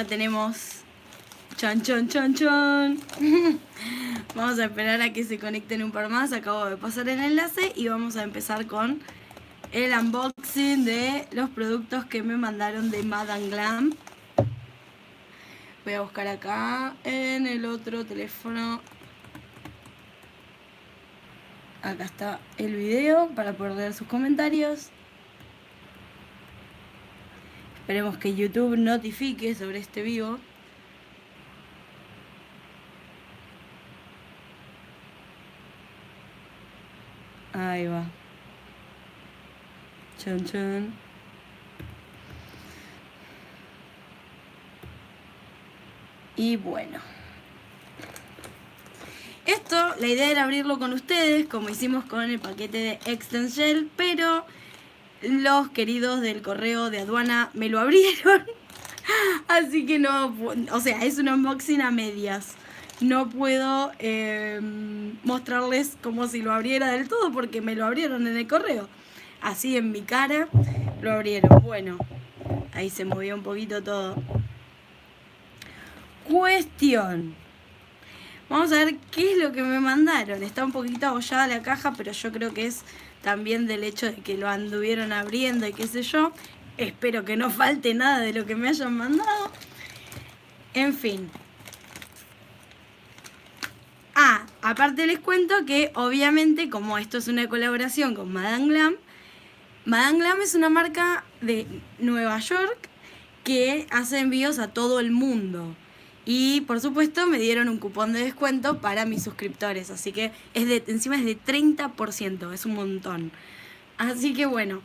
acá tenemos... Chan, chan, chan, chan. Vamos a esperar a que se conecten un par más. Acabo de pasar el enlace y vamos a empezar con el unboxing de los productos que me mandaron de Madame Glam. Voy a buscar acá en el otro teléfono. Acá está el video para poder leer sus comentarios. Esperemos que YouTube notifique sobre este vivo. Ahí va. Chan, chan. Y bueno. Esto, la idea era abrirlo con ustedes, como hicimos con el paquete de Extenshell, pero los queridos del correo de aduana me lo abrieron. Así que no, o sea, es un unboxing a medias. No puedo mostrarles como si lo abriera del todo porque me lo abrieron en el correo. Así en mi cara lo abrieron. Bueno, ahí se movió un poquito todo. Cuestión. Vamos a ver qué es lo que me mandaron. Está un poquito abollada la caja, pero yo creo que es también del hecho de que lo anduvieron abriendo y qué sé yo. Espero que no falte nada de lo que me hayan mandado. En fin. Aparte les cuento que obviamente como esto es una colaboración con Madame Glam, Madame Glam es una marca de Nueva York que hace envíos a todo el mundo. Y por supuesto me dieron un cupón de descuento para mis suscriptores. Así que encima es de 30%, es un montón. Así que bueno,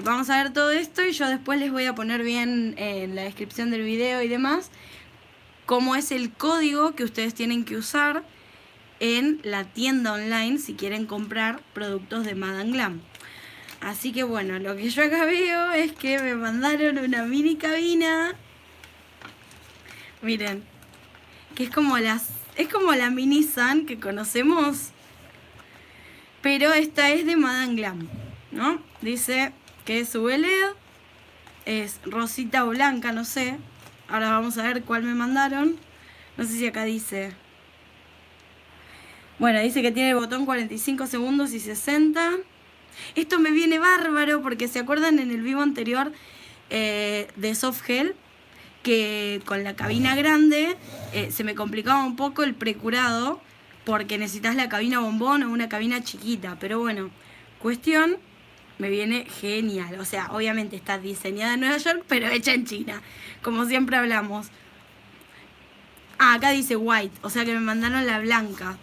vamos a ver todo esto y yo después les voy a poner bien en la descripción del video y demás cómo es el código que ustedes tienen que usar en la tienda online si quieren comprar productos de Madame Glam. Así que bueno, lo que yo acá veo es que me mandaron una mini cabina. Miren, que es como la mini Sun que conocemos, pero esta es de Madame Glam, ¿no? Dice que es LED, es rosita o blanca, no sé. Ahora vamos a ver cuál me mandaron. No sé si acá dice. Bueno, dice que tiene el botón 45 segundos y 60. Esto me viene bárbaro porque se acuerdan en el vivo anterior de Softgel que con la cabina grande se me complicaba un poco el precurado porque necesitas la cabina bombón o una cabina chiquita. Pero bueno, cuestión, me viene genial. O sea, obviamente está diseñada en Nueva York, pero hecha en China, como siempre hablamos. Acá dice white, o sea que me mandaron la blanca.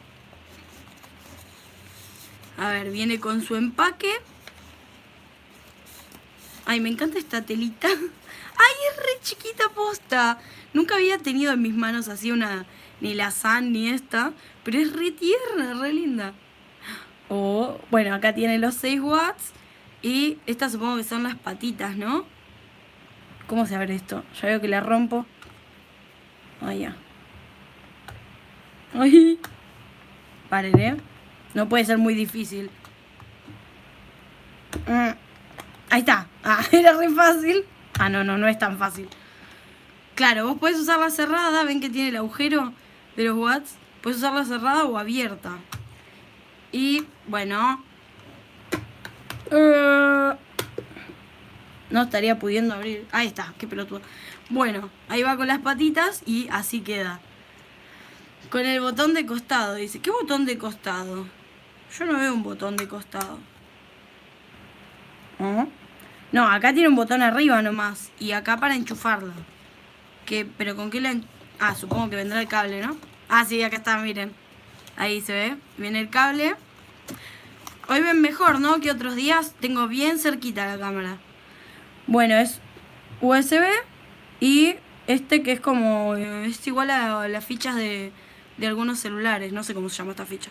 A ver, viene con su empaque. Ay, me encanta esta telita. Ay, es re chiquita posta. Nunca había tenido en mis manos así una, ni la Sun ni esta, pero es re tierna, re linda. Bueno, acá tiene los 6 watts y estas supongo que son las patitas, ¿no? ¿Cómo se abre esto? Ya veo que la rompo. Ay, ya. Ay. Paren, ¿eh? No puede ser muy difícil. Ahí está. Era re fácil. No es tan fácil. Claro, vos podés usarla cerrada. ¿Ven que tiene el agujero de los watts? Podés usarla cerrada o abierta. Y, bueno. No estaría pudiendo abrir. Ahí está, qué pelotudo. Bueno, ahí va con las patitas y así queda. Con el botón de costado, dice. ¿Qué botón de costado? Yo no veo un botón de costado. No, acá tiene un botón arriba nomás. Y acá para enchufarla. ¿Pero con qué la supongo que vendrá el cable, ¿no? Sí, acá está, miren. Ahí se ve. Viene el cable. Hoy ven mejor, ¿no? Que otros días. Tengo bien cerquita la cámara. Bueno, es USB. Y este que es como... es igual a las fichas de algunos celulares. No sé cómo se llama esta ficha.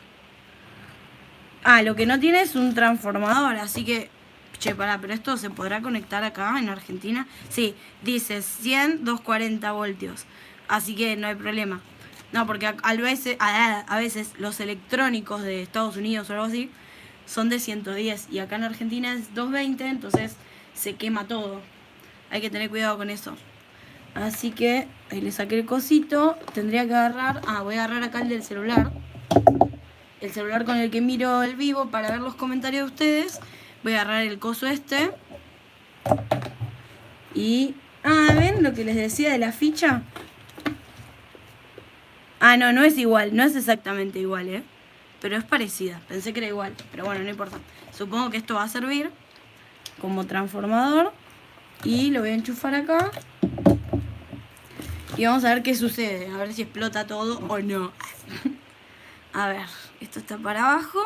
Lo que no tiene es un transformador. Así que... Che, pará, pero esto se podrá conectar acá en Argentina. Sí, dice 100, 240 voltios. Así que no hay problema. No, porque a veces los electrónicos de Estados Unidos o algo así son de 110. Y acá en Argentina es 220, entonces se quema todo. Hay que tener cuidado con eso. Así que ahí le saqué el cosito. Tendría que agarrar... voy a agarrar acá el del celular. El celular con el que miro el vivo para ver los comentarios de ustedes. Voy a agarrar el coso este. Y... ¿ven lo que les decía de la ficha? No, no es igual. No es exactamente igual, pero es parecida. Pensé que era igual, pero bueno, no importa. Supongo que esto va a servir como transformador. Y lo voy a enchufar acá. Y vamos a ver qué sucede. A ver si explota todo o no. A ver, esto está para abajo.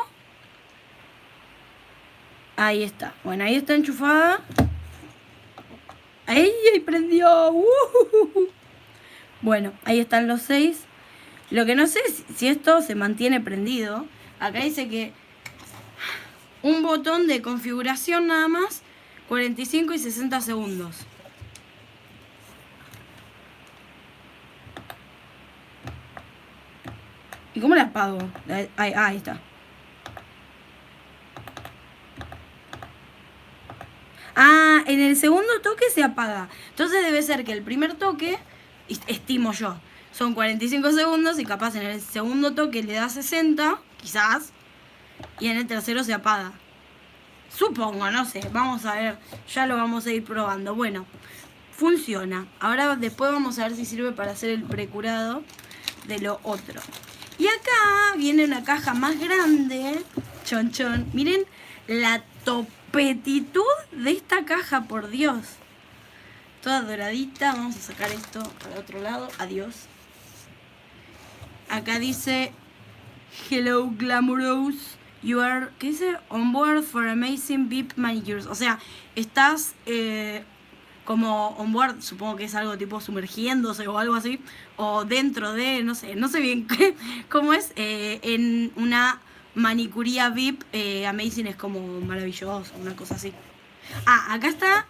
Ahí está. Bueno, ahí está enchufada. ¡Ahí prendió! Bueno, ahí están los 6. Lo que no sé es si esto se mantiene prendido. Acá dice que un botón de configuración nada más, 45 y 60 segundos. ¿Y cómo la apago? Ahí está. En el segundo toque se apaga. Entonces debe ser que el primer toque, estimo yo, son 45 segundos y capaz en el segundo toque le da 60, quizás, y en el tercero se apaga. Supongo, no sé, vamos a ver, ya lo vamos a ir probando. Bueno, funciona. Ahora después vamos a ver si sirve para hacer el precurado de lo otro. Y acá viene una caja más grande. Chon chon. Miren la topetitud de esta caja, por Dios. Toda doradita. Vamos a sacar esto para otro lado. Adiós. Acá dice: Hello Glamorous. You are, ¿qué dice? On board for amazing VIP manicures. O sea, estás como on board, supongo que es algo tipo sumergiéndose o algo así, o dentro de, no sé bien cómo es, en una manicuría VIP. Amazing es como maravilloso, una cosa así. Acá está.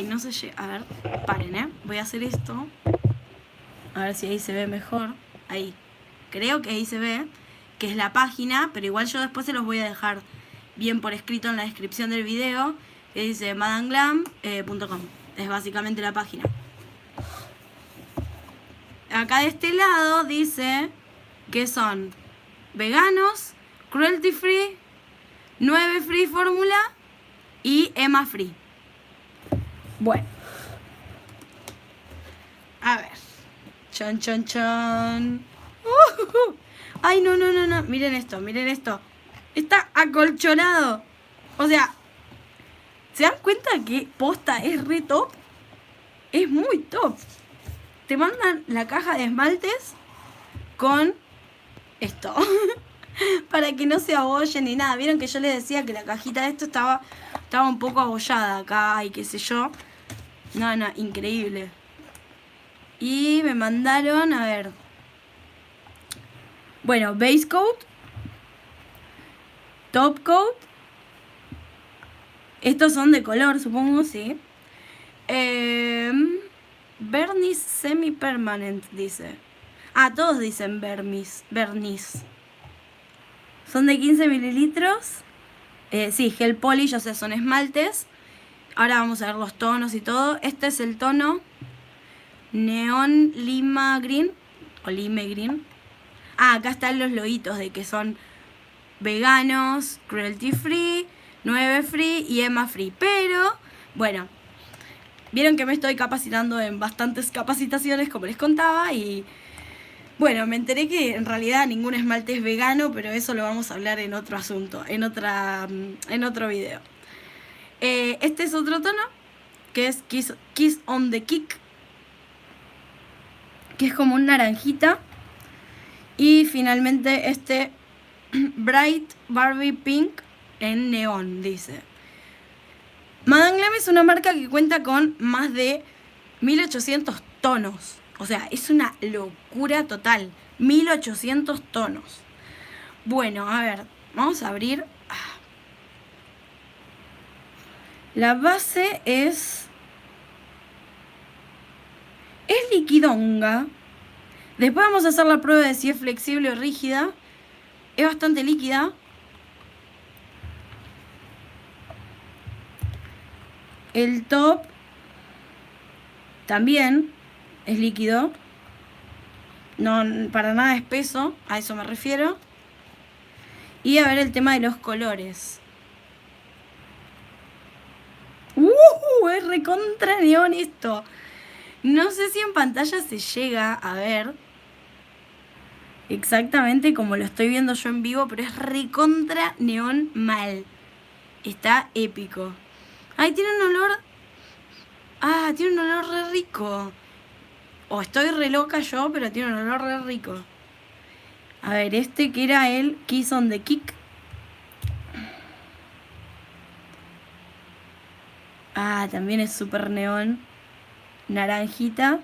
No sé, a ver, paren, voy a hacer esto, a ver si ahí se ve mejor. Ahí, creo que ahí se ve que es la página, pero igual yo después se los voy a dejar bien por escrito en la descripción del video, que dice madameglam.com. Es básicamente la página. Acá de este lado dice que son veganos, cruelty free, 9 free fórmula y EMA free. Bueno, a ver. Chon, chon, chon. Ay, no. Miren esto. Está acolchonado. O sea, ¿se dan cuenta que posta es re top? Es muy top. Te mandan la caja de esmaltes con esto. Para que no se abollen ni nada. Vieron que yo les decía que la cajita de esto estaba un poco abollada acá y qué sé yo. No, increíble. Y me mandaron, a ver. Bueno, base coat, top coat. Estos son de color, supongo, sí. Verniz semi-permanent, dice. Todos dicen verniz. Son de 15 mililitros. Sí, gel polish, o sea, son esmaltes. Ahora vamos a ver los tonos y todo. Este es el tono Neon Lima Green o Lime Green. Acá están los loguitos de que son veganos, cruelty free, 9 free y EMA free. Pero, bueno, vieron que me estoy capacitando en bastantes capacitaciones, como les contaba, y bueno, me enteré que en realidad ningún esmalte es vegano, pero eso lo vamos a hablar en otro asunto, en otro video. Este es otro tono, que es Kiss on the Kick, que es como un naranjita. Y finalmente este Bright Barbie Pink en neón, dice. Madame Glam es una marca que cuenta con más de 1800 tonos. O sea, es una locura total. 1800 tonos. Bueno, a ver, vamos a abrir. La base es liquidonga. Después vamos a hacer la prueba de si es flexible o rígida. Es bastante líquida. El top También es líquido. No, para nada espeso, a eso me refiero. Y a ver el tema de los colores. Es recontra neón esto. No sé si en pantalla se llega a ver exactamente como lo estoy viendo yo en vivo, pero es recontra neón mal. Está épico. Ay, tiene un olor... Ah, tiene un olor re rico. O estoy re loca yo, pero tiene un olor re rico. A ver, este que era el Kiss on the Kick. Ah, también es súper neón. Naranjita.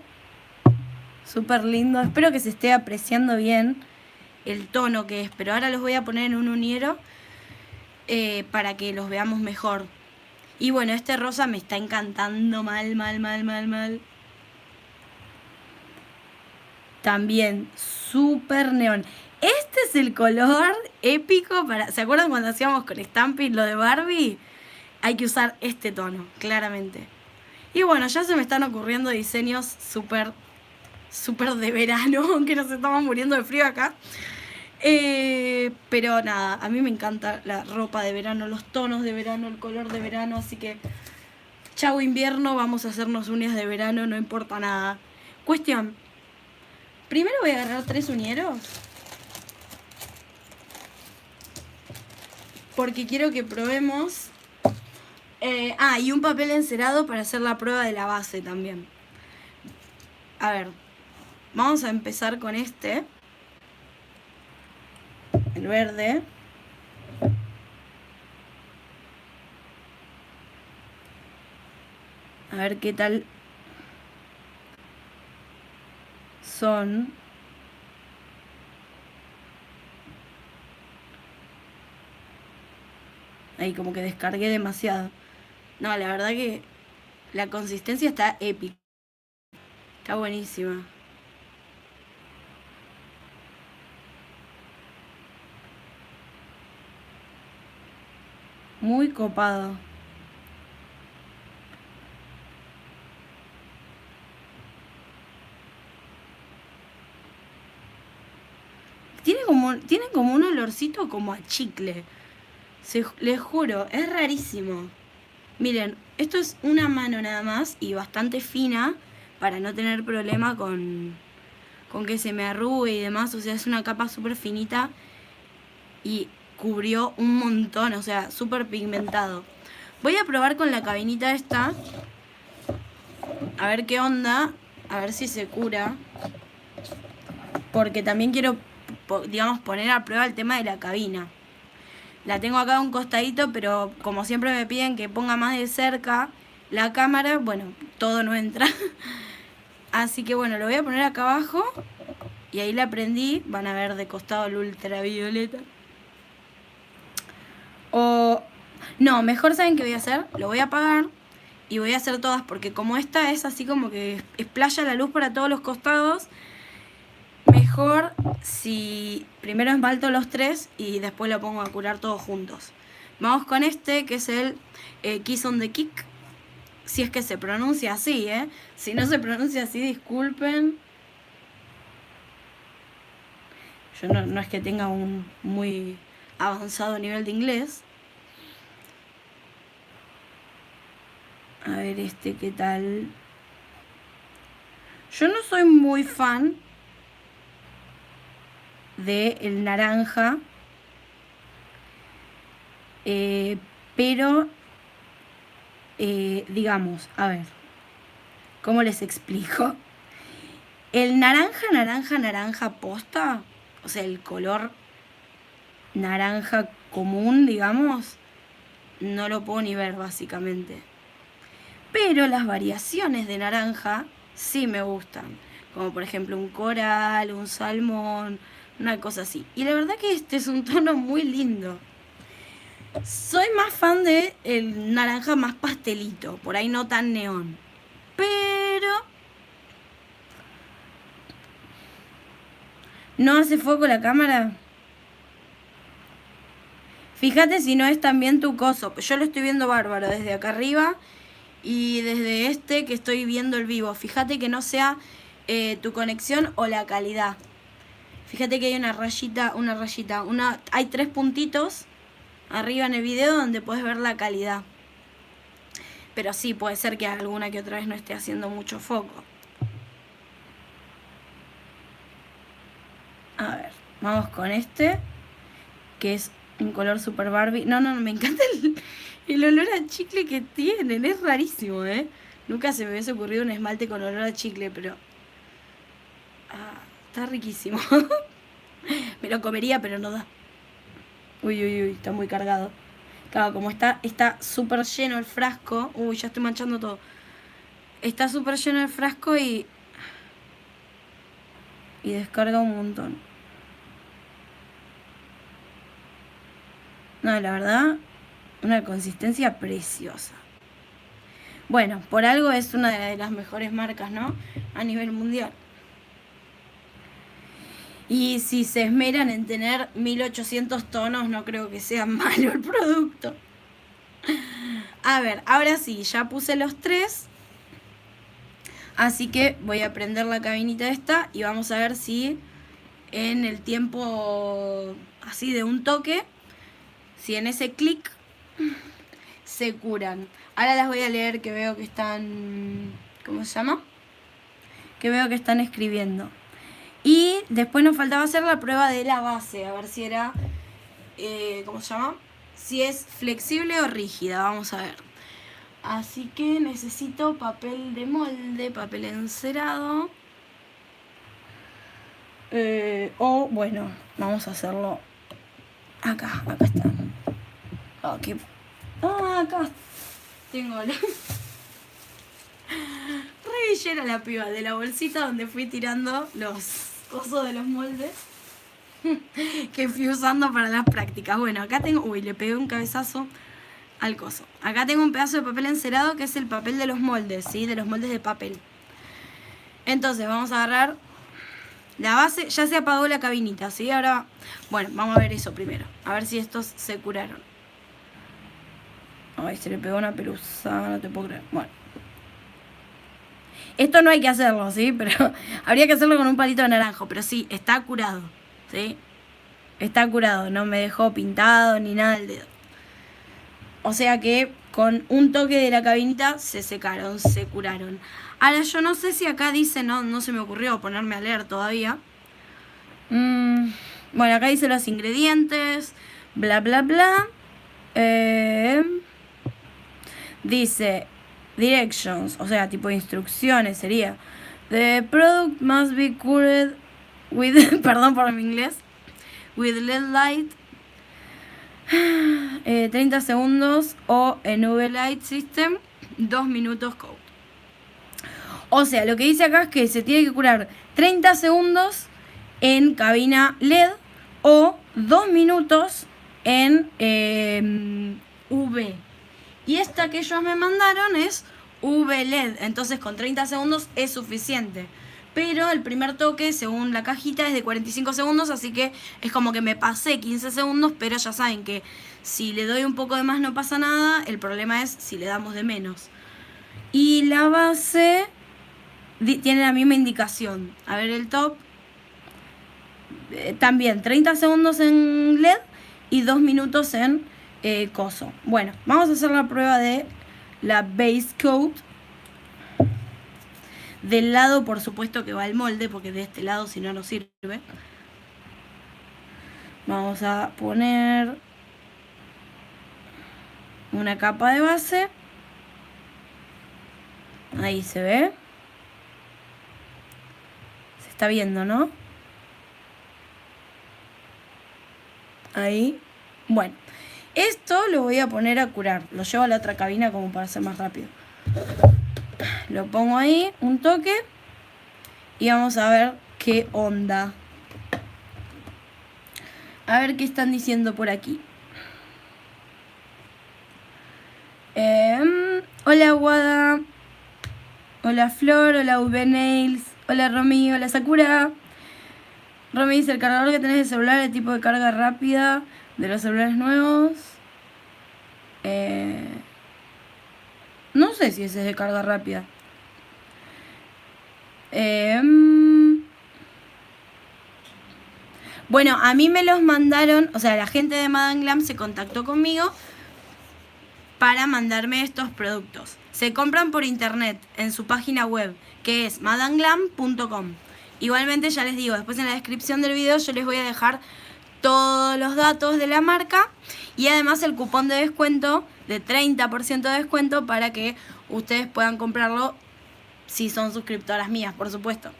Súper lindo. Espero que se esté apreciando bien el tono que es. Pero ahora los voy a poner en un uniero para que los veamos mejor. Y bueno, este rosa me está encantando mal. También súper neón. Este es el color épico para... ¿Se acuerdan cuando hacíamos con Stampy lo de Barbie? Hay que usar este tono, claramente. Y bueno, ya se me están ocurriendo diseños súper de verano, aunque nos estamos muriendo de frío acá. Pero nada, a mí me encanta la ropa de verano, los tonos de verano, el color de verano, así que chau invierno, vamos a hacernos uñas de verano, no importa nada. Cuestión, primero voy a agarrar 3 uñeros, porque quiero que probemos. Y un papel encerado para hacer la prueba de la base también. A ver, vamos a empezar con este. El verde. A ver qué tal son. Ahí como que descargué demasiado. No, la verdad que la consistencia está épica. Está buenísima. Muy copado. Tiene como un olorcito como a chicle. Les juro, es rarísimo. Miren, esto es una mano nada más y bastante fina para no tener problema con que se me arrugue y demás. O sea, es una capa súper finita y cubrió un montón, o sea, súper pigmentado. Voy a probar con la cabinita esta. A ver qué onda. A ver si se cura. Porque también quiero, digamos, poner a prueba el tema de la cabina. La tengo acá a un costadito, pero como siempre me piden que ponga más de cerca la cámara, bueno, todo no entra. Así que bueno, lo voy a poner acá abajo. Y ahí la prendí. Van a ver de costado el ultravioleta. No, mejor saben qué voy a hacer. Lo voy a apagar y voy a hacer todas, porque como esta es así como que explaya la luz para todos los costados, mejor si primero esmalto los 3 y después lo pongo a curar todos juntos. Vamos con este, que es el Kiss on the Kick. Si es que se pronuncia así, ¿eh? Si no se pronuncia así, disculpen. Yo no es que tenga un muy avanzado nivel de inglés. A ver este, ¿qué tal? Yo no soy muy fan de el naranja. Pero, digamos, a ver, ¿cómo les explico? El naranja posta, o sea, el color naranja común, digamos, no lo puedo ni ver básicamente. Pero las variaciones de naranja sí me gustan, como por ejemplo un coral, un salmón, una cosa así. Y la verdad que este es un tono muy lindo. Soy más fan de el naranja más pastelito, por ahí no tan neón. Pero ¿no hace foco la cámara? Fíjate si no es también tu coso. Yo lo estoy viendo bárbaro desde acá arriba y desde este que estoy viendo el vivo. Fíjate que no sea tu conexión o la calidad. Fíjate que hay hay 3 puntitos arriba en el video donde puedes ver la calidad. Pero sí, puede ser que alguna que otra vez no esté haciendo mucho foco. A ver, vamos con este, que es un color super Barbie. No, me encanta el olor a chicle que tienen, es rarísimo, ¿eh? Nunca se me hubiese ocurrido un esmalte con olor a chicle, pero... está riquísimo. Me lo comería, pero no da. Uy, está muy cargado. Claro, como está súper lleno el frasco. Uy, ya estoy manchando todo. Está súper lleno el frasco y descarga un montón. No, la verdad, una consistencia preciosa. Bueno, por algo es una de las mejores marcas, ¿no? A nivel mundial. Y si se esmeran en tener 1800 tonos, no creo que sea malo el producto. A ver, ahora sí, ya puse los 3. Así que voy a prender la cabinita esta y vamos a ver si en el tiempo así de un toque, si en ese clic se curan. Ahora las voy a leer, que veo que están... ¿Cómo se llama? Que veo que están escribiendo. Y después nos faltaba hacer la prueba de la base, a ver si era... ¿cómo se llama? Si es flexible o rígida, vamos a ver. Así que necesito papel de molde, papel encerado. O bueno, vamos a hacerlo acá está. Okay. Acá tengo la... Revillera la piba de la bolsita donde fui tirando los cosos de los moldes que fui usando para las prácticas. Bueno, acá tengo... Uy, le pegué un cabezazo al coso. Acá tengo un pedazo de papel encerado que es el papel de los moldes, ¿sí? De los moldes de papel. Entonces vamos a agarrar la base. Ya se apagó la cabinita, ¿sí? Ahora, bueno, vamos a ver eso primero. A ver si estos se curaron. Ay, se le pegó una pelusa, no te puedo creer. Bueno. Esto no hay que hacerlo, ¿sí? Pero habría que hacerlo con un palito de naranjo. Pero sí, está curado, ¿sí? Está curado, no me dejó pintado ni nada del dedo. O sea que con un toque de la cabinita se secaron, se curaron. Ahora yo no sé si acá dice, no se me ocurrió ponerme a leer todavía. Bueno, acá dice los ingredientes, bla, bla, bla. Dice directions, o sea, tipo instrucciones sería. The product must be cured with, perdón por mi inglés, with LED light. 30 segundos o en UV Light System 2 minutos code. O sea, lo que dice acá es que se tiene que curar 30 segundos en cabina LED o 2 minutos en UV. Y esta que ellos me mandaron es UV LED, entonces con 30 segundos es suficiente. Pero el primer toque, según la cajita, es de 45 segundos, así que es como que me pasé 15 segundos, pero ya saben que si le doy un poco de más no pasa nada, el problema es si le damos de menos. Y la base tiene la misma indicación. A ver el top. También 30 segundos en LED y 2 minutos en coso. Bueno, vamos a hacer la prueba de la base coat. Del lado, por supuesto, que va el molde, porque de este lado si no, no sirve. Vamos a poner una capa de base. Ahí se ve. Se está viendo, ¿no? Ahí. Bueno, esto lo voy a poner a curar. Lo llevo a la otra cabina como para ser más rápido. Lo pongo ahí, un toque. Y vamos a ver qué onda. A ver qué están diciendo por aquí. Hola Guada. Hola Flor, hola UV Nails. Hola Romy, hola Sakura. Romy dice, el cargador que tenés de celular es tipo de carga rápida de los celulares nuevos. No sé si ese es de carga rápida. Bueno, a mí me los mandaron, o sea, la gente de Madame Glam se contactó conmigo para mandarme estos productos. Se compran por internet en su página web, que es madameglam.com. Igualmente ya les digo, después en la descripción del video yo les voy a dejar todos los datos de la marca y además el cupón de descuento de 30% de descuento para que ustedes puedan comprarlo si son suscriptoras mías, por supuesto.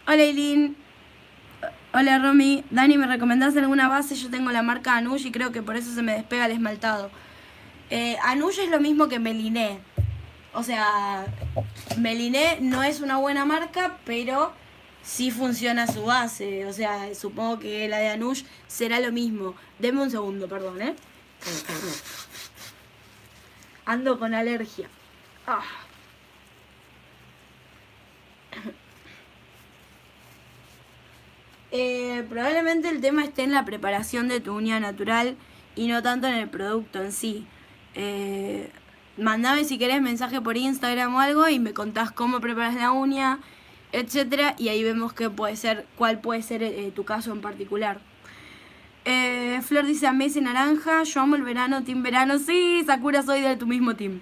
Hola Eileen. Hola Romy. Dani, ¿me recomendás alguna base? Yo tengo la marca Anush y creo que por eso se me despega el esmaltado. Anush es lo mismo que Meliné. O sea, Meliné no es una buena marca, pero sí funciona su base. O sea, supongo que la de Anush será lo mismo. Deme un segundo, perdón, Ando con alergia. Ah. Probablemente el tema esté en la preparación de tu uña natural y no tanto en el producto en sí. Mandame si querés mensaje por Instagram o algo y me contás cómo preparas la uña, etcétera, y ahí vemos cuál puede ser tu caso en particular. Flor dice Amazing naranja, yo amo el verano, team verano. Sí, Sakura, soy de tu mismo team.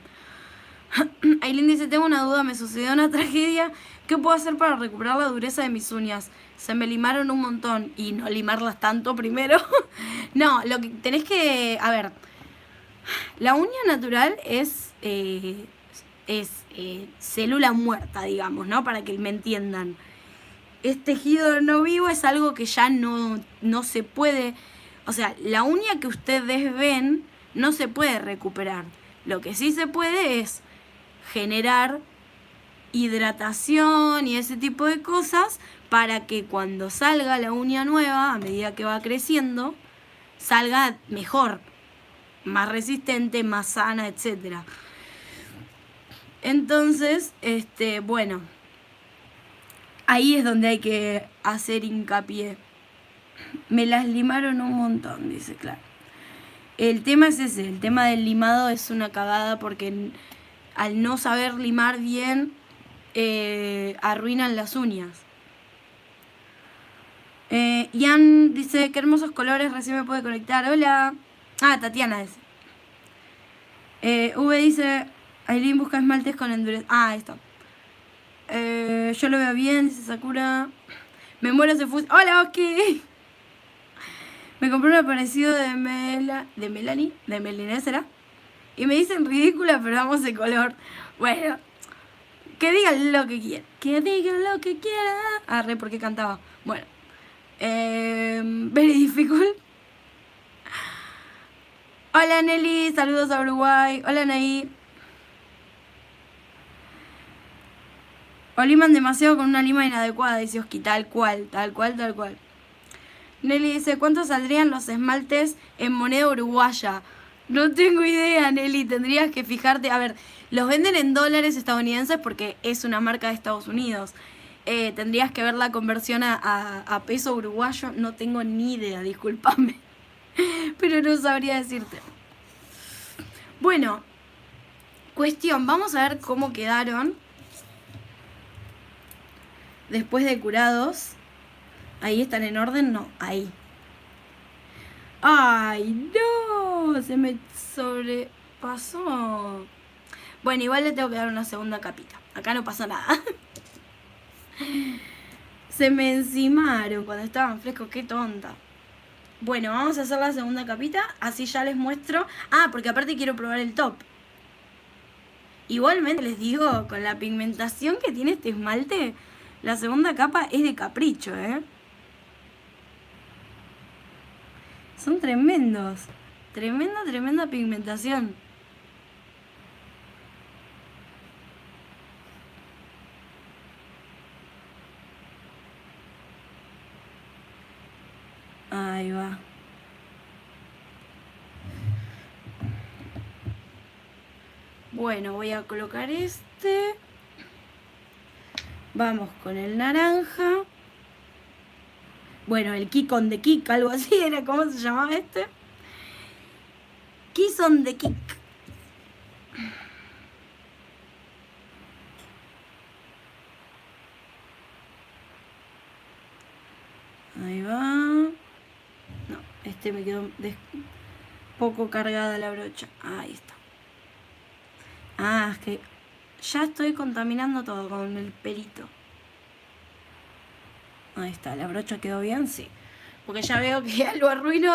Aileen dice, tengo una duda, me sucedió una tragedia. ¿Qué puedo hacer para recuperar la dureza de mis uñas? Se me limaron un montón. Y no limarlas tanto primero. No, lo que tenés que... A ver, la uña natural es célula muerta, digamos, ¿no? Para que me entiendan. Es tejido no vivo, es algo que ya no se puede... O sea, la uña que ustedes ven no se puede recuperar. Lo que sí se puede es generar hidratación y ese tipo de cosas para que cuando salga la uña nueva, a medida que va creciendo, salga mejor, más resistente, más sana, etc. Entonces, bueno, ahí es donde hay que hacer hincapié. Me las limaron un montón, dice, claro. El tema es ese, el tema del limado es una cagada porque al no saber limar bien, arruinan las uñas. Ian dice, qué hermosos colores, recién me puede conectar. Hola. Ah, Tatiana dice. V dice, Aileen busca esmaltes con endurece. Ah, ahí está. Yo lo veo bien, dice Sakura. Me muero ese fusil. Hola, Oski. Me compré un parecido de Melanie, de Meliné, ¿será? Y me dicen ridícula, pero vamos de color. Bueno, que digan lo que quieran. Que digan lo que quieran. Arre, porque cantaba. Bueno. Very difficult. Hola Nelly, saludos a Uruguay. Hola Naí. O liman demasiado con una lima inadecuada, dice Oski. Tal cual. Nelly dice, ¿cuánto saldrían los esmaltes en moneda uruguaya? No tengo idea, Nelly, tendrías que fijarte. A ver, los venden en dólares estadounidenses porque es una marca de Estados Unidos. Tendrías que ver la conversión a peso uruguayo. No tengo ni idea, discúlpame. Pero no sabría decirte. Bueno, cuestión, vamos a ver cómo quedaron después de curados. Ahí están en orden, no, ahí. ¡Ay, no! Se me sobrepasó. Bueno, igual le tengo que dar una segunda capita. Acá no pasó nada. Se me encimaron cuando estaban frescos, qué tonta. Bueno, vamos a hacer la segunda capita, así ya les muestro. Ah, porque aparte quiero probar el top. Igualmente les digo, con la pigmentación que tiene este esmalte, la segunda capa es de capricho, Son tremendos. Tremenda pigmentación. Ahí va. Bueno, voy a colocar este. Vamos con el naranja. Bueno, el Kick on the Kick, algo así era, ¿cómo se llamaba este? Kiss on the Kick. Ahí va. No, me quedó poco cargada la brocha. Ahí está. Ah, es que ya estoy contaminando todo con el pelito. Ahí está, la brocha quedó bien, sí. Porque ya veo que ya lo arruino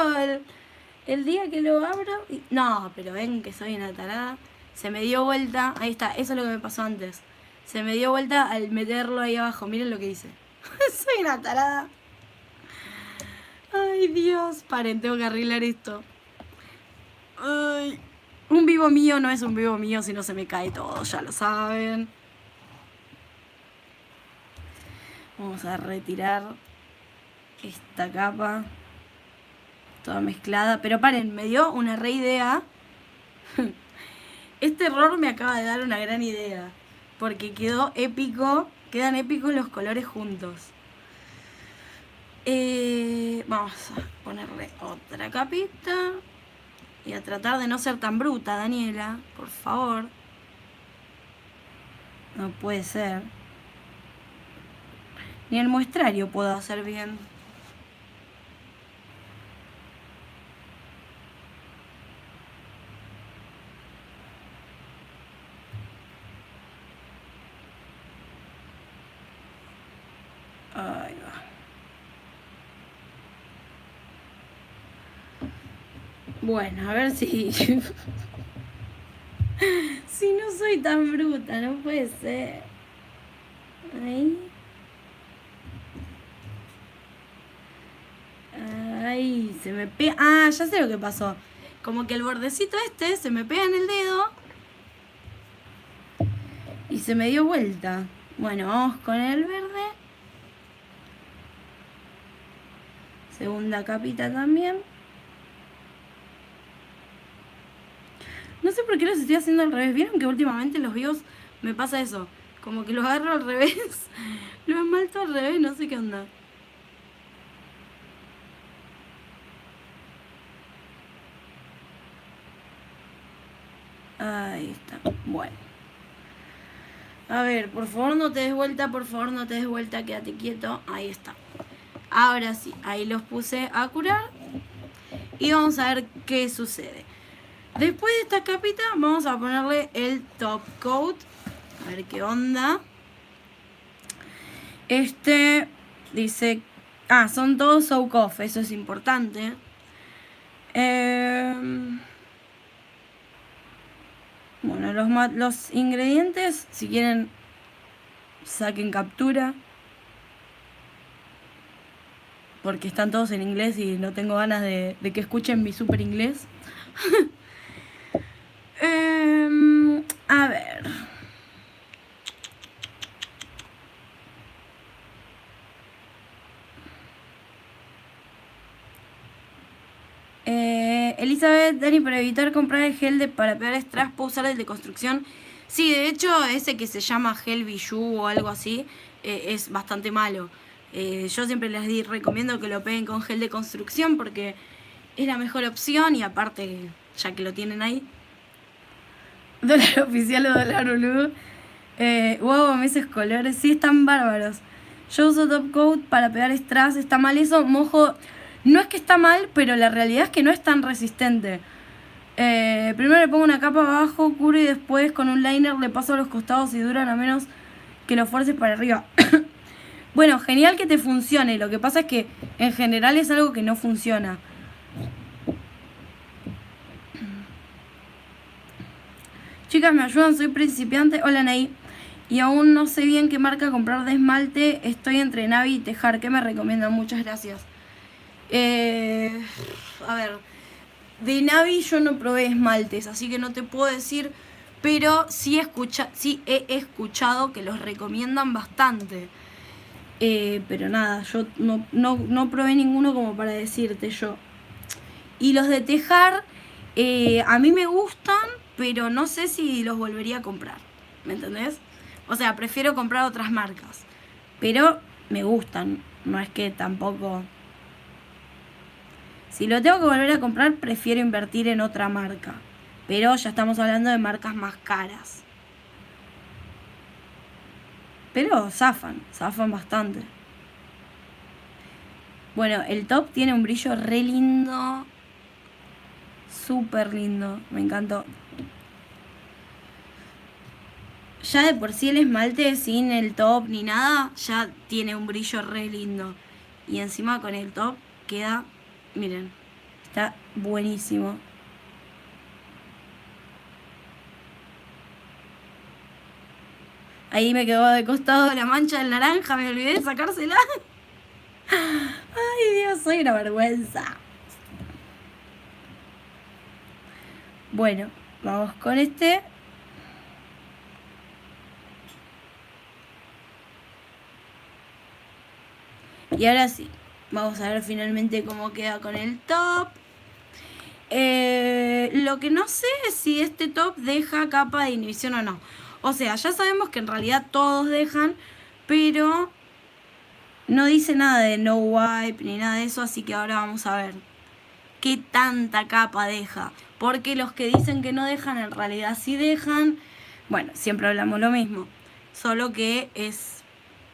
el día que lo abro. No, pero ven que soy una tarada. Se me dio vuelta. Ahí está, eso es lo que me pasó antes. Se me dio vuelta al meterlo ahí abajo. Miren lo que hice. Soy una tarada. Ay, Dios. Paren, tengo que arreglar esto. Ay. Un vivo mío no es un vivo mío si no se me cae todo, ya lo saben. Vamos a retirar esta capa. Toda mezclada. Pero paren, me dio una re idea. Este error me acaba de dar una gran idea. Porque quedó épico. Quedan épicos los colores juntos. Vamos a ponerle otra capita. Y a tratar de no ser tan bruta, Daniela. Por favor. No puede ser. Ni el muestrario puedo hacer bien. Ahí va. Bueno, a ver si... si no soy tan bruta, no puede ser. Ahí. Ay, se me pega... Ah, ya sé lo que pasó. Como que el bordecito este se me pega en el dedo. Y se me dio vuelta. Bueno, vamos con el verde. Segunda capita también. No sé por qué los estoy haciendo al revés. ¿Vieron que últimamente los videos me pasa eso? Como que los agarro al revés. Los esmalto al revés, no sé qué onda. Ahí está. Bueno. A ver, por favor no te des vuelta, por favor no te des vuelta, quédate quieto. Ahí está. Ahora sí, ahí los puse a curar. Y vamos a ver qué sucede. Después de esta capita vamos a ponerle el top coat. A ver qué onda. Este dice... Ah, son todos soak off, eso es importante. Bueno, los ingredientes, si quieren, saquen captura. Porque están todos en inglés y no tengo ganas de que escuchen mi super inglés. A ver. Elizabeth, Dani, para evitar comprar el gel para pegar strass, ¿puedo usar el de construcción? Sí, de hecho, ese que se llama gel Bijou o algo así, es bastante malo. Yo siempre les recomiendo que lo peguen con gel de construcción porque es la mejor opción y aparte, ya que lo tienen ahí. Dólar oficial o dólar boludo. Wow, meses colores, sí, están bárbaros. Yo uso top coat para pegar strass, está mal eso, mojo... No es que está mal, pero la realidad es que no es tan resistente. Primero le pongo una capa abajo, curo y después con un liner le paso a los costados y duran a menos que lo fuerces para arriba. Bueno, genial que te funcione. Lo que pasa es que en general es algo que no funciona. Chicas, ¿me ayudan? Soy principiante. Hola, Ney. Y aún no sé bien qué marca comprar de esmalte. Estoy entre Navi y Tejar. ¿Qué me recomiendan? Muchas gracias. A ver, de Navi yo no probé esmaltes, así que no te puedo decir, pero sí he escuchado que los recomiendan bastante. Pero nada, yo no probé ninguno como para decirte yo. Y los de Tejar, a mí me gustan, pero no sé si los volvería a comprar, ¿me entendés? O sea, prefiero comprar otras marcas, pero me gustan, no es que tampoco... Si lo tengo que volver a comprar, prefiero invertir en otra marca. Pero ya estamos hablando de marcas más caras. Pero zafan bastante. Bueno, el top tiene un brillo re lindo. Súper lindo, me encantó. Ya de por sí el esmalte sin el top ni nada, ya tiene un brillo re lindo. Y encima con el top queda, miren, está buenísimo. Ahí me quedó de costado la mancha del naranja, me olvidé de sacársela. Ay Dios, soy una vergüenza. Bueno, vamos con este. Y ahora sí, vamos a ver finalmente cómo queda con el top. Lo que no sé es si este top deja capa de inhibición o no. O sea, ya sabemos que en realidad todos dejan, pero no dice nada de no wipe ni nada de eso, así que ahora vamos a ver qué tanta capa deja. Porque los que dicen que no dejan, en realidad sí dejan. Bueno, siempre hablamos lo mismo, solo que es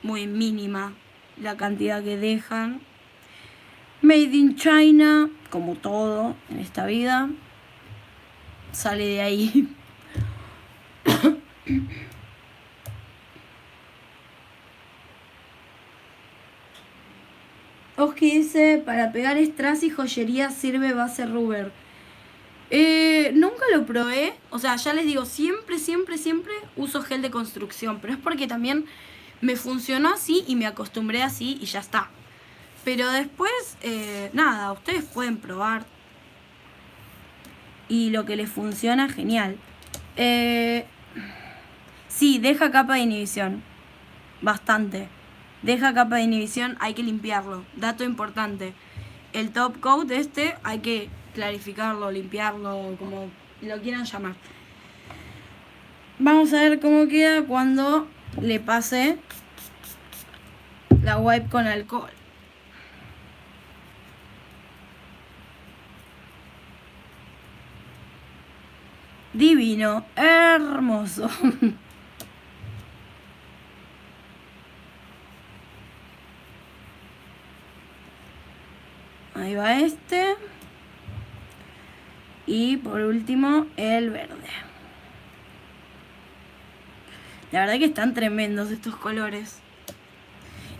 muy mínima la cantidad que dejan. Made in China, como todo en esta vida, sale de ahí. Oski dice, para pegar strass y joyería sirve base rubber. Nunca lo probé, o sea, ya les digo, siempre uso gel de construcción, pero es porque también me funcionó así y me acostumbré así y ya está. Pero después, nada, ustedes pueden probar y lo que les funciona, genial. Sí, deja capa de inhibición, bastante. Deja capa de inhibición, hay que limpiarlo. Dato importante, el top coat este hay que clarificarlo, limpiarlo, como lo quieran llamar. Vamos a ver cómo queda cuando le pase la wipe con alcohol. Divino, hermoso. Ahí va este. Y por último, el verde. La verdad que están tremendos estos colores.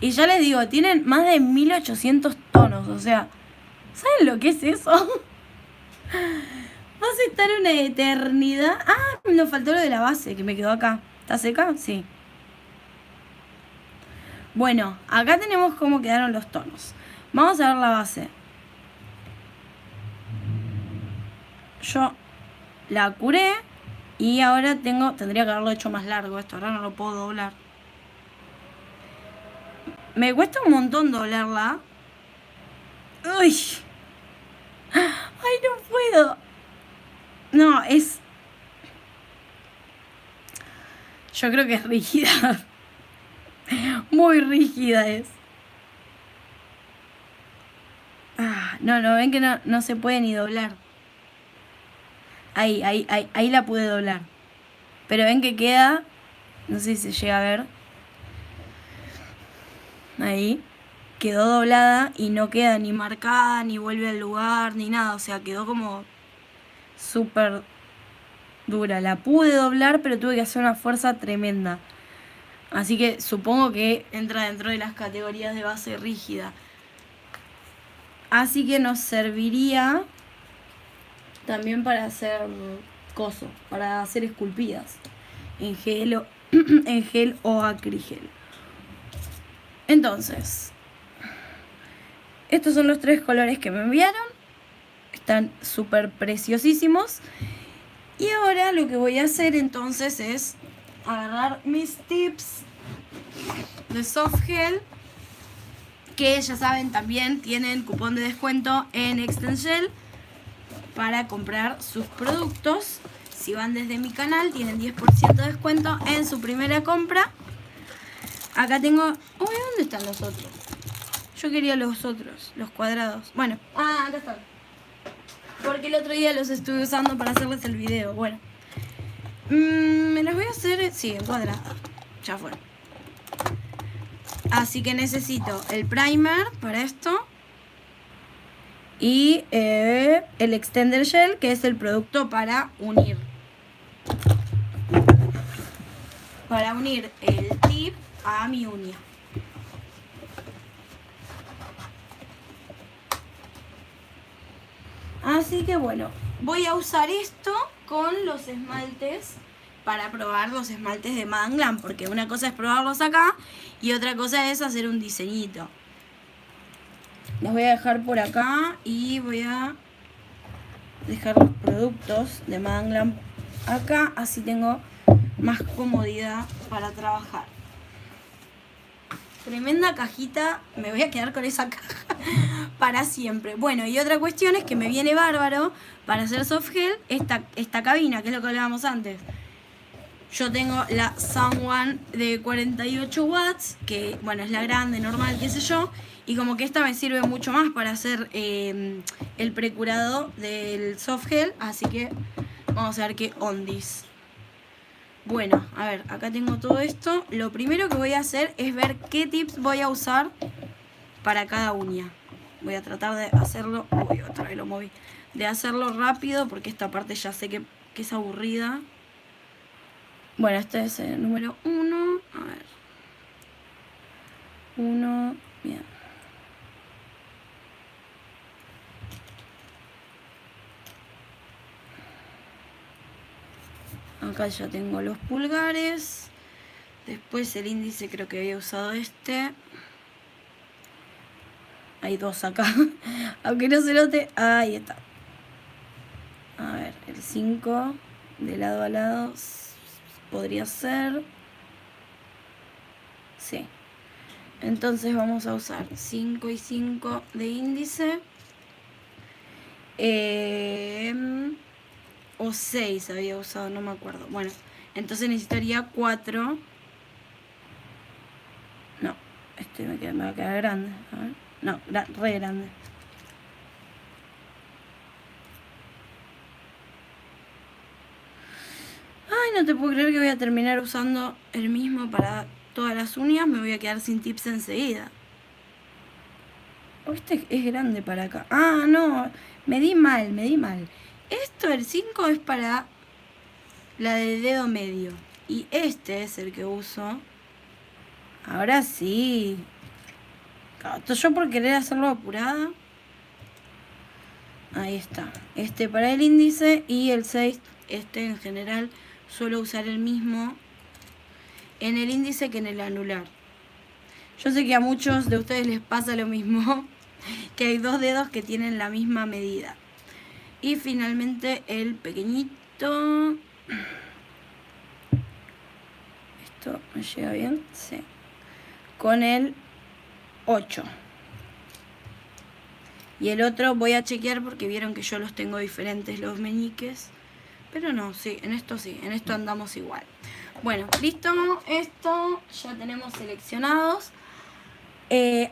Y ya les digo, tienen más de 1800 tonos. O sea, ¿saben lo que es eso? Vas a estar una eternidad. Ah, nos faltó lo de la base que me quedó acá. ¿Está seca? Sí. Bueno, acá tenemos cómo quedaron los tonos. Vamos a ver la base. Yo la curé y ahora tendría que haberlo hecho más largo esto, ahora no lo puedo doblar. Me cuesta un montón doblarla. Uy. Ay, no puedo. No, es... Yo creo que es rígida. Muy rígida es. No, ven que no se puede ni doblar. Ahí la pude doblar. Pero ven que queda... No sé si se llega a ver. Ahí. Quedó doblada y no queda ni marcada, ni vuelve al lugar, ni nada. O sea, quedó como súper dura. La pude doblar, pero tuve que hacer una fuerza tremenda. Así que supongo que entra dentro de las categorías de base rígida. Así que nos serviría también para hacer para hacer esculpidas en gel o acrigel. Entonces, estos son los 3 colores que me enviaron. Están súper preciosísimos. Y ahora lo que voy a hacer entonces es agarrar mis tips de soft gel, que ya saben también tienen cupón de descuento en Extensgel para comprar sus productos. Si van desde mi canal tienen 10% de descuento en su primera compra. Acá tengo... Uy, ¿dónde están los otros? Yo quería los otros, los cuadrados. Bueno, acá están. Porque el otro día los estuve usando para hacerles el video. Bueno, me los voy a hacer, sí, en cuadrado. Ya fue. Así que necesito el primer para esto. Y el extender gel, que es el producto para unir. Para unir el tip a mi uña. Así que bueno, voy a usar esto con los esmaltes para probar los esmaltes de Madame Glam, porque una cosa es probarlos acá y otra cosa es hacer un diseñito. Los voy a dejar por acá y voy a dejar los productos de Madame Glam acá, así tengo más comodidad para trabajar. Tremenda cajita, me voy a quedar con esa caja para siempre. Bueno, y otra cuestión es que me viene bárbaro para hacer soft gel esta cabina, que es lo que hablábamos antes. Yo tengo la Sound One de 48 watts, que bueno, es la grande, normal, qué sé yo. Y como que esta me sirve mucho más para hacer el precurado del soft gel. Así que vamos a ver qué ondis. Bueno, a ver, acá tengo todo esto. Lo primero que voy a hacer es ver qué tips voy a usar para cada uña. Voy a tratar de hacerlo... Uy, otra vez lo moví. De hacerlo rápido porque esta parte ya sé que es aburrida. Bueno, este es el número 1. A ver. 1. Bien. Acá ya tengo los pulgares. Después el índice, creo que había usado este. Hay dos acá. Aunque no se note. Ahí está. A ver, el 5 de lado a lado podría ser. Sí. Entonces vamos a usar 5 y 5 de índice. O 6 había usado, no me acuerdo. Bueno, entonces necesitaría 4. No, este me va a quedar grande. A ver. No, re grande. Ay, no te puedo creer que voy a terminar usando el mismo para todas las uñas. Me voy a quedar sin tips enseguida. Oh, este es grande para acá. Ah, no, me di mal. Esto, el 5, es para la de dedo medio. Y este es el que uso. Ahora sí. Yo por querer hacerlo apurada. Ahí está. Este para el índice y el 6, este en general suelo usar el mismo en el índice que en el anular. Yo sé que a muchos de ustedes les pasa lo mismo, que hay dos dedos que tienen la misma medida. Y finalmente el pequeñito. Esto me llega bien, sí. Con el 8. Y el otro voy a chequear porque vieron que yo los tengo diferentes los meñiques. Pero no, sí, en esto andamos igual. Bueno, listo, esto ya tenemos seleccionados.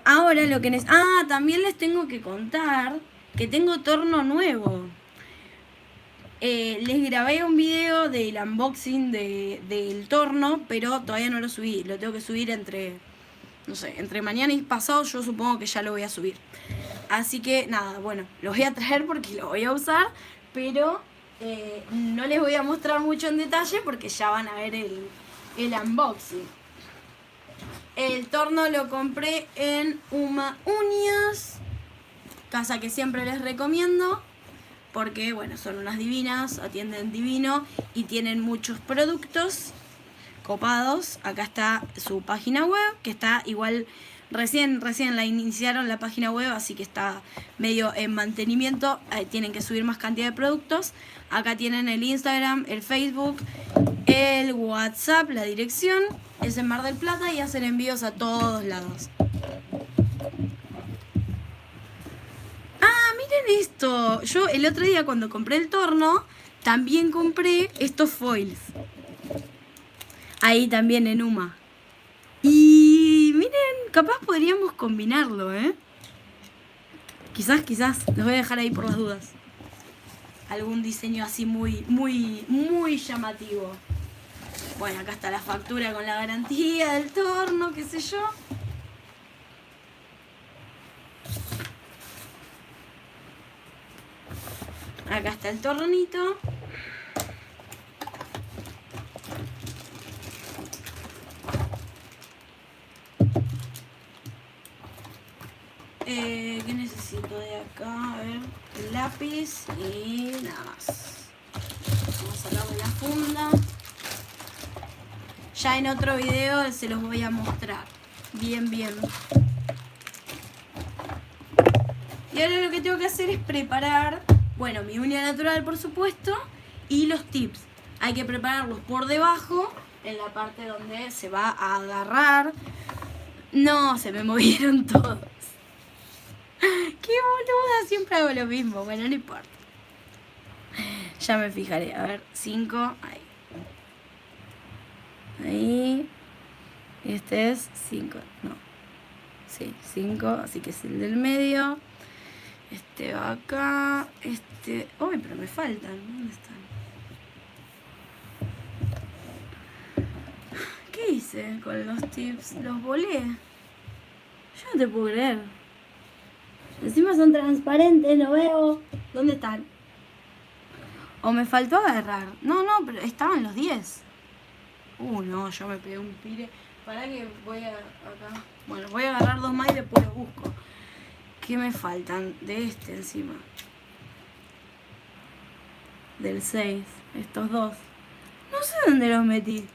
Ahora lo que también les tengo que contar que tengo torno nuevo. Les grabé un video del unboxing del torno, pero todavía no lo subí. Lo tengo que subir entre mañana y pasado. Yo supongo que ya lo voy a subir. Así que nada, bueno, lo voy a traer porque lo voy a usar, pero no les voy a mostrar mucho en detalle porque ya van a ver el unboxing. El torno lo compré en Uma Uñas, casa que siempre les recomiendo, porque bueno, son unas divinas, atienden divino y tienen muchos productos copados. Acá está su página web, que está igual... Recién la iniciaron la página web, así que está medio en mantenimiento. Tienen que subir más cantidad de productos. Acá tienen el Instagram, el Facebook, el WhatsApp, la dirección. Es en Mar del Plata y hacen envíos a todos lados. Ah, miren esto. Yo el otro día cuando compré el torno, también compré estos foils. Ahí también en Uma. Y miren, capaz podríamos combinarlo, ¿eh? Quizás, los voy a dejar ahí por las dudas. Algún diseño así muy llamativo. Bueno, acá está la factura con la garantía del torno, qué sé yo. Acá está el tornito. ¿Qué necesito de acá? A ver, el lápiz y nada más. Vamos a sacar la funda. Ya en otro video se los voy a mostrar. Bien. Y ahora lo que tengo que hacer es preparar, bueno, mi uña natural por supuesto, y los tips. Hay que prepararlos por debajo, en la parte donde se va a agarrar. No, se me movieron todos. Qué boluda, siempre hago lo mismo. Bueno, no importa. Ya me fijaré. A ver, 5. Ahí. Ahí. Este es 5. No. Sí, 5. Así que es el del medio. Este va acá. Este. Uy, pero me faltan. ¿Dónde están? ¿Qué hice con los tips? Los volé. Yo no te puedo creer. Encima son transparentes, no veo. ¿Dónde están? O me faltó agarrar. No, pero estaban los 10. No, yo me pegué un pire. Para que voy a acá. Bueno, voy a agarrar 2 más y después los busco. ¿Qué me faltan? De este encima. Del 6. Estos 2. No sé dónde los metí.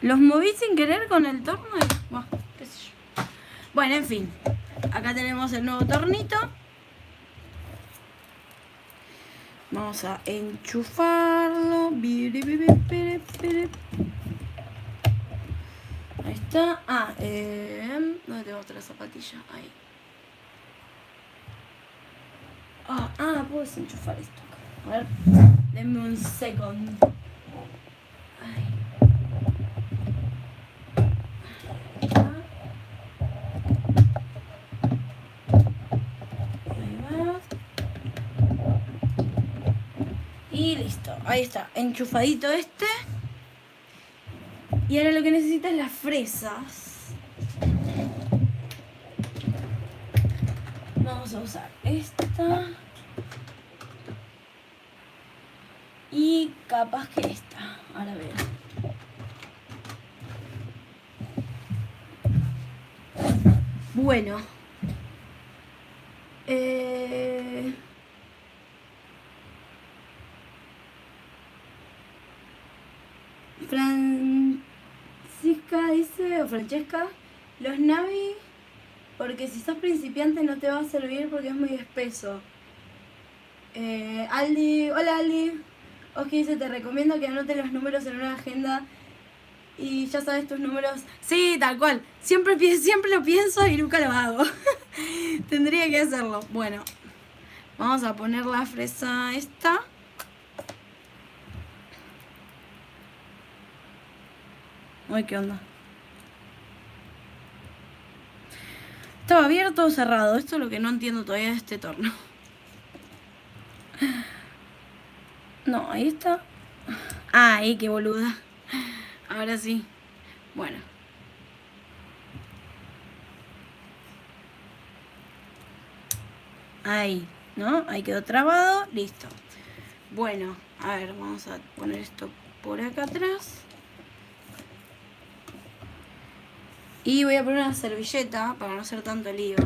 Los moví sin querer con el torno y... Bueno, qué sé yo. Bueno, en fin. Acá tenemos el nuevo tornito. Vamos a enchufarlo. Ahí está. ¿Dónde tengo otra zapatilla? Ahí. Puedo desenchufar esto. A ver, denme un segundo. Ahí va. Y listo, ahí está, enchufadito este. Y ahora lo que necesito es las fresas. Vamos a usar esta. Y capaz que esta. Ahora veo. Bueno. Francisca dice, o Francesca, los Navi, porque si sos principiante no te va a servir porque es muy espeso. Aldi, hola Aldi. Oski dice, te recomiendo que anotes los números en una agenda y ya sabes tus números. Sí, tal cual. Siempre lo pienso y nunca lo hago. Tendría que hacerlo. Bueno, vamos a poner la fresa esta. Uy, ¿qué onda? ¿Estaba abierto o cerrado? Esto es lo que no entiendo todavía de este torno. No, ahí está. Ahí, qué boluda. Ahora sí. Bueno. Ahí, ¿no? Ahí quedó trabado. Listo. Bueno, a ver, vamos a poner esto por acá atrás. Y voy a poner una servilleta para no hacer tanto lío.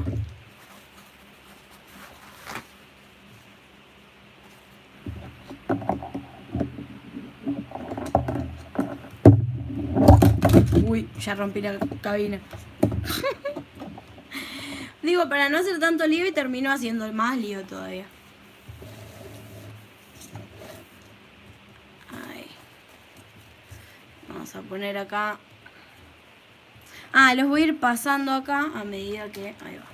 Uy, ya rompí la cabina. Digo, para no hacer tanto lío y termino haciendo más lío todavía. Ahí. Vamos a poner acá. Los voy a ir pasando acá a medida que... Ahí va.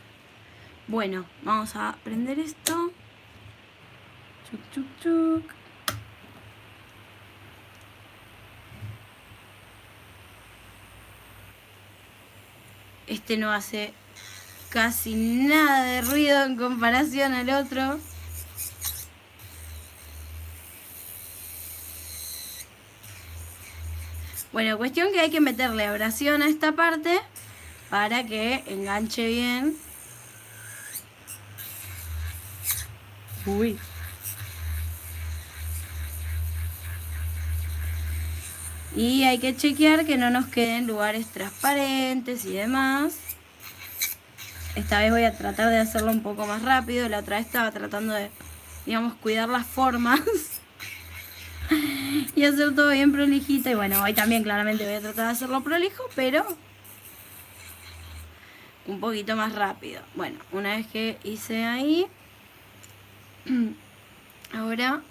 Bueno, vamos a prender esto. Chuc, chuc, chuc. Este no hace casi nada de ruido en comparación al otro. Bueno, cuestión que hay que meterle abrasión a esta parte para que enganche bien. Uy. Y hay que chequear que no nos queden lugares transparentes y demás. Esta vez voy a tratar de hacerlo un poco más rápido. La otra vez estaba tratando de, digamos, cuidar las formas y hacer todo bien prolijito. Y bueno, hoy también claramente voy a tratar de hacerlo prolijo, pero un poquito más rápido. Bueno, una vez que hice ahí, ahora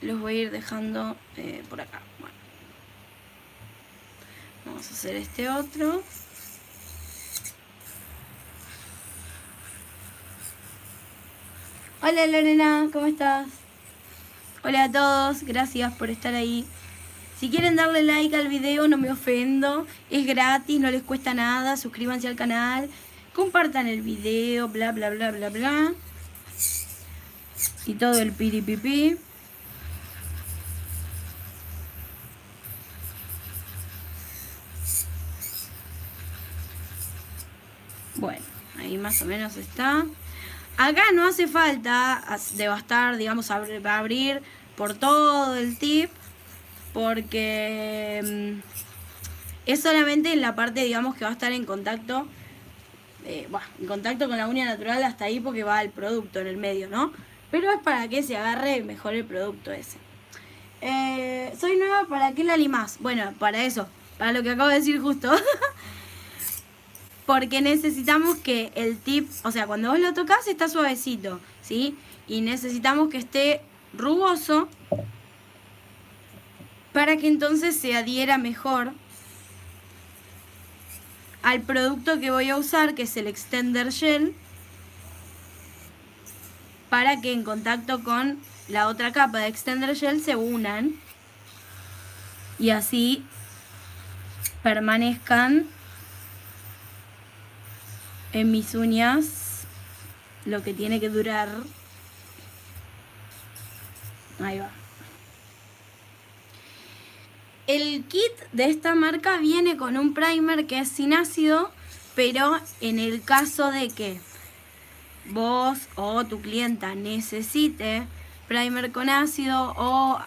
los voy a ir dejando por acá. Bueno, vamos a hacer este otro. Hola Lorena, ¿cómo estás? Hola a todos, gracias por estar ahí. Si quieren darle like al video, no me ofendo, es gratis, no les cuesta nada, suscríbanse al canal, compartan el video, bla bla bla bla bla. Y todo el piripipi. Bueno, ahí más o menos está. Acá no hace falta devastar, digamos, abrir por todo el tip, porque es solamente en la parte, digamos, que va a estar en contacto, en contacto con la uña natural hasta ahí, porque va el producto en el medio, ¿no? Pero es para que se agarre mejor el producto ese. Soy nueva, ¿para qué la limás? Bueno, para eso, para lo que acabo de decir justo. Porque necesitamos que el tip, o sea, cuando vos lo tocas está suavecito, ¿sí? Y necesitamos que esté rugoso para que entonces se adhiera mejor al producto que voy a usar, que es el Extender Gel, para que en contacto con la otra capa de Extender Gel se unan y así permanezcan en mis uñas lo que tiene que durar. Ahí va. El kit de esta marca viene con un primer que es sin ácido, pero en el caso de que vos o tu clienta necesite primer con ácido o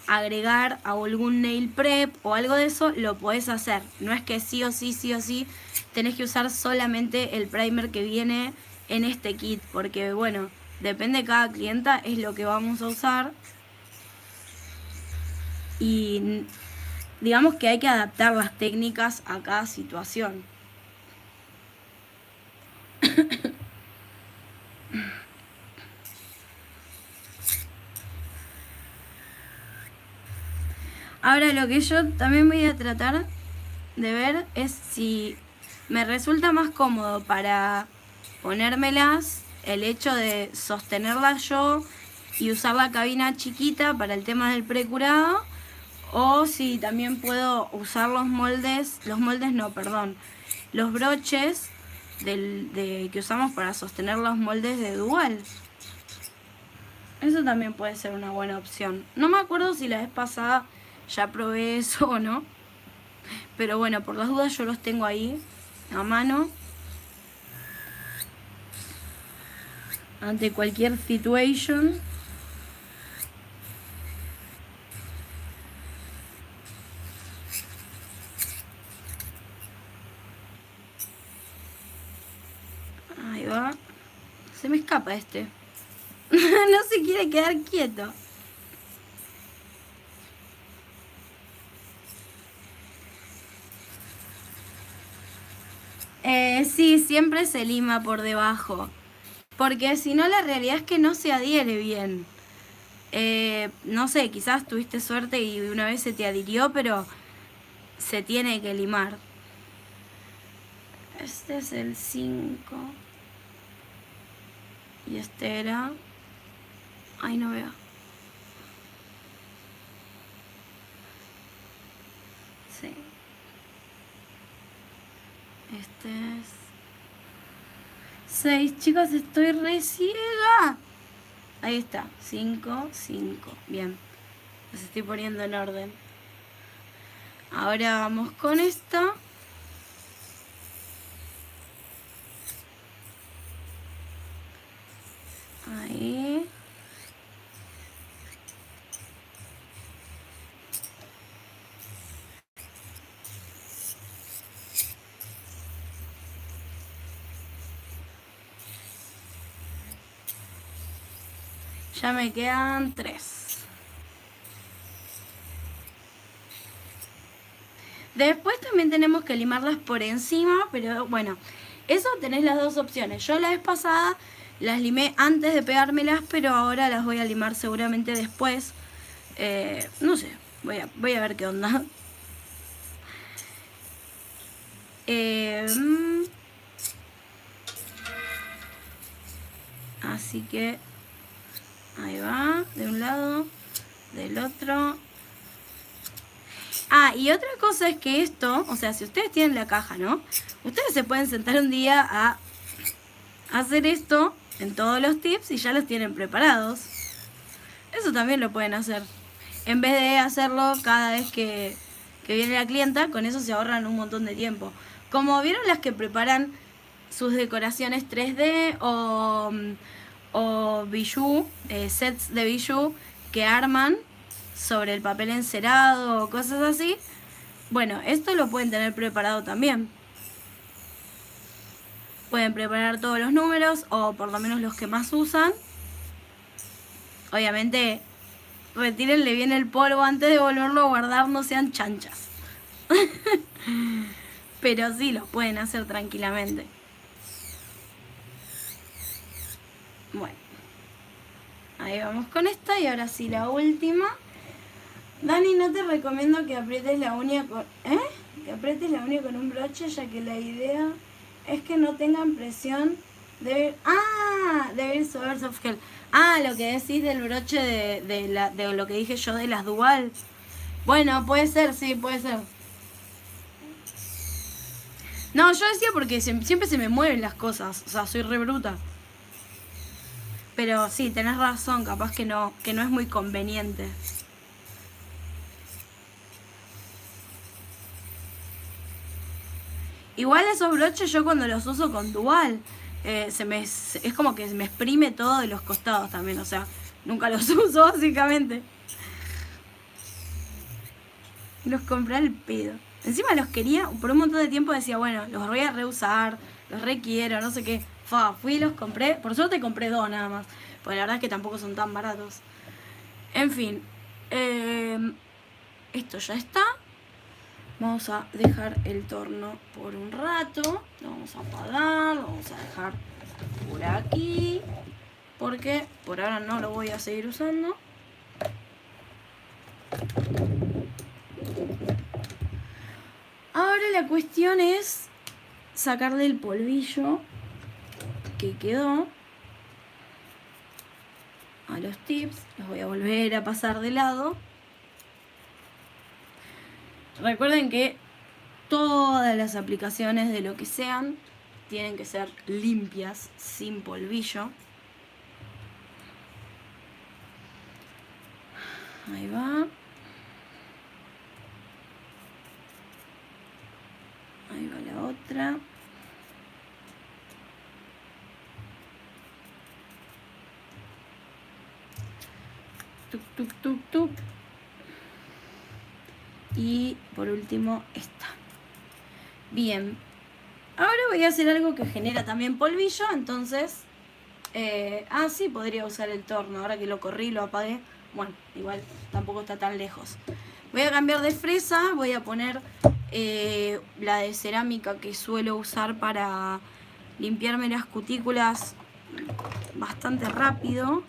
agregar a algún nail prep o algo de eso, lo podés hacer. No es que sí o sí tenés que usar solamente el primer que viene en este kit, porque bueno, depende de cada clienta, es lo que vamos a usar. Y digamos que hay que adaptar las técnicas a cada situación. Ahora lo que yo también voy a tratar de ver es si me resulta más cómodo para ponérmelas el hecho de sostenerlas yo y usar la cabina chiquita para el tema del precurado, o si también puedo usar los moldes no, perdón, los broches que usamos para sostener los moldes de Dual. Eso también puede ser una buena opción. No me acuerdo si la vez pasada ya probé eso o no, pero bueno, por las dudas yo los tengo ahí a mano ante cualquier situation. Ahí va. Se me escapa este. No se quiere quedar quieto. Sí, siempre se lima por debajo. Porque si no, la realidad es que no se adhiere bien. No sé, quizás tuviste suerte y una vez se te adhirió, pero se tiene que limar. Este es el 5. Y este era... Ay, no veo. Sí. Este es... 6. Chicos, estoy re ciega. Ahí está. 5, 5. Bien. Los estoy poniendo en orden. Ahora vamos con esta. Ahí. Ya me quedan 3. Después también tenemos que limarlas por encima, pero bueno, eso tenés las dos opciones. Yo la vez pasada las limé antes de pegármelas, pero ahora las voy a limar seguramente después. No sé, voy a ver qué onda. Así que ahí va, de un lado, del otro. Ah, y otra cosa es que esto, o sea, si ustedes tienen la caja, ¿no? Ustedes se pueden sentar un día a hacer esto en todos los tips y ya los tienen preparados. Eso también lo pueden hacer. En vez de hacerlo cada vez que viene la clienta, con eso se ahorran un montón de tiempo. Como vieron las que preparan sus decoraciones 3D o bijou, sets de bijou que arman sobre el papel encerado o cosas así. Bueno, esto lo pueden tener preparado también. Pueden preparar todos los números o por lo menos los que más usan. Obviamente, retírenle bien el polvo antes de volverlo a guardar, no sean chanchas. Pero sí, lo pueden hacer tranquilamente. Bueno, ahí vamos con esta y ahora sí la última. Dani, no te recomiendo que aprietes la uña con... Que aprietes la uña con un broche, ya que la idea es que no tengan presión. Debe ir sobre soft gel. Ah, lo que decís del broche de lo que dije yo de las dual. Bueno, puede ser, sí, puede ser. No, yo decía porque siempre se me mueven las cosas. O sea, soy re bruta. Pero sí, tenés razón, capaz que no es muy conveniente. Igual esos broches yo cuando los uso con dual, es como que me exprime todo de los costados también, o sea, nunca los uso básicamente. Los compré al pedo. Encima los quería, por un montón de tiempo decía, bueno, los voy a reusar, los requiero, no sé qué. Fui y los compré, por suerte compré 2 nada más, porque la verdad es que tampoco son tan baratos. En fin, esto ya está. Vamos a dejar el torno por un rato. Lo vamos a apagar, lo vamos a dejar por aquí, porque por ahora no lo voy a seguir usando. Ahora la cuestión es sacarle el polvillo que quedó a los tips. Los voy a volver a pasar de lado. Recuerden que todas las aplicaciones de lo que sean tienen que ser limpias, sin polvillo. Ahí va. Ahí va la otra. Tuc, tuc, tuc, tuc. Y por último esta. Bien. Ahora voy a hacer algo que genera también polvillo, entonces... sí, podría usar el torno. Ahora que lo corrí, lo apagué. Bueno, igual tampoco está tan lejos. Voy a cambiar de fresa. Voy a poner la de cerámica que suelo usar para limpiarme las cutículas bastante rápido.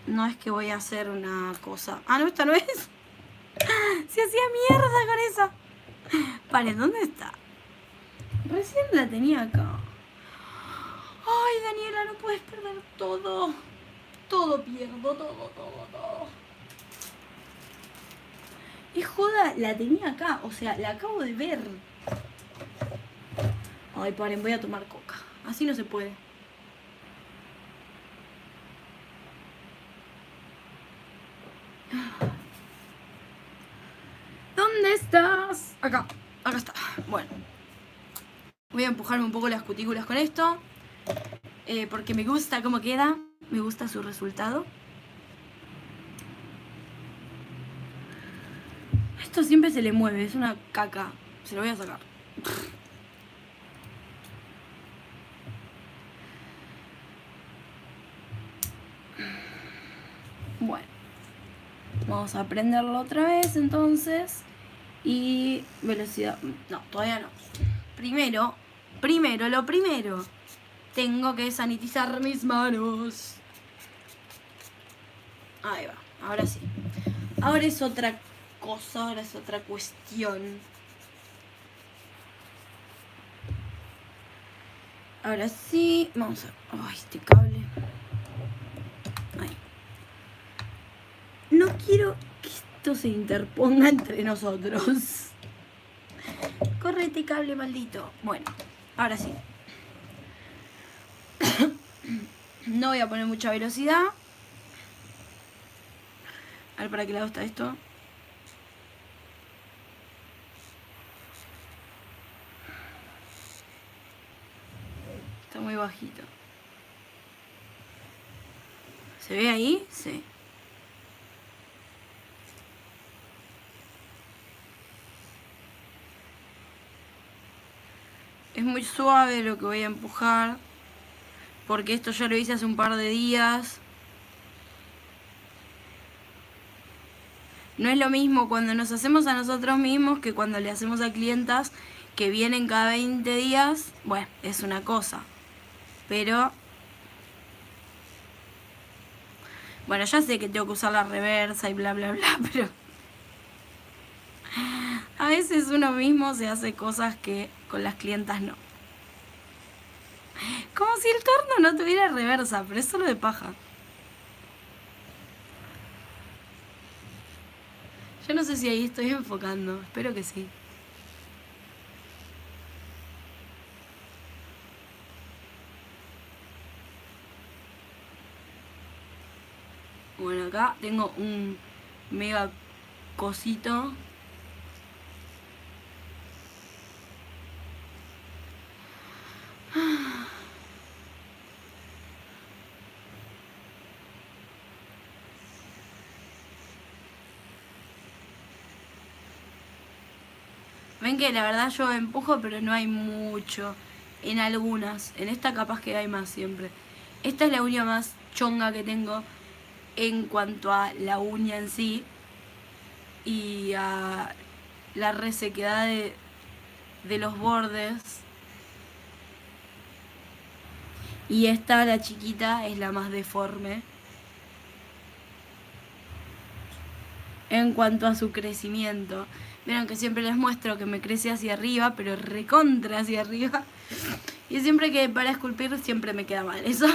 No es que voy a hacer una cosa... Ah, no, esta no es. Se hacía mierda con esa. Vale, ¿dónde está? Recién la tenía acá. Ay, Daniela, no puedes perder todo. Todo pierdo, todo. Es joda, la tenía acá, o sea, la acabo de ver. Ay, paren, voy a tomar coca. Así no se puede. ¿Dónde estás? Acá está. Bueno. Voy a empujarme un poco las cutículas con esto. Porque me gusta cómo queda. Me gusta su resultado. Esto siempre se le mueve, es una caca. Se lo voy a sacar. Vamos a prenderlo otra vez entonces. Y velocidad... No, todavía no. Primero, lo primero. Tengo que sanitizar mis manos. Ahí va, ahora sí. Ahora es otra cosa, ahora es otra cuestión. Ahora sí, vamos a... Ay, este cable. Ahí. No quiero que esto se interponga entre nosotros. Correte, cable maldito. Bueno, ahora sí. No voy a poner mucha velocidad. A ver, ¿para qué lado está esto? Está muy bajito. ¿Se ve ahí? Sí. Es muy suave lo que voy a empujar, porque esto ya lo hice hace un par de días. No es lo mismo cuando nos hacemos a nosotros mismos que cuando le hacemos a clientas que vienen cada 20 días. Bueno, es una cosa. Pero... Bueno, ya sé que tengo que usar la reversa y bla, bla, bla, pero... A veces uno mismo se hace cosas que con las clientas no. Como si el torno no tuviera reversa, pero es solo de paja. Yo no sé si ahí estoy enfocando, espero que sí. Bueno, acá tengo un mega cosito. Ven que la verdad yo empujo, pero no hay mucho. En algunas. En esta capaz que hay más siempre. Esta es la uña más chonga que tengo en cuanto a la uña en sí. Y a la resequedad de los bordes. Y esta, la chiquita, es la más deforme. En cuanto a su crecimiento. Vieron que siempre les muestro que me crece hacia arriba, pero recontra hacia arriba. Y siempre que para esculpir siempre me queda mal. Eso,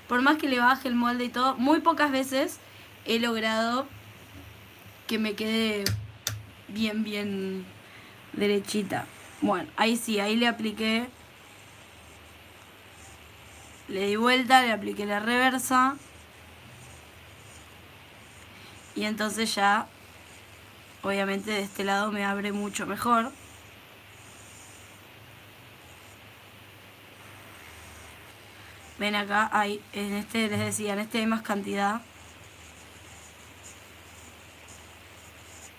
por más que le baje el molde y todo, muy pocas veces he logrado que me quede bien, bien derechita. Bueno, ahí sí, ahí le apliqué. Le di vuelta, le apliqué la reversa. Y entonces ya, obviamente de este lado me abre mucho mejor. Ven acá, hay, en este les decía, en este hay más cantidad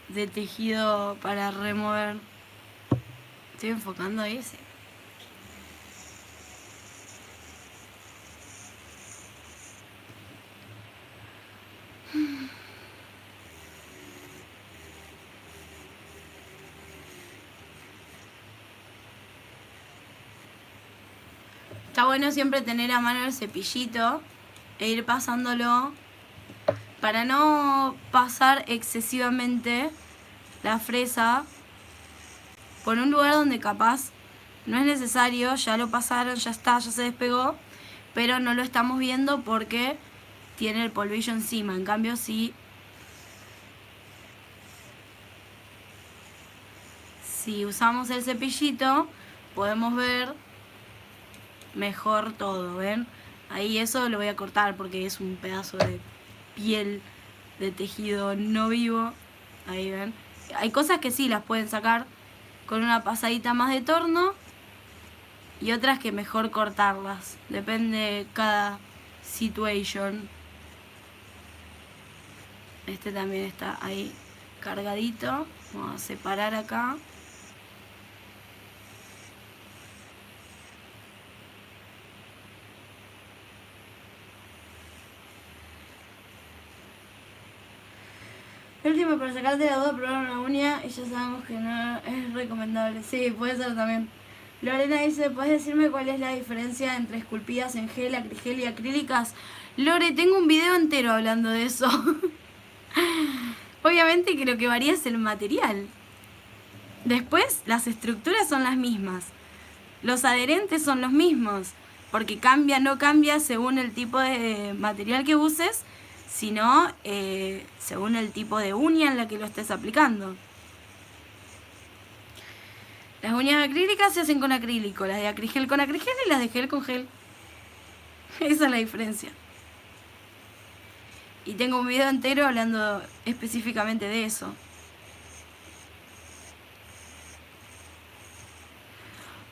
de tejido para remover. Estoy enfocando ahí, sí. Está bueno siempre tener a mano el cepillito e ir pasándolo para no pasar excesivamente la fresa por un lugar donde capaz no es necesario, ya lo pasaron, ya está, ya se despegó, pero no lo estamos viendo porque tiene el polvillo encima. En cambio, si usamos el cepillito, podemos ver mejor todo, ¿ven? Ahí eso lo voy a cortar porque es un pedazo de piel de tejido no vivo. Ahí ven. Hay cosas que sí las pueden sacar con una pasadita más de torno y otras que mejor cortarlas. Depende cada situation. Este también está ahí cargadito. Vamos a separar acá. El último, para sacarte la duda, probar una uña y ya sabemos que no es recomendable. Sí, puede ser también. Lorena dice, ¿puedes decirme cuál es la diferencia entre esculpidas en gel, acrigel y acrílicas? Lore, tengo un video entero hablando de eso. Obviamente que lo que varía es el material. Después, las estructuras son las mismas. Los adherentes son los mismos. Porque cambia, no cambia según el tipo de material que uses, sino según el tipo de uña en la que lo estés aplicando. Las uñas acrílicas se hacen con acrílico, las de acrigel con acrigel y las de gel con gel. Esa es la diferencia. Y tengo un video entero hablando específicamente de eso.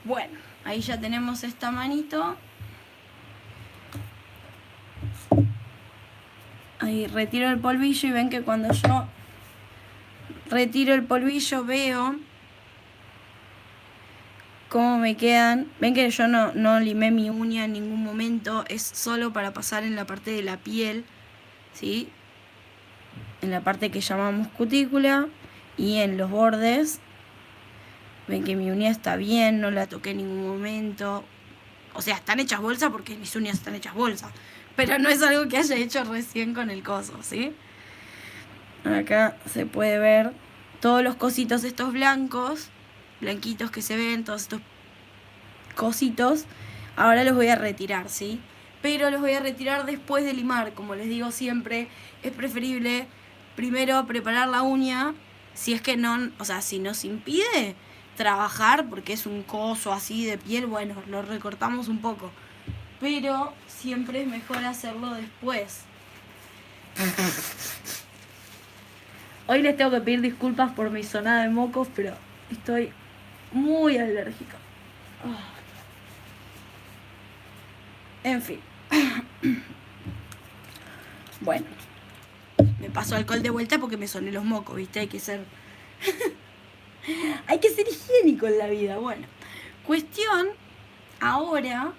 Bueno, ahí ya tenemos esta manito. Ahí retiro el polvillo y ven que cuando yo retiro el polvillo veo cómo me quedan. Ven que yo no limé mi uña en ningún momento, es solo para pasar en la parte de la piel, ¿sí? En la parte que llamamos cutícula y en los bordes. Ven que mi uña está bien, no la toqué en ningún momento. O sea, están hechas bolsa porque mis uñas están hechas bolsa. Pero no es algo que haya hecho recién con el coso, ¿sí? Acá se puede ver todos los cositos estos blancos, blanquitos que se ven, todos estos cositos. Ahora los voy a retirar, ¿sí? Pero los voy a retirar después de limar. Como les digo siempre, es preferible primero preparar la uña. Si es que no, o sea, si nos impide trabajar porque es un coso así de piel, bueno, lo recortamos un poco. Pero siempre es mejor hacerlo después. Hoy les tengo que pedir disculpas por mi sonada de mocos, pero estoy muy alérgica. En fin. Bueno. Me paso alcohol de vuelta porque me soné los mocos, ¿viste? Hay que ser higiénico en la vida. Bueno. Cuestión, ahora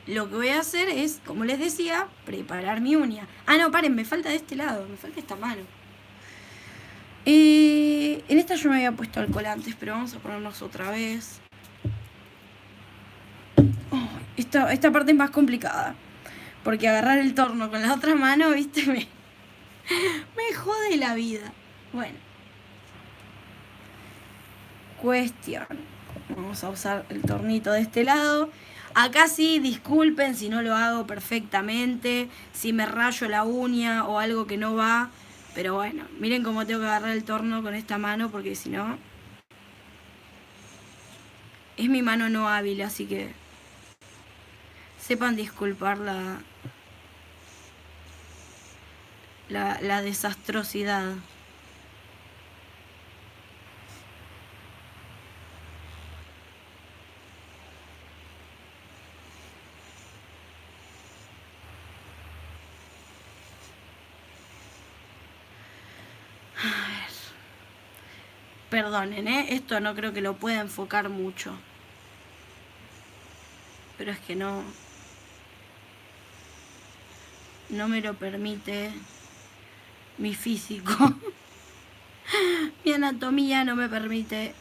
lo que voy a hacer es, como les decía, preparar mi uña. Ah, no, paren, me falta de este lado, me falta esta mano. En esta yo me había puesto alcohol antes, pero vamos a ponernos otra vez. Oh, esta parte es más complicada. Porque agarrar el torno con la otra mano, viste, me jode la vida. Bueno. Cuestión. Vamos a usar el tornito de este lado. Acá sí, disculpen si no lo hago perfectamente, si me rayo la uña o algo que no va. Pero bueno, miren cómo tengo que agarrar el torno con esta mano porque si no... Es mi mano no hábil, así que... Sepan disculpar la desastrosidad. A ver. Perdonen, esto no creo que lo pueda enfocar mucho. Pero es que no me lo permite mi físico. Mi anatomía no me permite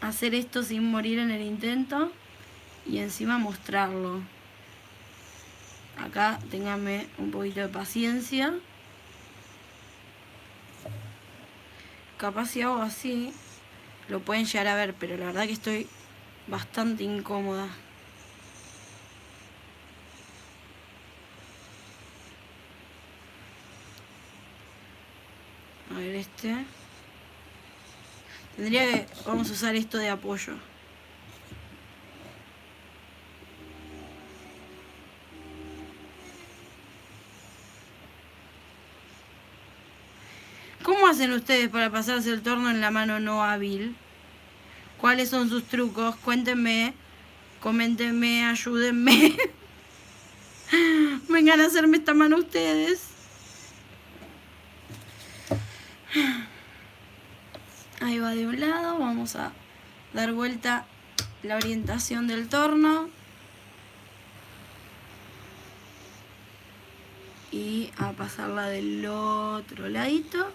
hacer esto sin morir en el intento y encima mostrarlo. Acá ténganme un poquito de paciencia. Capaz si hago así lo pueden llegar a ver, pero la verdad que estoy bastante incómoda. A ver este. Vamos a usar esto de apoyo. ¿Cómo hacen ustedes para pasarse el torno en la mano no hábil? ¿Cuáles son sus trucos? Cuéntenme, coméntenme, ayúdenme. Vengan a hacerme esta mano ustedes. Ahí va de un lado, vamos a dar vuelta la orientación del torno. Y a pasarla del otro ladito.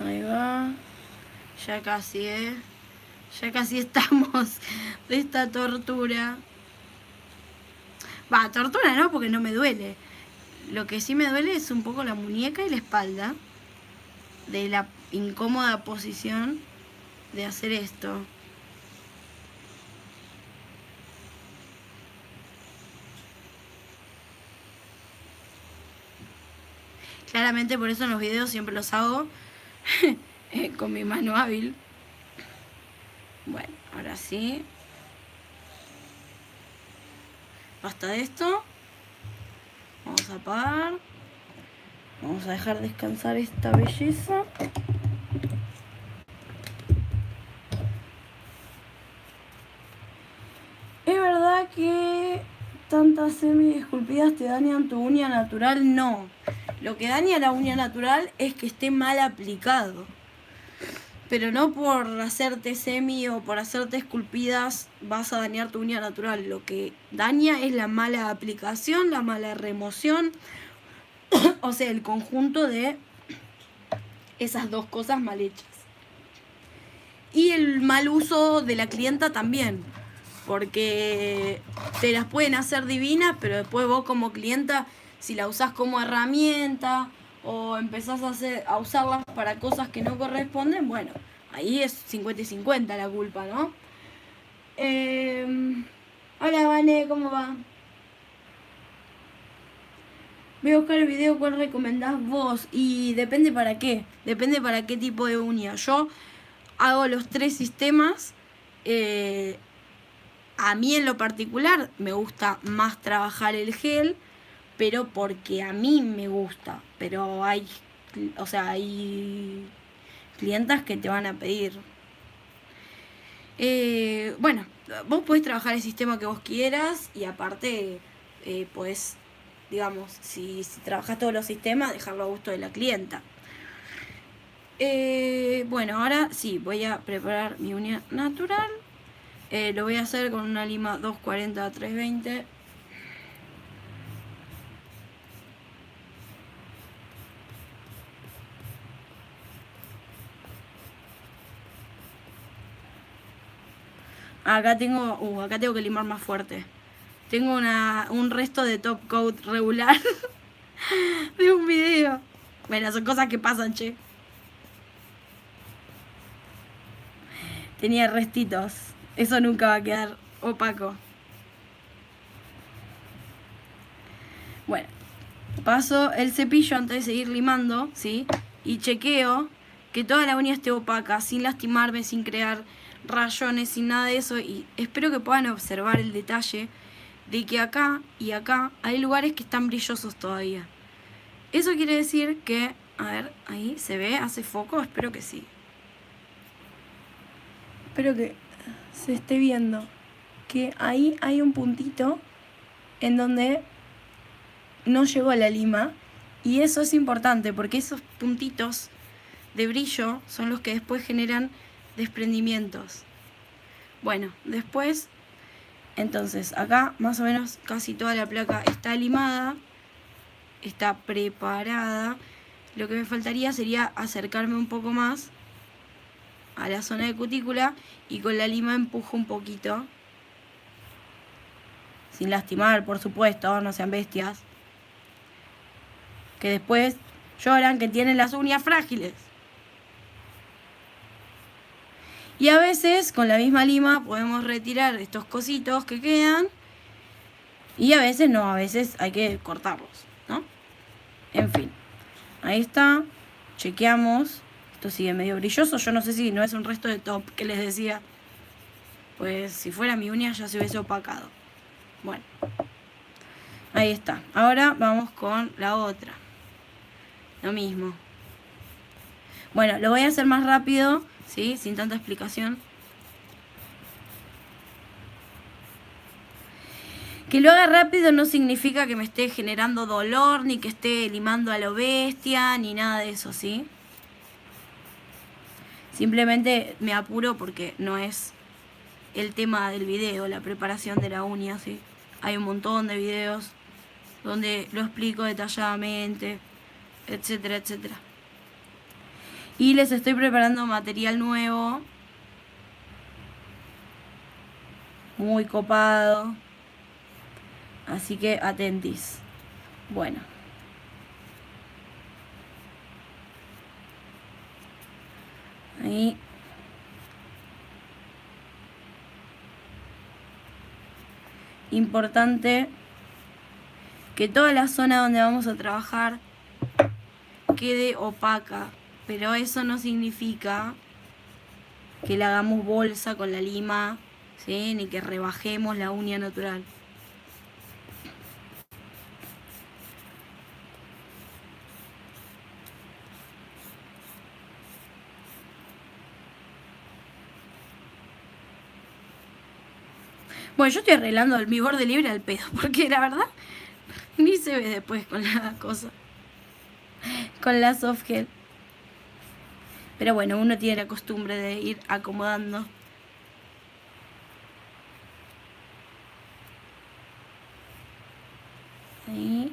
Ahí va. Ya casi, ya casi estamos de esta tortura. Va, tortura no, porque no me duele. Lo que sí me duele es un poco la muñeca y la espalda. De la incómoda posición de hacer esto. Claramente por eso en los videos siempre los hago con mi mano hábil. Bueno, ahora sí. Basta de esto. Vamos a apagar. Vamos a dejar descansar esta belleza. ¿Es verdad que tantas semi-esculpidas te dañan tu uña natural? No. Lo que daña la uña natural es que esté mal aplicado. Pero no por hacerte semi o por hacerte esculpidas vas a dañar tu uña natural. Lo que daña es la mala aplicación, la mala remoción. O sea, el conjunto de esas dos cosas mal hechas. Y el mal uso de la clienta también. Porque te las pueden hacer divinas, pero después vos como clienta, si la usás como herramienta o empezás a usarlas para cosas que no corresponden, bueno, ahí es 50 y 50 la culpa, ¿no? Hola, Vane, ¿cómo va? Voy a buscar el video cuál recomendás vos y depende para qué, depende para qué tipo de uña. Yo hago los 3 sistemas. A mí en lo particular me gusta más trabajar el gel, pero porque a mí me gusta. Pero hay clientas que te van a pedir. Bueno, vos podés trabajar el sistema que vos quieras y aparte podés, digamos, si trabajás todos los sistemas, dejarlo a gusto de la clienta. Bueno, ahora sí, voy a preparar mi uña natural. Lo voy a hacer con una lima 240-320. Acá tengo que limar más fuerte. Tengo un resto de top coat regular de un video. Bueno, son cosas que pasan, che. Tenía restitos. Eso nunca va a quedar opaco. Bueno, paso el cepillo antes de seguir limando, ¿sí? Y chequeo que toda la uña esté opaca, sin lastimarme, sin crear rayones, sin nada de eso. Y espero que puedan observar el detalle de que acá y acá hay lugares que están brillosos todavía. Eso quiere decir que, a ver, ahí se ve, hace foco, espero que sí. Espero que se esté viendo que ahí hay un puntito en donde no llegó la lima y eso es importante porque esos puntitos de brillo son los que después generan desprendimientos. Bueno, después, entonces acá más o menos casi toda la placa está limada, está preparada. Lo que me faltaría sería acercarme un poco más a la zona de cutícula y con la lima empujo un poquito, sin lastimar, por supuesto, no sean bestias, que después lloran que tienen las uñas frágiles. Y a veces con la misma lima podemos retirar estos cositos que quedan y a veces no, a veces hay que cortarlos, ¿no? En fin, ahí está, chequeamos. Esto sigue medio brilloso, yo no sé si no es un resto de top que les decía. Pues si fuera mi uña ya se hubiese opacado. Bueno, ahí está. Ahora vamos con la otra. Lo mismo. Bueno, lo voy a hacer más rápido, ¿sí? Sin tanta explicación. Que lo haga rápido no significa que me esté generando dolor, ni que esté limando a lo bestia, ni nada de eso, ¿sí? Simplemente me apuro porque no es el tema del video, la preparación de la uña, ¿sí? Hay un montón de videos donde lo explico detalladamente, etcétera, etcétera. Y les estoy preparando material nuevo, muy copado, así que atentis. Bueno. Ahí. Importante que toda la zona donde vamos a trabajar quede opaca, pero eso no significa que le hagamos bolsa con la lima, ¿sí? Ni que rebajemos la uña natural. Bueno, yo estoy arreglando mi borde libre al pedo, porque la verdad ni se ve después con la cosa, con la soft gel. Pero bueno, uno tiene la costumbre de ir acomodando. Ahí.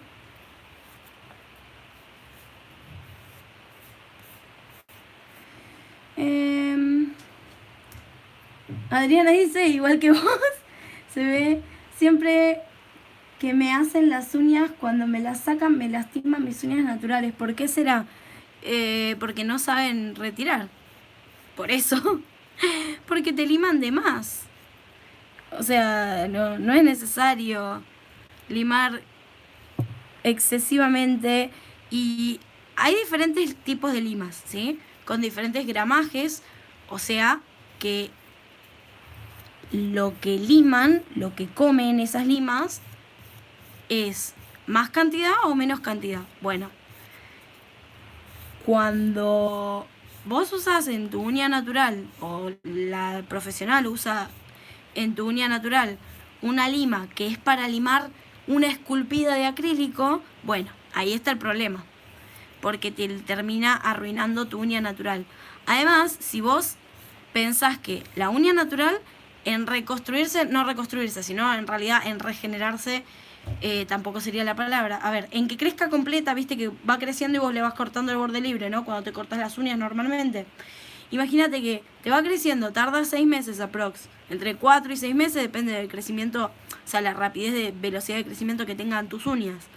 Adriana dice, igual que vos, se ve siempre que me hacen las uñas, cuando me las sacan me lastiman mis uñas naturales. ¿Por qué será? Porque no saben retirar. Por eso. Porque te liman de más. O sea, no es necesario limar excesivamente. Y hay diferentes tipos de limas, ¿sí? Con diferentes gramajes. O sea, que lo que liman, lo que comen esas limas, es más cantidad o menos cantidad. Bueno, cuando vos usas en tu uña natural, o la profesional usa en tu uña natural una lima que es para limar una esculpida de acrílico, bueno, ahí está el problema, porque te termina arruinando tu uña natural. Además, si vos pensás que la uña natural, en reconstruirse, no reconstruirse, sino en realidad en regenerarse, tampoco sería la palabra. A ver, en que crezca completa, viste que va creciendo y vos le vas cortando el borde libre, ¿no? Cuando te cortas las uñas normalmente. Imagínate que te va creciendo, tarda 6 meses aprox. Entre 4 y 6 meses, depende del crecimiento, o sea, la rapidez de velocidad de crecimiento que tengan tus uñas.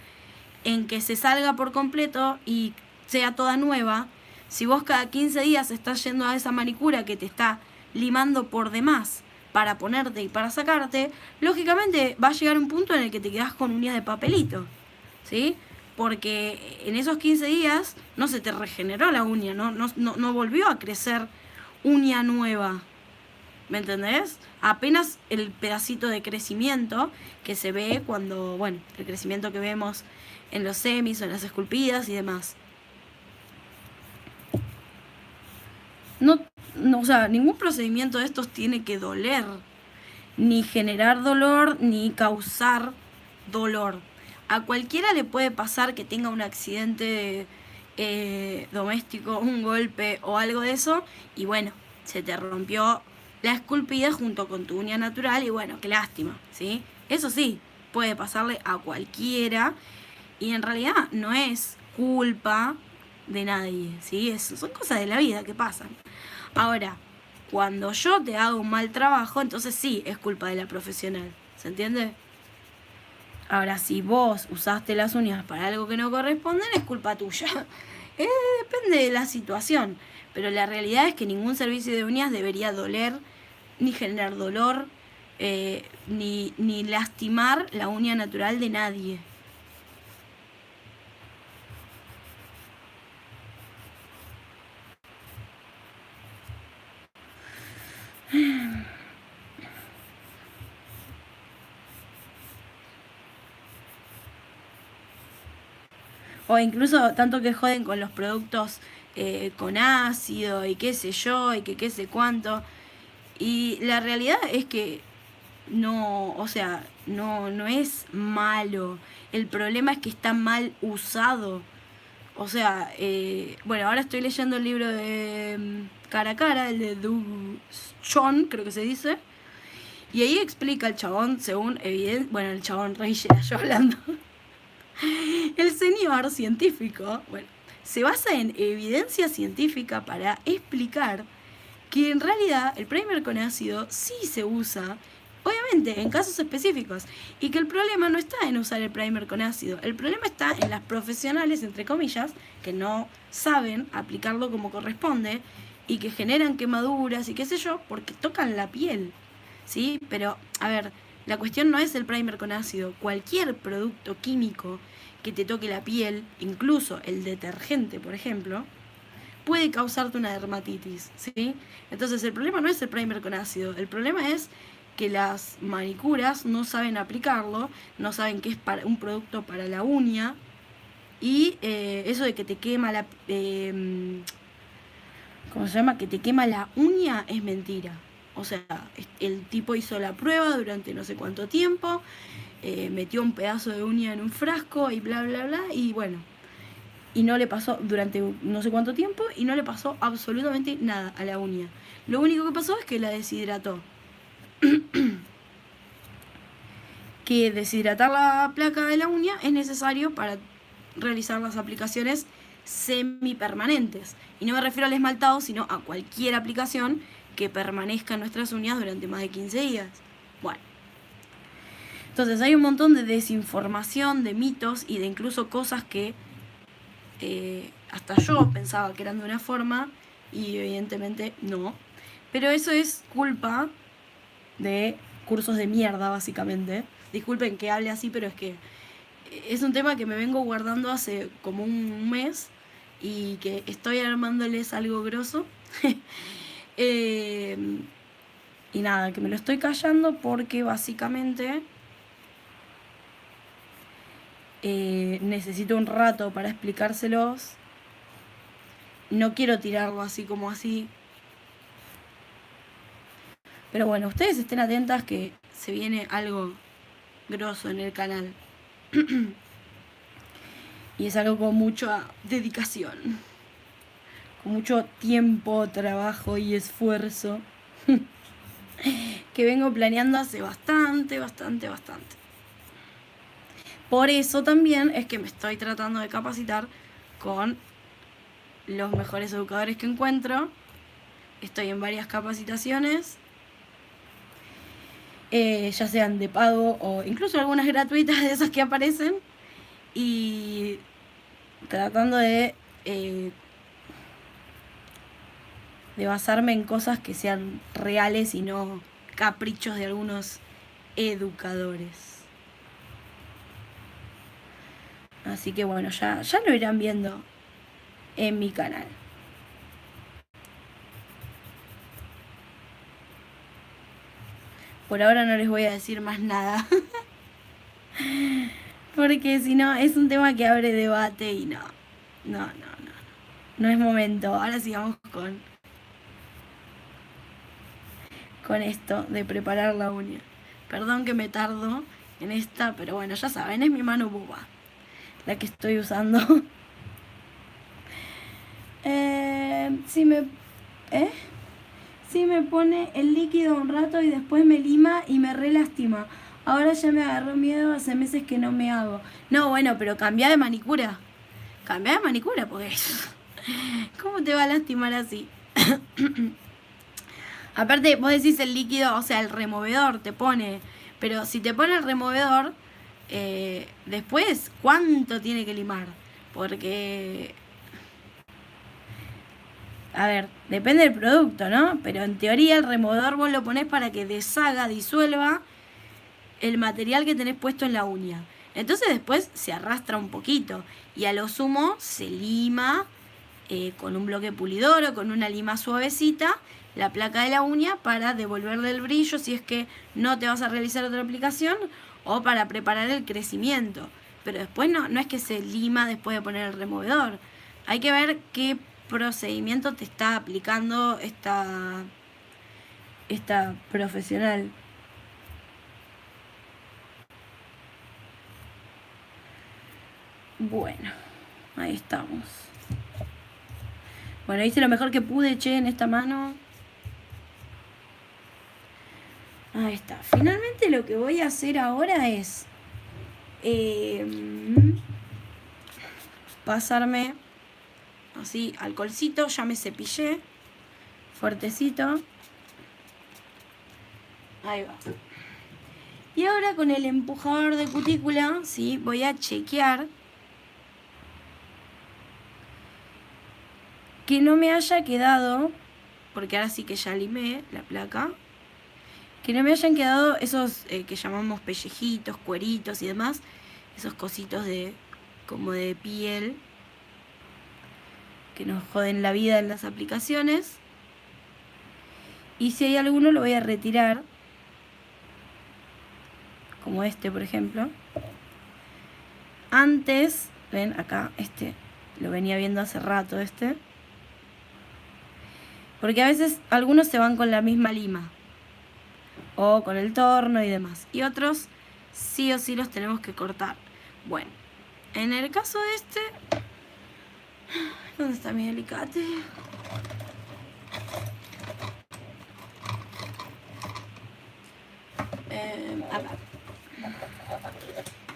En que se salga por completo y sea toda nueva. Si vos cada 15 días estás yendo a esa manicura que te está limando por demás para ponerte y para sacarte, lógicamente va a llegar un punto en el que te quedás con uñas de papelito, ¿sí? Porque en esos 15 días no se te regeneró la uña, no volvió a crecer uña nueva, ¿me entendés? Apenas el pedacito de crecimiento que se ve cuando, bueno, el crecimiento que vemos en los semis o en las esculpidas y demás. O sea, ningún procedimiento de estos tiene que doler, ni generar dolor, ni causar dolor. A cualquiera le puede pasar que tenga un accidente doméstico, un golpe o algo de eso, y bueno, se te rompió la esculpida junto con tu uña natural, y bueno, qué lástima, ¿sí? Eso sí, puede pasarle a cualquiera, y en realidad no es culpa de nadie, ¿sí? Son cosas de la vida que pasan. Ahora, cuando yo te hago un mal trabajo, entonces sí, es culpa de la profesional, ¿se entiende? Ahora, si vos usaste las uñas para algo que no corresponde, es culpa tuya. Depende de la situación, pero la realidad es que ningún servicio de uñas debería doler, ni generar dolor, ni lastimar la uña natural de nadie. O incluso tanto que joden con los productos con ácido y qué sé yo, y que qué sé cuánto. Y la realidad es que no, o sea, no es malo. El problema es que está mal usado. O sea, bueno, ahora estoy leyendo el libro de Cara a Cara, el de Du Chon, creo que se dice. Y ahí explica el chabón, según evidencia. Bueno, el chabón, rey yo hablando. El señor científico, bueno, se basa en evidencia científica para explicar que en realidad el primer con ácido sí se usa, obviamente en casos específicos, y que el problema no está en usar el primer con ácido, el problema está en las profesionales, entre comillas, que no saben aplicarlo como corresponde y que generan quemaduras y qué sé yo, porque tocan la piel, ¿sí? Pero, a ver, la cuestión no es el primer con ácido, cualquier producto químico que te toque la piel, incluso el detergente, por ejemplo, puede causarte una dermatitis, ¿sí? Entonces el problema no es el primer con ácido, el problema es que las manicuras no saben aplicarlo, no saben que es para un producto para la uña, y eso de que te quema la... ¿cómo se llama? Que te quema la uña es mentira. O sea, el tipo hizo la prueba durante no sé cuánto tiempo, metió un pedazo de uña en un frasco y bla, bla, bla, y bueno, y no le pasó durante no sé cuánto tiempo y no le pasó absolutamente nada a la uña. Lo único que pasó es que la deshidrató. Que deshidratar la placa de la uña es necesario para realizar las aplicaciones semipermanentes. Y no me refiero al esmaltado, sino a cualquier aplicación que permanezca en nuestras uñas durante más de 15 días. Bueno. Entonces hay un montón de desinformación, de mitos y de incluso cosas que hasta yo pensaba que eran de una forma y evidentemente no. Pero eso es culpa de cursos de mierda, básicamente. Disculpen que hable así, pero es que es un tema que me vengo guardando hace como un mes y que estoy armándoles algo grosso. Y nada, que me lo estoy callando porque básicamente necesito un rato para explicárselos. No quiero tirarlo así como así. Pero bueno, ustedes estén atentas que se viene algo grosso en el canal. Y es algo con mucha dedicación. Con mucho tiempo, trabajo y esfuerzo. Que vengo planeando hace bastante. Por eso también es que me estoy tratando de capacitar con los mejores educadores que encuentro. Estoy en varias capacitaciones, ya sean de pago o incluso algunas gratuitas de esas que aparecen, y tratando de basarme en cosas que sean reales y no caprichos de algunos educadores. Así que bueno, ya lo irán viendo en mi canal. Por ahora no les voy a decir más nada. Porque si no, es un tema que abre debate y no. No es momento. Ahora sigamos con esto de preparar la uña. Perdón que me tardo en esta, pero bueno, ya saben, es mi mano boba la que estoy usando. Si me pone el líquido un rato y después me lima y me re lastima. Ahora ya me agarró miedo, hace meses que no me hago. No, bueno, pero cambia de manicura. Cambia de manicura, porque ¿cómo te va a lastimar así? Aparte, vos decís el líquido, o sea, el removedor te pone. Pero si te pone el removedor, después, ¿cuánto tiene que limar? Porque... A ver, depende del producto, ¿no? Pero en teoría el removedor vos lo ponés para que deshaga, disuelva el material que tenés puesto en la uña. Entonces después se arrastra un poquito y a lo sumo se lima con un bloque pulidor o con una lima suavecita la placa de la uña para devolverle el brillo si es que no te vas a realizar otra aplicación o para preparar el crecimiento. Pero después no es que se lima después de poner el removedor. Hay que ver qué procedimiento te está aplicando esta profesional. Bueno, ahí estamos. Bueno, hice lo mejor que pude, che, en esta mano. Ahí está. Finalmente lo que voy a hacer ahora es pasarme así alcoholcito. Ya me cepillé. Fuertecito. Ahí va. Y ahora con el empujador de cutícula, ¿sí? Voy a chequear que no me haya quedado, porque ahora sí que ya limé la placa, que no me hayan quedado esos que llamamos pellejitos, cueritos y demás, esos cositos de como de piel que nos joden la vida en las aplicaciones. Y si hay alguno lo voy a retirar, como este por ejemplo. Antes, ven acá, este lo venía viendo hace rato, porque a veces algunos se van con la misma lima o con el torno y demás, y otros sí o sí los tenemos que cortar. Bueno, en el caso de este, ¿dónde está mi alicate? Acá.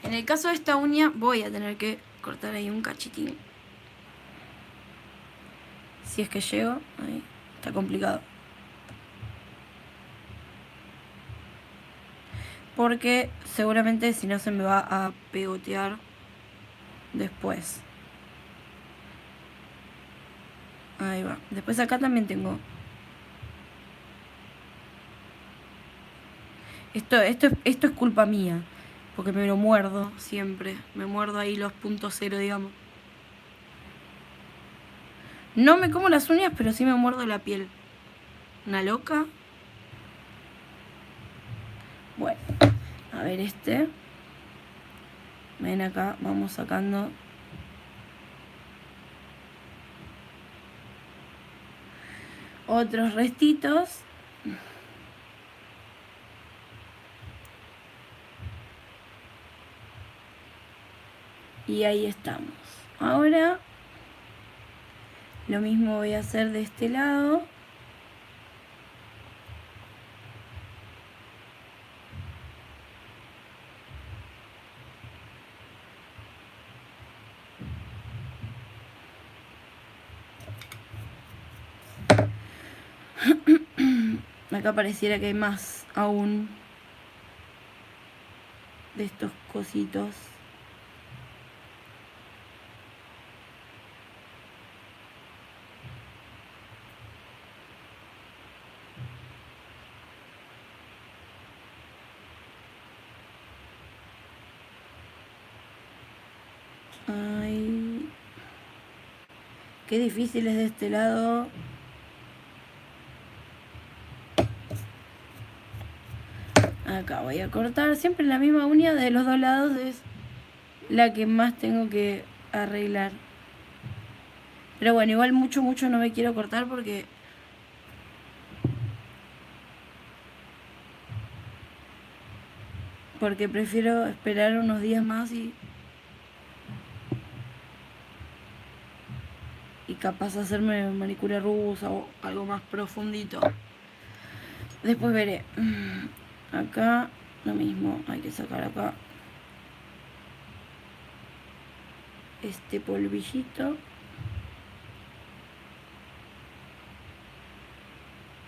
En el caso de esta uña voy a tener que cortar ahí un cachitín. Si es que llego, ahí está complicado. Porque seguramente si no se me va a pegotear después. Ahí va. Después acá también tengo. Esto es culpa mía. Porque me lo muerdo siempre. Me muerdo ahí los puntos cero, digamos. No me como las uñas, pero sí me muerdo la piel. ¿Una loca? Bueno. A ver Ven acá, vamos sacando. Otros restitos. Y ahí estamos. Ahora lo mismo voy a hacer de este lado. Acá pareciera que hay más aún de estos cositos. Ay, qué difícil es de este lado. Acá voy a cortar. Siempre la misma uña de los dos lados es la que más tengo que arreglar. Pero bueno, igual mucho no me quiero cortar porque prefiero esperar unos días más y capaz hacerme manicura rusa o algo más profundito. Después veré. Acá lo mismo, hay que sacar acá este polvillito.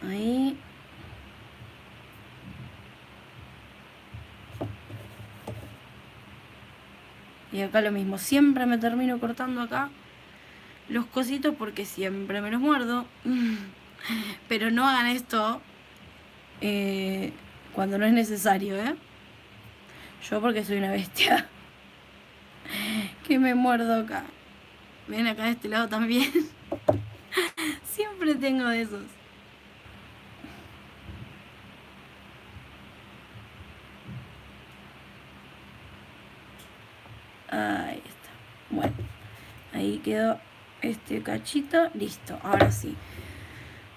Ahí. Y acá lo mismo, siempre me termino cortando acá los cositos porque siempre me los muerdo. Pero no hagan esto cuando no es necesario, ¿eh? Yo porque soy una bestia que me muerdo acá. Ven acá de este lado también. Siempre tengo de esos. Ahí está. Bueno, ahí quedó este cachito. Listo, ahora sí.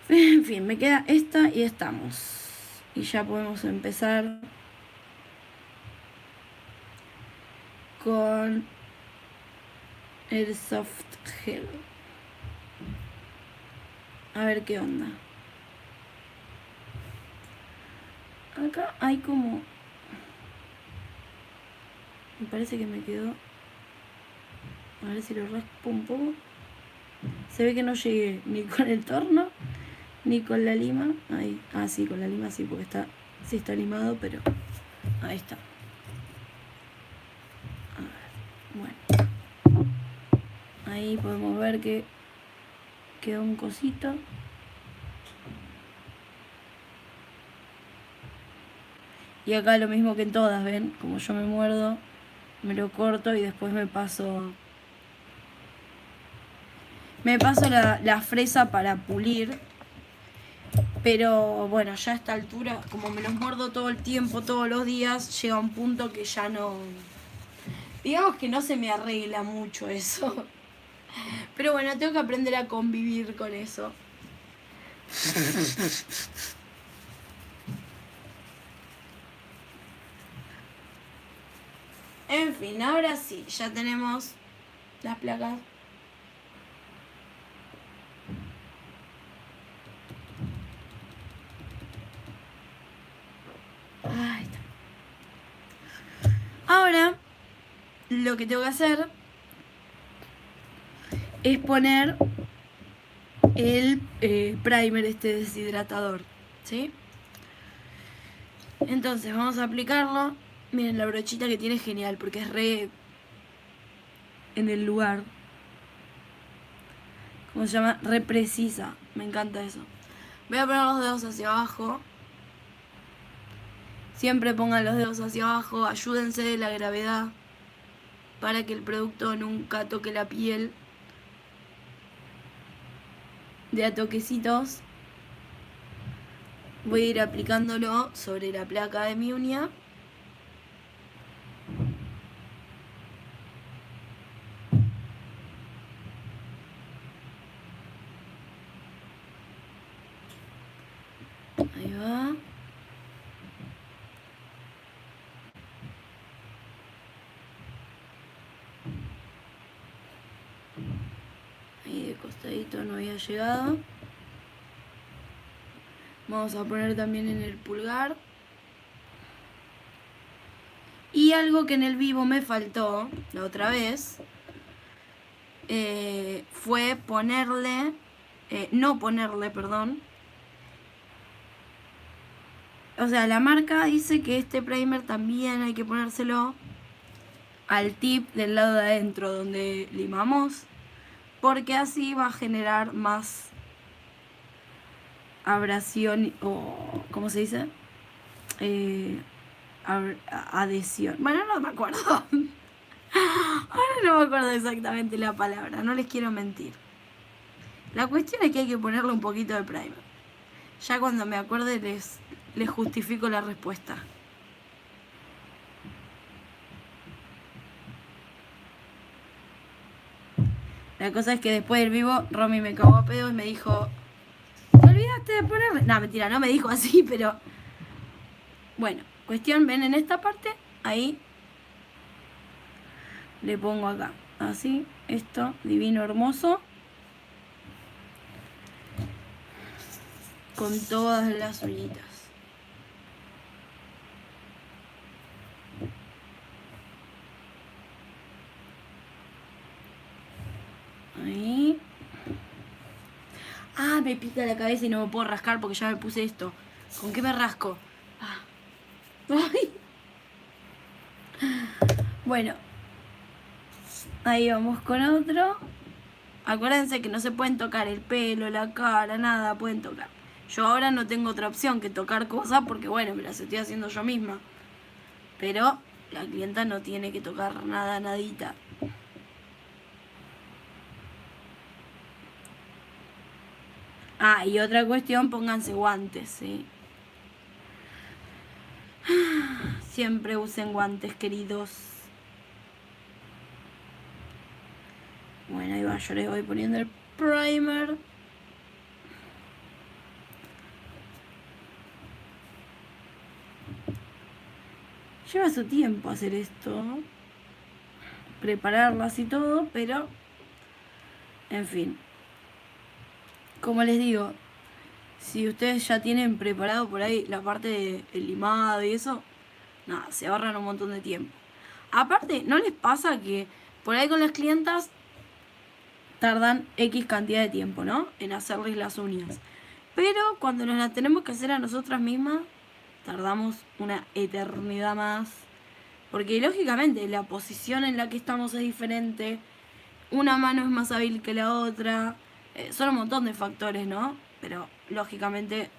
En fin, me queda esta y estamos. Y ya podemos empezar con Airsoft Gel. A ver qué onda. Acá hay como... Me parece que me quedó... A ver si lo raspo un poco. Se ve que no llegué ni con el torno ni con la lima. Ahí. Ah, sí, con la lima sí, porque está... Sí está limado, pero... Ahí está. A ver. Bueno. Ahí podemos ver que quedó un cosito. Y acá lo mismo que en todas, ¿ven? Como yo me muerdo, me lo corto y después me paso la fresa para pulir. Pero bueno, ya a esta altura, como me los muerdo todo el tiempo, todos los días, llega un punto que ya no... Digamos que no se me arregla mucho eso. Pero bueno, tengo que aprender a convivir con eso. En fin, ahora sí, ya tenemos las placas. Ahí está. Ahora, lo que tengo que hacer es poner el primer, este deshidratador, ¿sí? Entonces vamos a aplicarlo. Miren, la brochita que tiene es genial porque es re en el lugar. ¿Cómo se llama? Re precisa. Me encanta eso. Voy a poner los dedos hacia abajo. Siempre pongan los dedos hacia abajo. Ayúdense de la gravedad para que el producto nunca toque la piel. De a toquecitos voy a ir aplicándolo sobre la placa de mi uña. Ahí va. Ahí de costadito no había llegado. Vamos a poner también en el pulgar. Y algo que en el vivo me faltó la otra vez fue ponerle, no ponerle, perdón. O sea, la marca dice que este primer también hay que ponérselo al tip del lado de adentro donde limamos, porque así va a generar más abrasión o, ¿cómo se dice? Adhesión. Bueno, no me acuerdo. Ahora no me acuerdo exactamente la palabra, no les quiero mentir. La cuestión es que hay que ponerle un poquito de primer. Ya cuando me acuerde les justifico la respuesta. La cosa es que después del vivo, Romy me cagó a pedo y me dijo: ¿te olvidaste de ponerle? No, mentira, no me dijo así, pero... Bueno, cuestión, ven en esta parte, ahí le pongo acá, así, esto, divino, hermoso, con todas las uñitas. Ahí. Ah, me pica la cabeza y no me puedo rascar porque ya me puse esto. ¿Con qué me rasco? Ah. Ay. Bueno, ahí vamos con otro. Acuérdense que no se pueden tocar el pelo, la cara, nada pueden tocar. Yo ahora no tengo otra opción que tocar cosas porque, bueno, me las estoy haciendo yo misma. Pero la clienta no tiene que tocar nada, nadita. Ah, y otra cuestión, pónganse guantes, ¿sí? Siempre usen guantes, queridos. Bueno, ahí va, yo les voy poniendo el primer. Lleva su tiempo hacer esto. prepararlas y todo, pero en fin, como les digo, si ustedes ya tienen preparado por ahí la parte del limado y eso, nada, se ahorran un montón de tiempo. Aparte, ¿no les pasa que por ahí con las clientas tardan X cantidad de tiempo, ¿no? En hacerles las uñas. Pero cuando nos las tenemos que hacer a nosotras mismas, tardamos una eternidad más. Porque lógicamente la posición en la que estamos es diferente. Una mano es más hábil que la otra. Son un montón de factores, ¿no? Pero lógicamente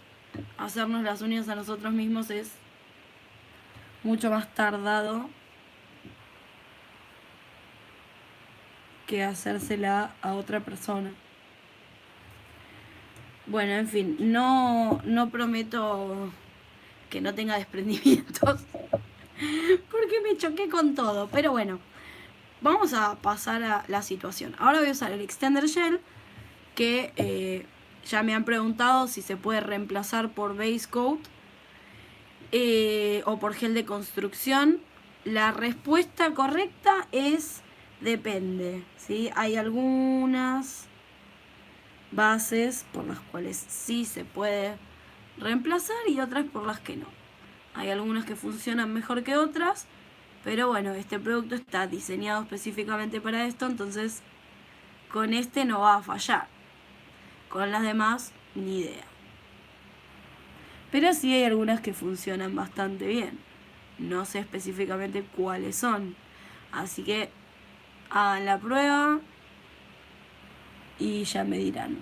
hacernos las uñas a nosotros mismos es mucho más tardado que hacérsela a otra persona. Bueno, en fin, no prometo que no tenga desprendimientos porque me choqué con todo, pero bueno, vamos a pasar a la situación. Ahora voy a usar el Extender Gel, que ya me han preguntado si se puede reemplazar por Base Coat o por gel de construcción. La respuesta correcta es depende, ¿sí? Hay algunas bases por las cuales sí se puede reemplazar y otras por las que no. Hay algunas que funcionan mejor que otras, pero bueno, este producto está diseñado específicamente para esto, entonces con este no va a fallar. Con las demás, ni idea. Pero sí hay algunas que funcionan bastante bien. No sé específicamente cuáles son. Así que hagan la prueba y ya me dirán.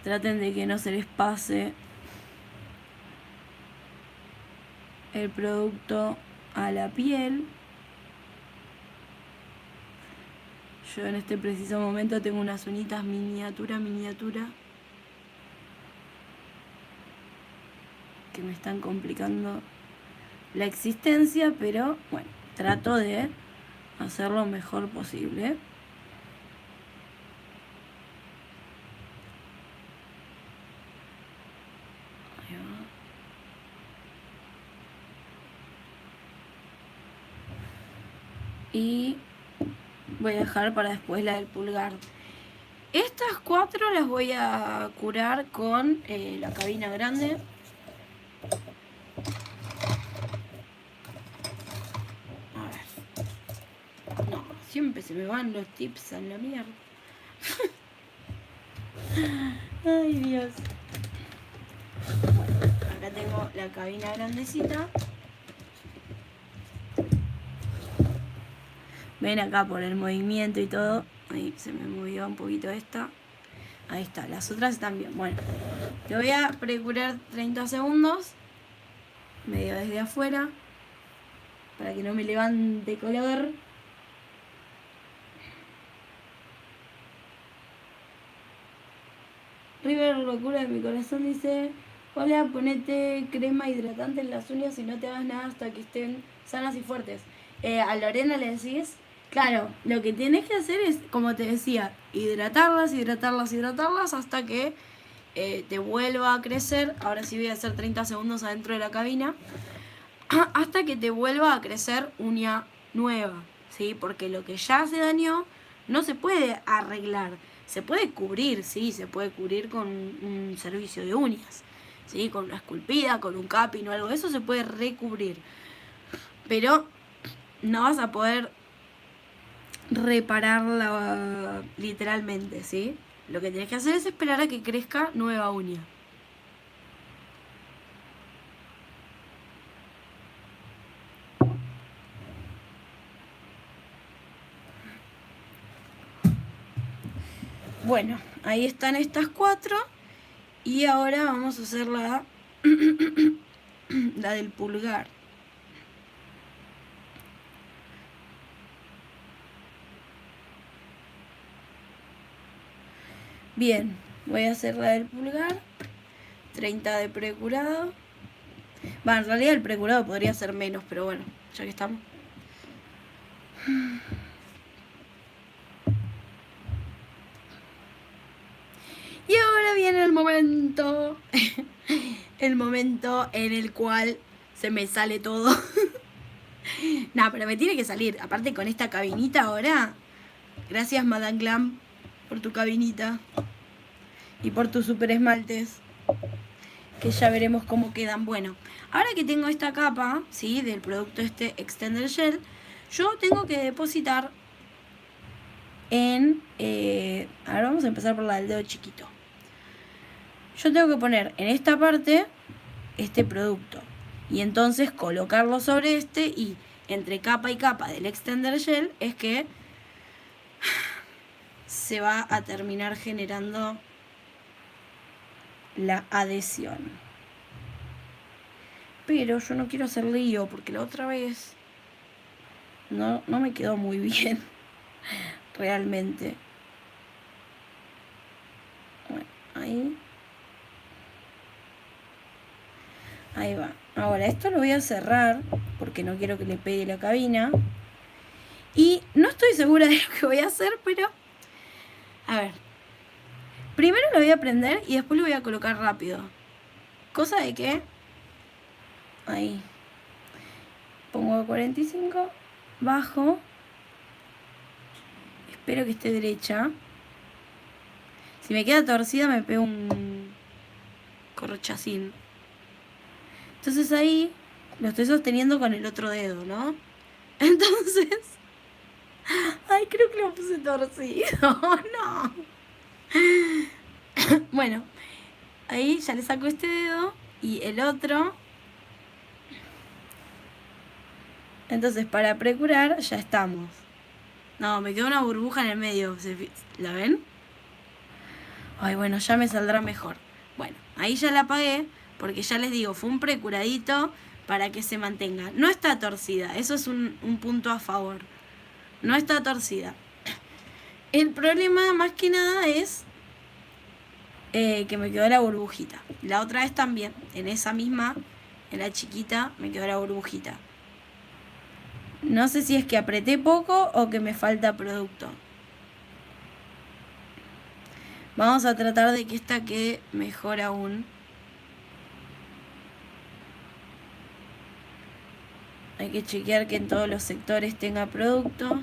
Traten de que no se les pase el producto a la piel. Yo en este preciso momento tengo unas uñitas miniatura que me están complicando la existencia, pero bueno, trato de hacer lo mejor posible. Ahí va. Y voy a dejar para después la del pulgar. Estas 4 las voy a curar con la cabina grande. A ver. No, siempre se me van los tips a la mierda. Ay, Dios. Bueno, acá tengo la cabina grandecita. Ven acá por el movimiento y todo. Ahí se me movió un poquito esta. Ahí está, las otras están bien. Bueno, te voy a precurar 30 segundos. Medio desde afuera. Para que no me levante color. River, locura de mi corazón, dice: hola, ponete crema hidratante en las uñas y no te hagas nada hasta que estén sanas y fuertes. A Lorena le decís, claro, lo que tienes que hacer es, como te decía, hidratarlas hasta que te vuelva a crecer. Ahora sí voy a hacer 30 segundos adentro de la cabina. Hasta que te vuelva a crecer uña nueva, ¿sí? Porque lo que ya se dañó no se puede arreglar. Se puede cubrir, sí, se puede cubrir con un servicio de uñas, ¿sí? Con una esculpida, con un capping o algo, eso se puede recubrir. Pero no vas a poder repararla literalmente, ¿sí? Lo que tienes que hacer es esperar a que crezca nueva uña. Bueno, ahí están estas 4. Y ahora vamos a hacer la del pulgar. Bien, voy a hacer la del pulgar. 30 de precurado. Bueno, en realidad el precurado podría ser menos, pero bueno, ya que estamos. Y ahora viene el momento. El momento en el cual se me sale todo. No, pero me tiene que salir. Aparte con esta cabinita ahora. Gracias, Madame Glam, por tu cabinita. Y por tus super esmaltes. Que ya veremos cómo quedan. Bueno, ahora que tengo esta capa, ¿sí? Del producto este Extender Gel, yo tengo que depositar en... ahora vamos a empezar por la del dedo chiquito. Yo tengo que poner en esta parte este producto. Y entonces colocarlo sobre este y entre capa y capa del Extender Gel es que se va a terminar generando la adhesión. Pero yo no quiero hacer lío porque la otra vez no me quedó muy bien realmente. Bueno, ahí va. Ahora esto lo voy a cerrar porque no quiero que le pegue la cabina. Y no estoy segura de lo que voy a hacer, pero a ver. Primero lo voy a prender y después lo voy a colocar rápido. Cosa de que... Ahí. Pongo a 45. Bajo. Espero que esté derecha. Si me queda torcida me pego un corrochacín. Entonces ahí lo estoy sosteniendo con el otro dedo, ¿no? Entonces... Ay, creo que lo puse torcido. No. Bueno, ahí ya le saco este dedo y el otro. Entonces para precurar ya estamos. No, me quedó una burbuja en el medio. ¿La ven? Ay, bueno, ya me saldrá mejor. Bueno, ahí ya la apagué porque ya les digo, fue un precuradito para que se mantenga. No está torcida, eso es un punto a favor. No está torcida. El problema más que nada es que me quedó la burbujita. La otra vez también, en esa misma, en la chiquita, me quedó la burbujita. No sé si es que apreté poco o que me falta producto. Vamos a tratar de que esta quede mejor aún. Hay que chequear que en todos los sectores tenga producto.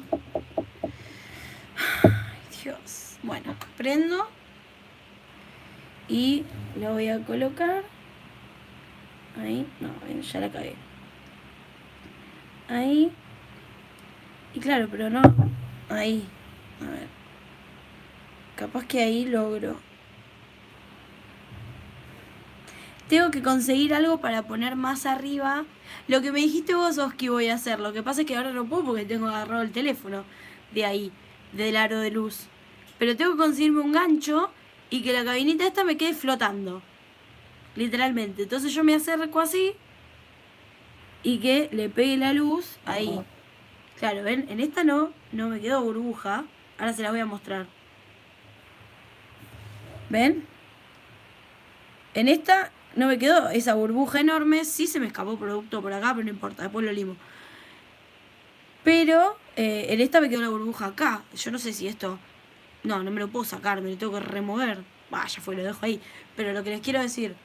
Ay, Dios. Bueno, prendo. Y lo voy a colocar. Ahí. No, ya la cagué. Ahí. Y claro, pero no. Ahí. A ver. Capaz que ahí logro. Tengo que conseguir algo para poner más arriba. Lo que me dijiste vos, Oski, voy a hacer. Lo que pasa es que ahora no puedo porque tengo agarrado el teléfono de ahí, del aro de luz. Pero tengo que conseguirme un gancho y que la cabinita esta me quede flotando. Literalmente. Entonces yo me acerco así y que le pegue la luz ahí. Claro, ven, en esta no me quedó burbuja. Ahora se la voy a mostrar. ¿Ven? En esta no me quedó esa burbuja enorme. Sí se me escapó producto por acá, pero no importa, después lo limo. Pero en esta me quedó la burbuja acá. Yo no sé si esto... No me lo puedo sacar, me lo tengo que remover. Ya fue, lo dejo ahí. Pero lo que les quiero decir...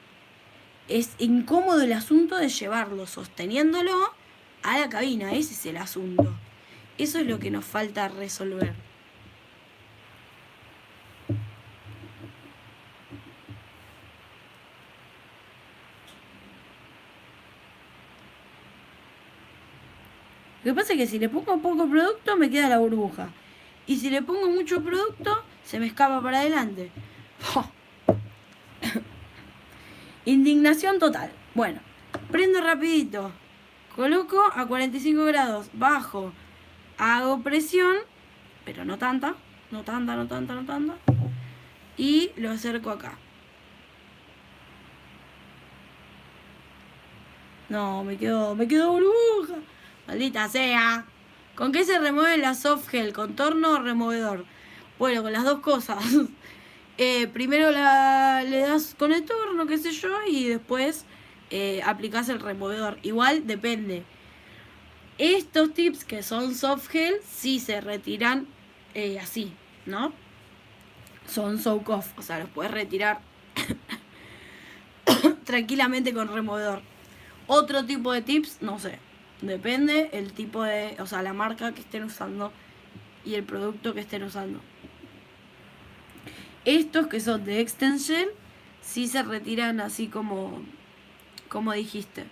Es incómodo el asunto de llevarlo sosteniéndolo a la cabina. Ese es el asunto. Eso es lo que nos falta resolver. Lo que pasa es que si le pongo poco producto me queda la burbuja. Y si le pongo mucho producto se me escapa para adelante. Indignación total. Bueno, prendo rapidito. Coloco a 45 grados. Bajo. Hago presión. Pero no tanta. No tanta. Y lo acerco acá. No, me quedó burbuja. Maldita sea. ¿Con qué se remueve la soft gel? ¿Contorno o removedor? Bueno, con las dos cosas. Primero le das con el torno, qué sé yo, y después aplicás el removedor. Igual depende. Estos tips que son soft gel sí se retiran así, ¿no? Son soak off, o sea, los puedes retirar tranquilamente con removedor. Otro tipo de tips, no sé. Depende el tipo de, o sea, la marca que estén usando y el producto que estén usando. Estos que son de extension sí se retiran así como dijiste.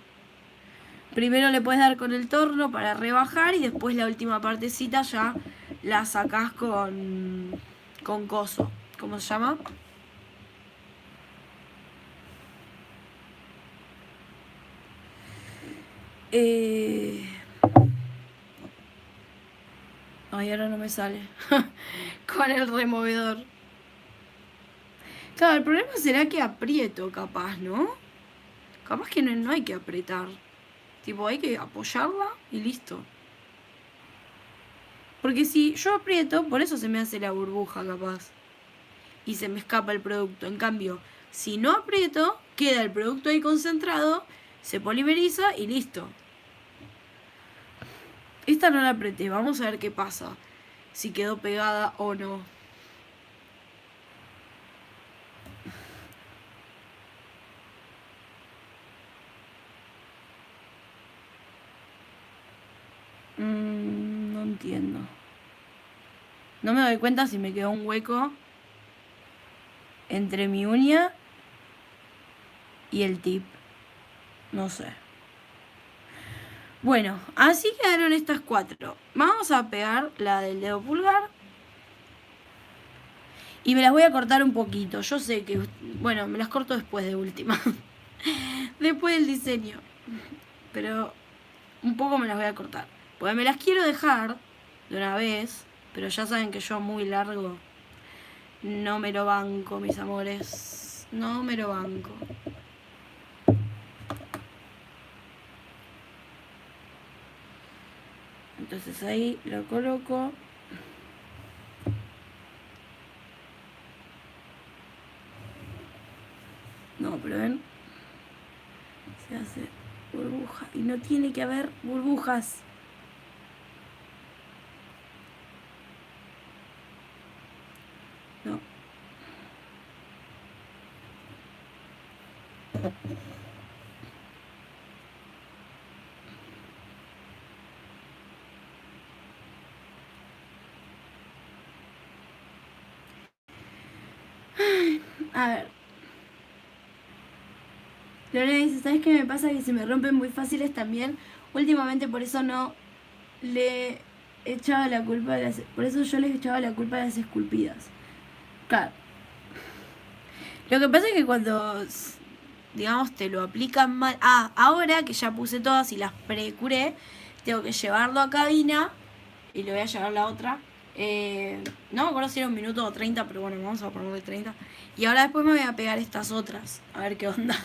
Primero le puedes dar con el torno para rebajar y después la última partecita ya la sacás con coso. ¿Cómo se llama? Ay, ahora no me sale. Con el removedor. Claro, el problema será que aprieto, capaz, ¿no? Capaz que no hay que apretar. Tipo, hay que apoyarla y listo. Porque si yo aprieto, por eso se me hace la burbuja, capaz. Y se me escapa el producto. En cambio, si no aprieto, queda el producto ahí concentrado, se polimeriza y listo. Esta no la apreté, vamos a ver qué pasa. Si quedó pegada o no. No entiendo. No me doy cuenta si me quedó un hueco entre mi uña y el tip. No sé. Bueno, así quedaron estas 4. Vamos a pegar la del dedo pulgar. Y me las voy a cortar un poquito. Yo sé que... Bueno, me las corto después de última. Después del diseño. Pero un poco me las voy a cortar. Porque me las quiero dejar de una vez. Pero ya saben que yo muy largo no me lo banco, mis amores. No me lo banco. Entonces ahí lo coloco. No, pero ven. Se hace burbuja. Y no tiene que haber burbujas. No. A ver. Lorena dice, ¿sabes qué me pasa? Que se me rompen muy fáciles también. Últimamente por eso no le echaba la culpa de las... Por eso yo les echaba la culpa de las esculpidas. Claro. Lo que pasa es que cuando, digamos, te lo aplican mal... Ah, ahora que ya puse todas y las precuré, tengo que llevarlo a cabina y le voy a llevar la otra. No me acuerdo si era 1 minuto o 30, pero bueno, vamos a ponerle 30. Y ahora después me voy a pegar estas otras, a ver qué onda.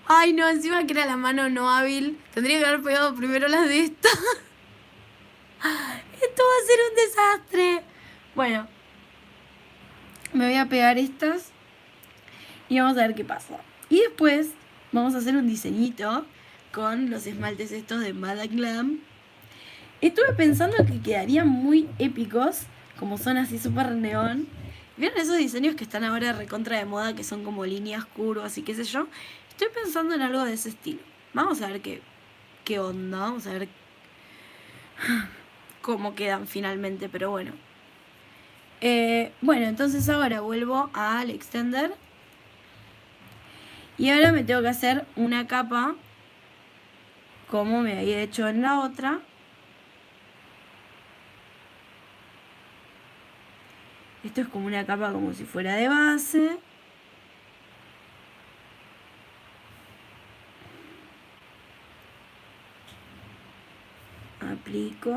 Ay, no, encima que era la mano no hábil. Tendría que haber pegado primero las de esta. Esto va a ser un desastre. Bueno, me voy a pegar estas y vamos a ver qué pasa. Y después vamos a hacer un diseñito con los esmaltes estos de Madame Glam. Estuve pensando que quedarían muy épicos, como son así súper neón. ¿Vieron esos diseños que están ahora recontra de moda, que son como líneas curvas y qué sé yo? Estoy pensando en algo de ese estilo. Vamos a ver qué onda, vamos a ver cómo quedan finalmente, pero bueno. Bueno, entonces ahora vuelvo al extender. Y ahora me tengo que hacer una capa como me había hecho en la otra. Esto es como una capa como si fuera de base. Aplico.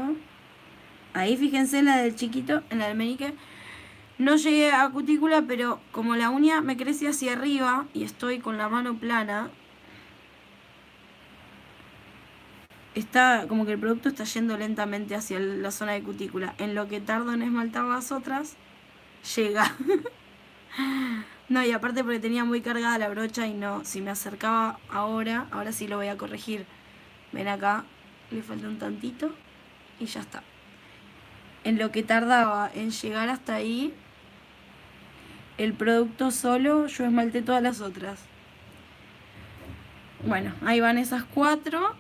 Ahí fíjense en la del chiquito, en la del meñique. No llegué a cutícula, pero como la uña me crece hacia arriba y estoy con la mano plana, está como que el producto está yendo lentamente hacia la zona de cutícula. En lo que tardo en esmaltar las otras, llega. No, y aparte porque tenía muy cargada la brocha y no, si me acercaba ahora sí lo voy a corregir. Ven acá, le falta un tantito y ya está. En lo que tardaba en llegar hasta ahí, el producto solo, yo esmalté todas las otras. Bueno, ahí van esas 4.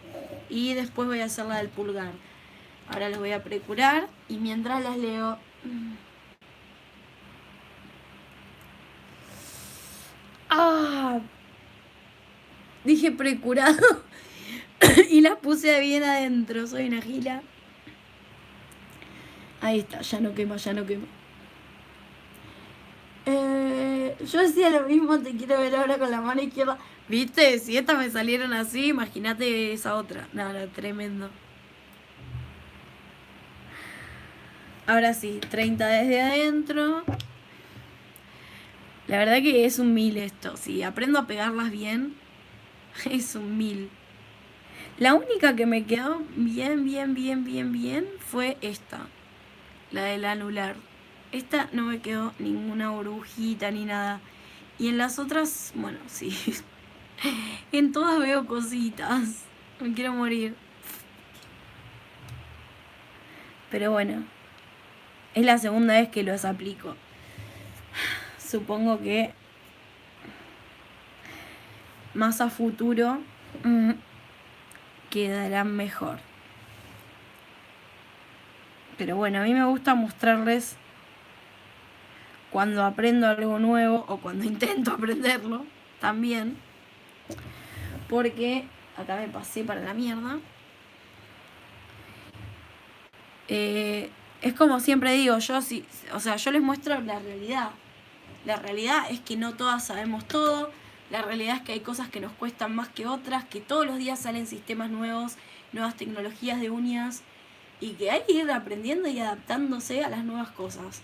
y después voy a hacer la del pulgar. Ahora las voy a precurar y mientras las leo... ¡Ah! Dije precurado y las puse bien adentro. Soy una gila. Ahí está, ya no quema, ya no quema. Yo hacía lo mismo, te quiero ver ahora con la mano izquierda. ¿Viste? Si estas me salieron así, imagínate esa otra. No, tremendo. Ahora sí, 30 desde adentro. La verdad que es un 1000 esto. Si aprendo a pegarlas bien, es un 1000. La única que me quedó bien fue esta. La del anular. Esta no me quedó ninguna burbujita ni nada. Y en las otras, bueno, sí. En todas veo cositas. Me quiero morir. Pero bueno, es la segunda vez que los aplico. Supongo que más a futuro quedarán mejor. Pero bueno, a mí me gusta mostrarles cuando aprendo algo nuevo o cuando intento aprenderlo también. Porque acá me pasé para la mierda. Es como siempre digo, yo les muestro la realidad. La realidad es que no todas sabemos todo. La realidad es que hay cosas que nos cuestan más que otras, que todos los días salen sistemas nuevos, nuevas tecnologías de uñas, y que hay que ir aprendiendo y adaptándose a las nuevas cosas.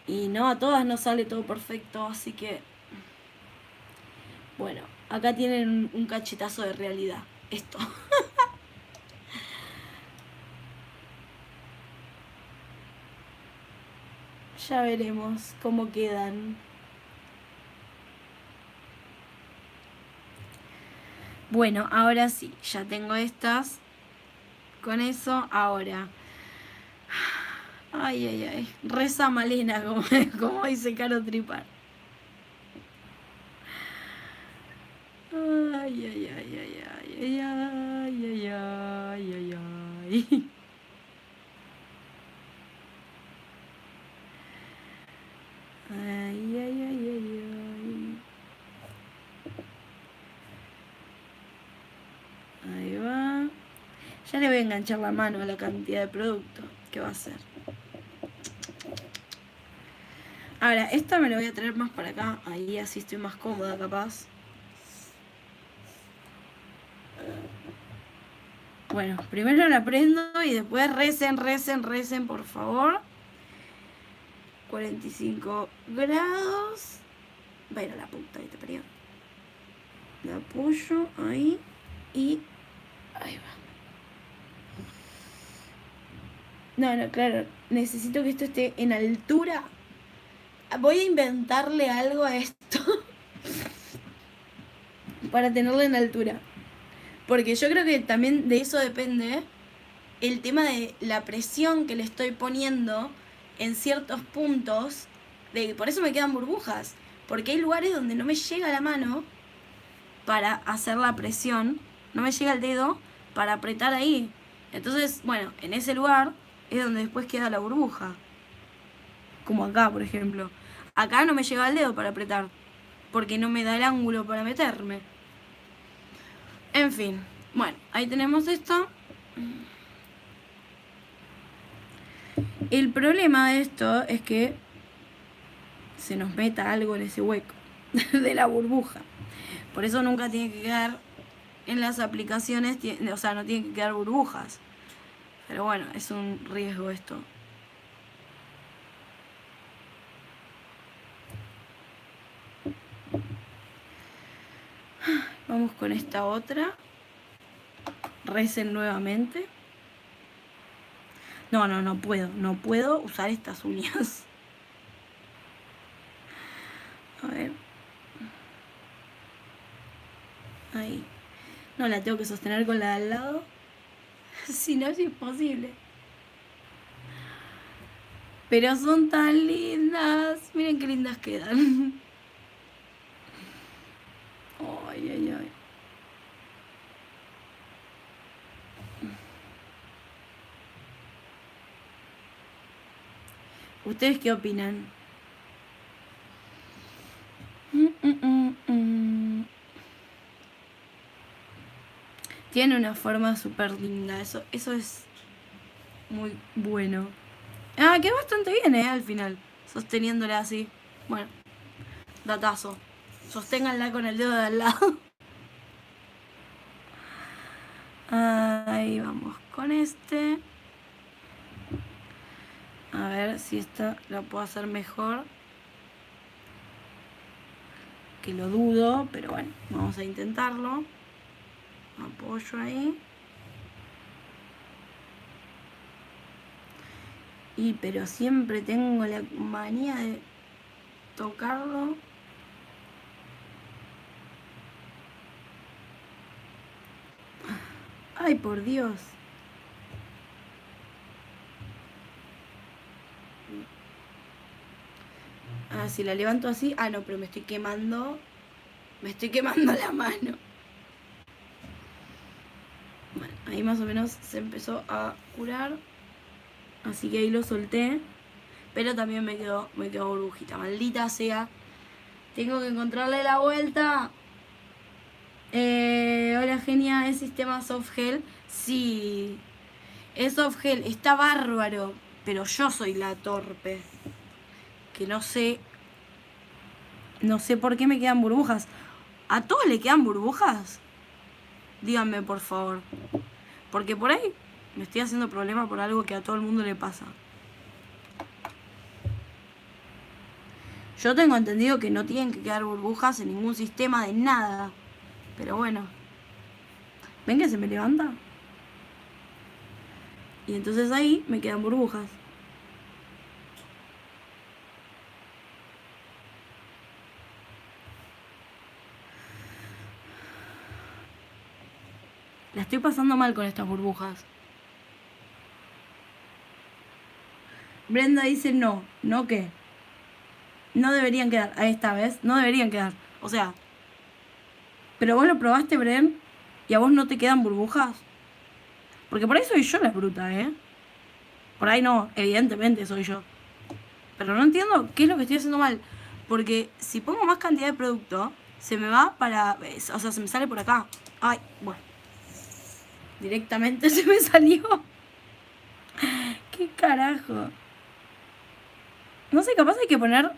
Y no a todas nos sale todo perfecto, así que... Bueno, acá tienen un cachetazo de realidad. Esto. Ya veremos cómo quedan. Bueno, ahora sí, ya tengo estas. Con eso, ahora. Ay. Reza Malena, como dice Caro Tripar. Ay. Ahí va. Ya le voy a enganchar la mano a la cantidad de producto que va a hacer. Ahora, esta me la voy a traer más para acá. Ahí así estoy más cómoda, capaz. Bueno, primero la prendo y después recen, por favor. 45 grados. Va a ir a la puta, ahí te parió. La apoyo ahí y ahí va. No, claro, necesito que esto esté en altura. Voy a inventarle algo a esto para tenerlo en altura. Porque yo creo que también de eso depende el tema de la presión que le estoy poniendo en ciertos puntos. Por eso me quedan burbujas. Porque hay lugares donde no me llega la mano para hacer la presión. No me llega el dedo para apretar ahí. Entonces, bueno, en ese lugar es donde después queda la burbuja. Como acá, por ejemplo. Acá no me llega el dedo para apretar. Porque no me da el ángulo para meterme. En fin. Bueno, ahí tenemos esto. El problema de esto es que se nos meta algo en ese hueco de la burbuja. Por eso nunca tiene que quedar en las aplicaciones, o sea, no tiene que quedar burbujas. Pero bueno, es un riesgo esto. Vamos con esta otra. Recen nuevamente. No puedo usar estas uñas. A ver. Ahí. No, la tengo que sostener con la de al lado. Si no, es imposible. Pero son tan lindas. Miren qué lindas quedan. Ay. ¿Ustedes qué opinan? Tiene una forma súper linda. Eso es muy bueno. Ah, quedó bastante bien, al final. Sosteniéndola así. Bueno, datazo. Sosténganla con el dedo de al lado. Ahí vamos con este. A ver si esta la puedo hacer mejor. Que lo dudo, pero bueno, vamos a intentarlo. Apoyo ahí. Pero siempre tengo la manía de tocarlo. Ay, por Dios. Ah, si la levanto así. Ah, no, pero me estoy quemando. Me estoy quemando la mano. Bueno, ahí más o menos se empezó a curar. Así que ahí lo solté. Pero también me quedó burbujita. Maldita sea. Tengo que encontrarle la vuelta. Hola, genia. ¿Es sistema Softgel? Sí. Es Softgel. Está bárbaro. Pero yo soy la torpe. Que no sé. No sé por qué me quedan burbujas. ¿A todos le quedan burbujas? Díganme, por favor. Porque por ahí me estoy haciendo problema por algo que a todo el mundo le pasa. Yo tengo entendido que no tienen que quedar burbujas en ningún sistema de nada. Pero bueno. ¿Ven que se me levanta? Y entonces ahí me quedan burbujas. La estoy pasando mal con estas burbujas. Brenda dice no. ¿No qué? No deberían quedar. Ahí está, ¿ves? No deberían quedar. O sea. Pero vos lo probaste, Bren. ¿Y a vos no te quedan burbujas? Porque por ahí soy yo la bruta, ¿eh? Por ahí no, evidentemente soy yo. Pero no entiendo qué es lo que estoy haciendo mal. Porque si pongo más cantidad de producto, se me va para... O sea, se me sale por acá. Ay, bueno. Directamente se me salió. ¿Qué carajo? No sé, capaz hay que poner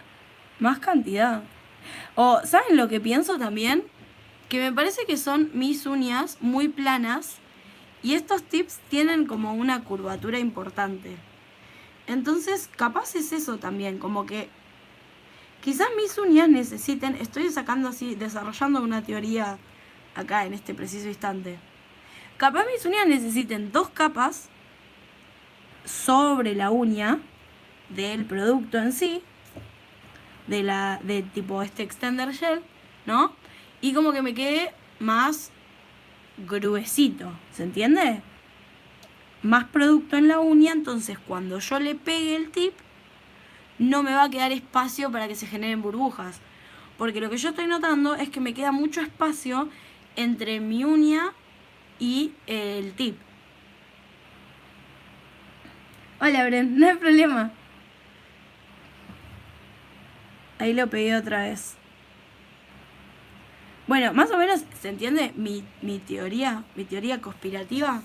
más cantidad. O, ¿saben lo que pienso también? Que me parece que son mis uñas muy planas. Y estos tips tienen como una curvatura importante. Entonces, capaz es eso también, como que quizás mis uñas necesiten, estoy sacando así, desarrollando una teoría acá en este preciso instante. Capaz mis uñas necesiten 2 capas sobre la uña del producto en sí, de tipo este extender gel, ¿no? Y como que me quede más gruesito, ¿se entiende? Más producto en la uña, entonces cuando yo le pegue el tip, no me va a quedar espacio para que se generen burbujas. Porque lo que yo estoy notando es que me queda mucho espacio entre mi uña y el tip. Hola, Bren, no hay problema. Ahí lo pegué otra vez. Bueno, más o menos se entiende mi teoría conspirativa.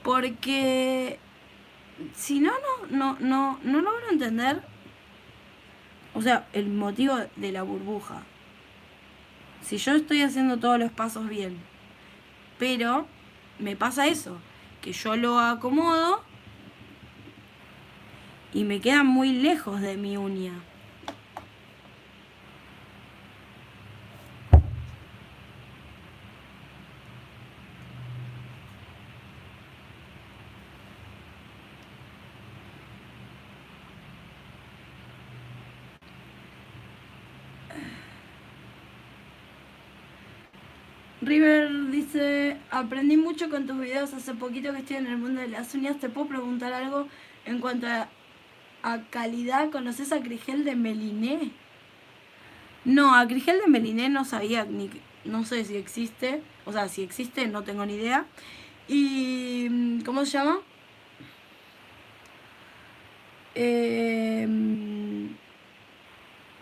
Porque si no logro entender, o sea, el motivo de la burbuja. Si yo estoy haciendo todos los pasos bien, pero me pasa eso, que yo lo acomodo y me queda muy lejos de mi uña. River dice, aprendí mucho con tus videos hace poquito que estoy en el mundo de las uñas. ¿Te puedo preguntar algo en cuanto a calidad? ¿Conoces a Crigel de Meliné? No, a Crigel de Meliné no sabía no sé si existe. O sea, si existe no tengo ni idea. Y ¿cómo se llama?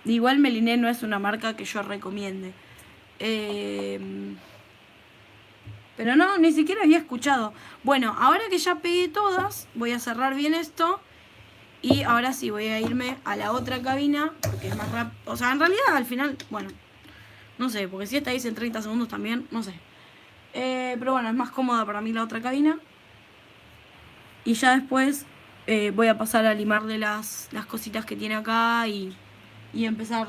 Igual Meliné no es una marca que yo recomiende. Pero no, ni siquiera había escuchado. Bueno, ahora que ya pegué todas, voy a cerrar bien esto. Y ahora sí voy a irme a la otra cabina, porque es más rápido. O sea, en realidad al final, bueno, no sé, porque si esta dice en 30 segundos también, no sé. Pero bueno, es más cómoda para mí la otra cabina. Y ya después voy a pasar a limarle las cositas que tiene acá y empezar.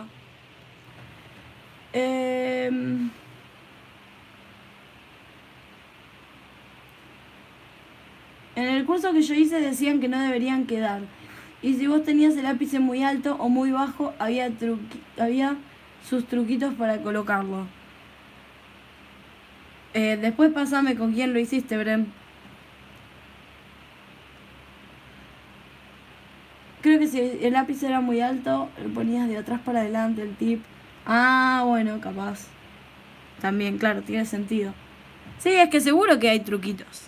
En el curso que yo hice decían que no deberían quedar. Y si vos tenías el ápice muy alto o muy bajo, había sus truquitos para colocarlo. Después pasame con quién lo hiciste, Bren. Creo que si el ápice era muy alto, lo ponías de atrás para adelante, el tip. Ah, bueno, capaz. También, claro, tiene sentido. Sí, es que seguro que hay truquitos.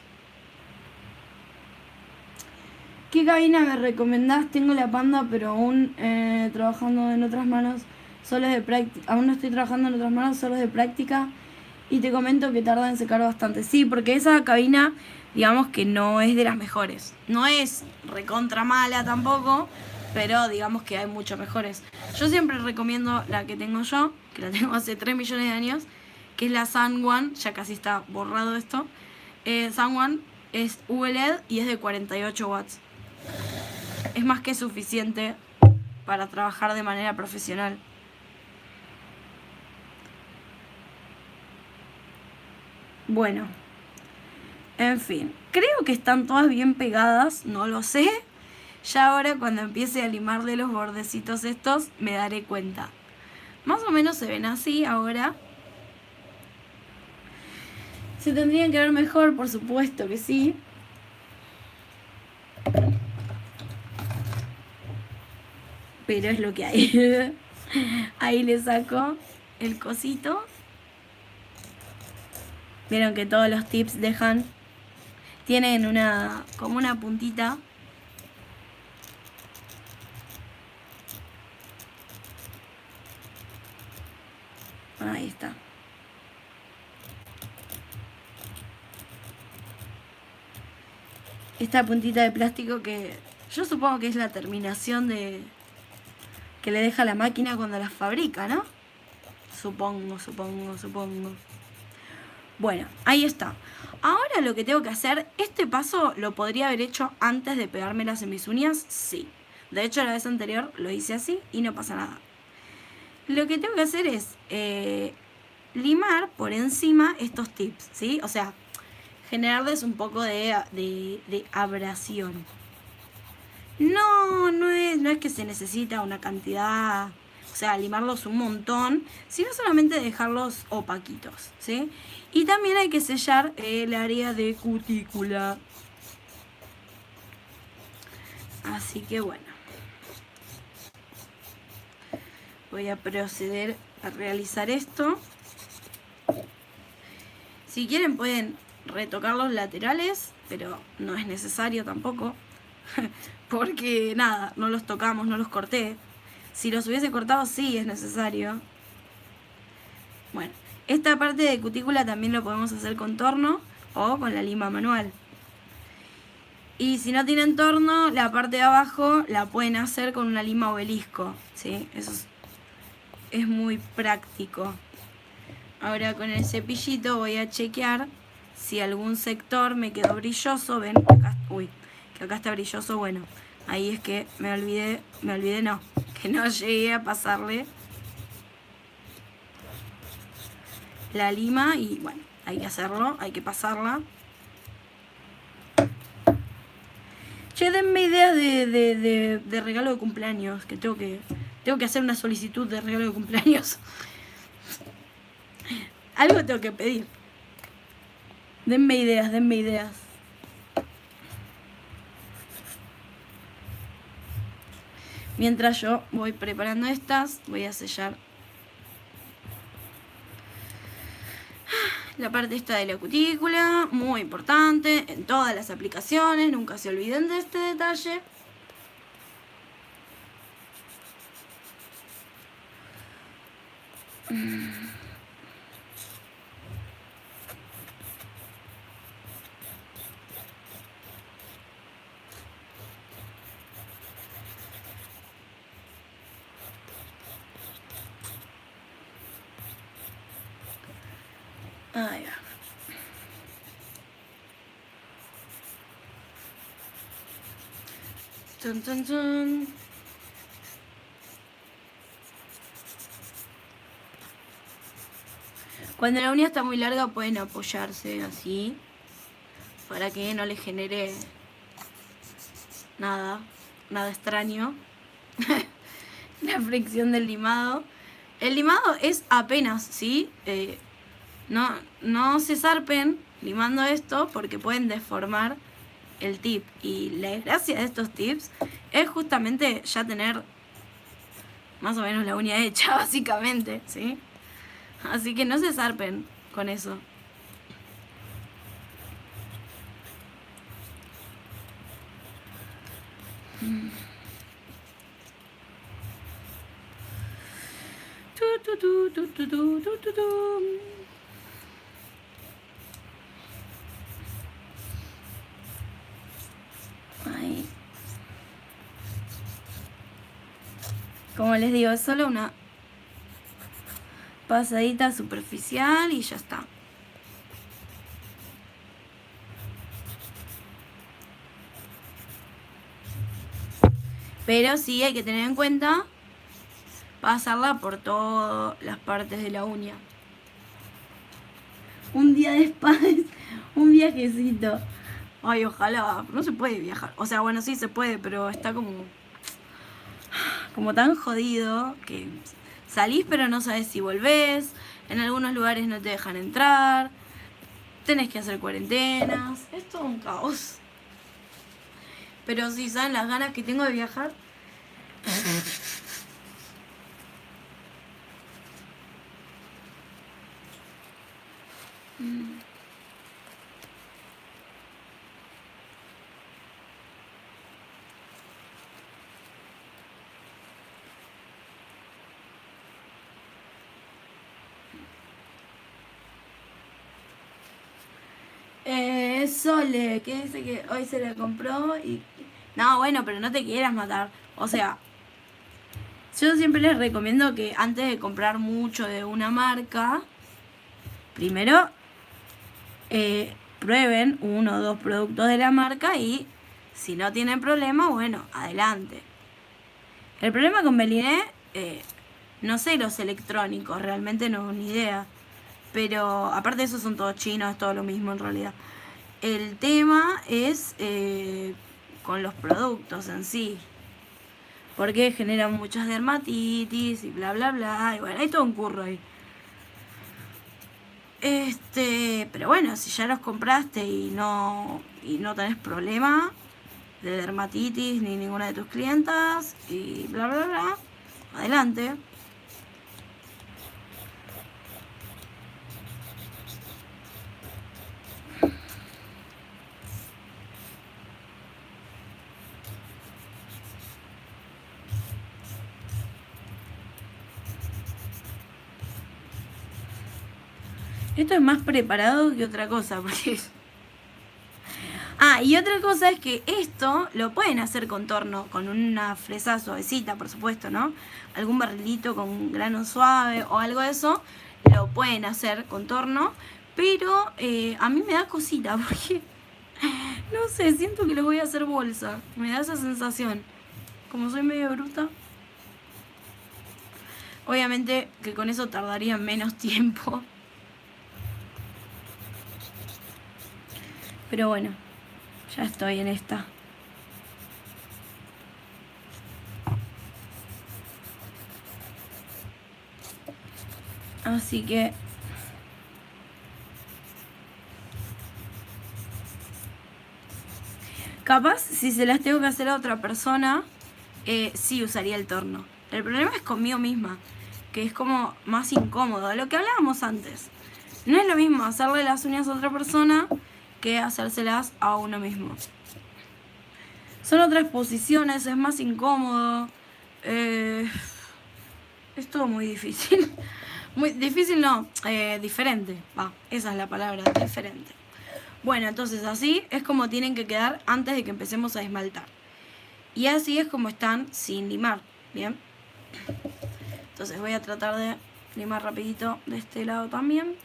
¿Qué cabina me recomendás? Tengo la Panda, pero aún trabajando en otras manos, solo es de práctica. Aún no estoy trabajando en otras manos, solo es de práctica. Y te comento que tarda en secar bastante. Sí, porque esa cabina, digamos que no es de las mejores. No es recontra mala tampoco, pero digamos que hay mucho mejores. Yo siempre recomiendo la que tengo yo, que la tengo hace 3 millones de años, que es la Sun One. Ya casi está borrado esto. Sun One es ULED y es de 48 watts. Es más que suficiente para trabajar de manera profesional. Bueno, en fin, creo que están todas bien pegadas, no lo sé. Ya ahora cuando empiece a limarle los bordecitos estos me daré cuenta. Más o menos se ven así ahora. ¿Se tendrían que ver mejor? Por supuesto que sí. Pero es lo que hay. Ahí le saco el cosito. Vieron que todos los tips tienen como una puntita. Ahí está. Esta puntita de plástico que yo supongo que es la terminación que le deja la máquina cuando las fabrica, ¿no? Supongo. Bueno, ahí está. Ahora lo que tengo que hacer, este paso lo podría haber hecho antes de pegármelas en mis uñas, sí. De hecho, la vez anterior lo hice así y no pasa nada. Lo que tengo que hacer es limar por encima estos tips, ¿sí? O sea, generarles un poco de abrasión. No es que se necesita una cantidad, o sea, limarlos un montón, sino solamente dejarlos opaquitos, ¿sí? Y también hay que sellar el área de cutícula. Así que bueno. Voy a proceder a realizar esto. Si quieren pueden retocar los laterales, pero no es necesario tampoco. Porque nada, no los tocamos, no los corté. Si los hubiese cortado sí es necesario. Bueno, esta parte de cutícula también lo podemos hacer con torno o con la lima manual. Y si no tienen torno, la parte de abajo la pueden hacer con una lima obelisco, ¿sí? Eso es muy práctico. Ahora con el cepillito voy a chequear si algún sector me quedó brilloso. Ven, acá, que acá está brilloso. Bueno, ahí es que me olvidé no, que no llegué a pasarle la lima y bueno, hay que hacerlo, hay que pasarla. Che, denme ideas de regalo de cumpleaños, que tengo que hacer una solicitud de regalo de cumpleaños. Algo tengo que pedir. Denme ideas. Mientras yo voy preparando estas, voy a sellar la parte esta de la cutícula, muy importante en todas las aplicaciones, nunca se olviden de este detalle. Ahí va. Tun, tun, tun. Cuando la uña está muy larga pueden apoyarse así para que no les genere nada extraño. La fricción del limado. El limado es apenas, ¿sí? No se zarpen limando esto porque pueden deformar el tip. Y la gracia de estos tips es justamente ya tener más o menos la uña hecha, básicamente, ¿sí? Así que no se zarpen con eso. Ahí. Como les digo, es solo una pasadita superficial y ya está. Pero sí hay que tener en cuenta pasarla por todas las partes de la uña. Un día de spa, un viajecito. Ay, ojalá. No se puede viajar. O sea, bueno, sí se puede, pero está como tan jodido que salís pero no sabes si volvés. En algunos lugares no te dejan entrar. Tenés que hacer cuarentenas. Es todo un caos. Pero sí, ¿saben las ganas que tengo de viajar? Sole, que dice que hoy se la compró y... No, bueno, pero no te quieras matar. O sea, yo siempre les recomiendo que antes de comprar mucho de una marca, primero prueben 1 o 2 productos de la marca y si no tienen problema, bueno, adelante. El problema con Beliné, no sé los electrónicos, realmente no, ni idea. Pero aparte de eso son todos chinos, es todo lo mismo en realidad. El tema es con los productos en sí. Porque generan muchas dermatitis y bla bla bla. Y bueno, hay todo un curro ahí. Pero bueno, si ya los compraste y no tenés problema de dermatitis ni ninguna de tus clientas y bla bla bla, adelante. Esto es más preparado que otra cosa, porque... Ah, y otra cosa es que esto lo pueden hacer contorno, con una fresa suavecita, por supuesto, ¿no? Algún barrilito con grano suave o algo de eso, lo pueden hacer contorno, pero a mí me da cosita, porque... No sé, siento que lo voy a hacer bolsa, me da esa sensación. Como soy medio bruta. Obviamente que con eso tardaría menos tiempo. Pero bueno, ya estoy en esta. Así que... Capaz, si se las tengo que hacer a otra persona, sí usaría el torno. El problema es conmigo misma, que es como más incómodo, de lo que hablábamos antes. No es lo mismo hacerle las uñas a otra persona que hacérselas a uno mismo. Son otras posiciones, es más incómodo. Es todo muy difícil. Muy difícil, no, diferente. Va, esa es la palabra, diferente. Bueno, entonces así es como tienen que quedar antes de que empecemos a esmaltar. Y así es como están sin limar, ¿bien? Entonces voy a tratar de limar rapidito de este lado también.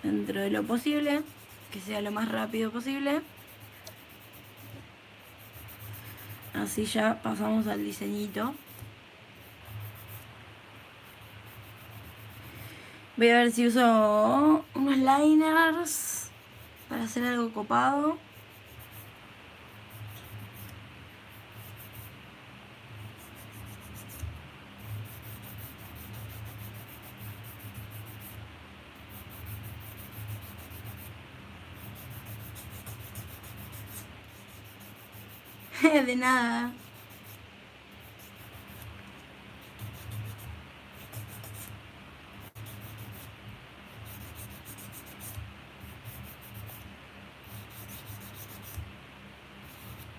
Dentro de lo posible, que sea lo más rápido posible. Así ya pasamos al diseñito. Voy a ver si uso unos liners para hacer algo copado. De nada.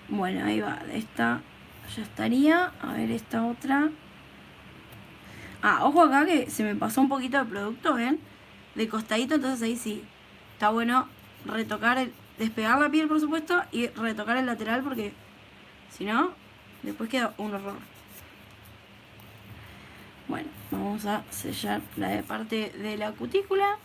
Bueno, ahí va. Esta ya estaría. A ver esta otra. Ah, ojo acá que se me pasó un poquito de producto, ¿ven? De costadito, entonces ahí sí. Está bueno retocar, despegar la piel, por supuesto, y retocar el lateral porque si no, después queda un horror. Bueno, vamos a sellar la parte de la cutícula.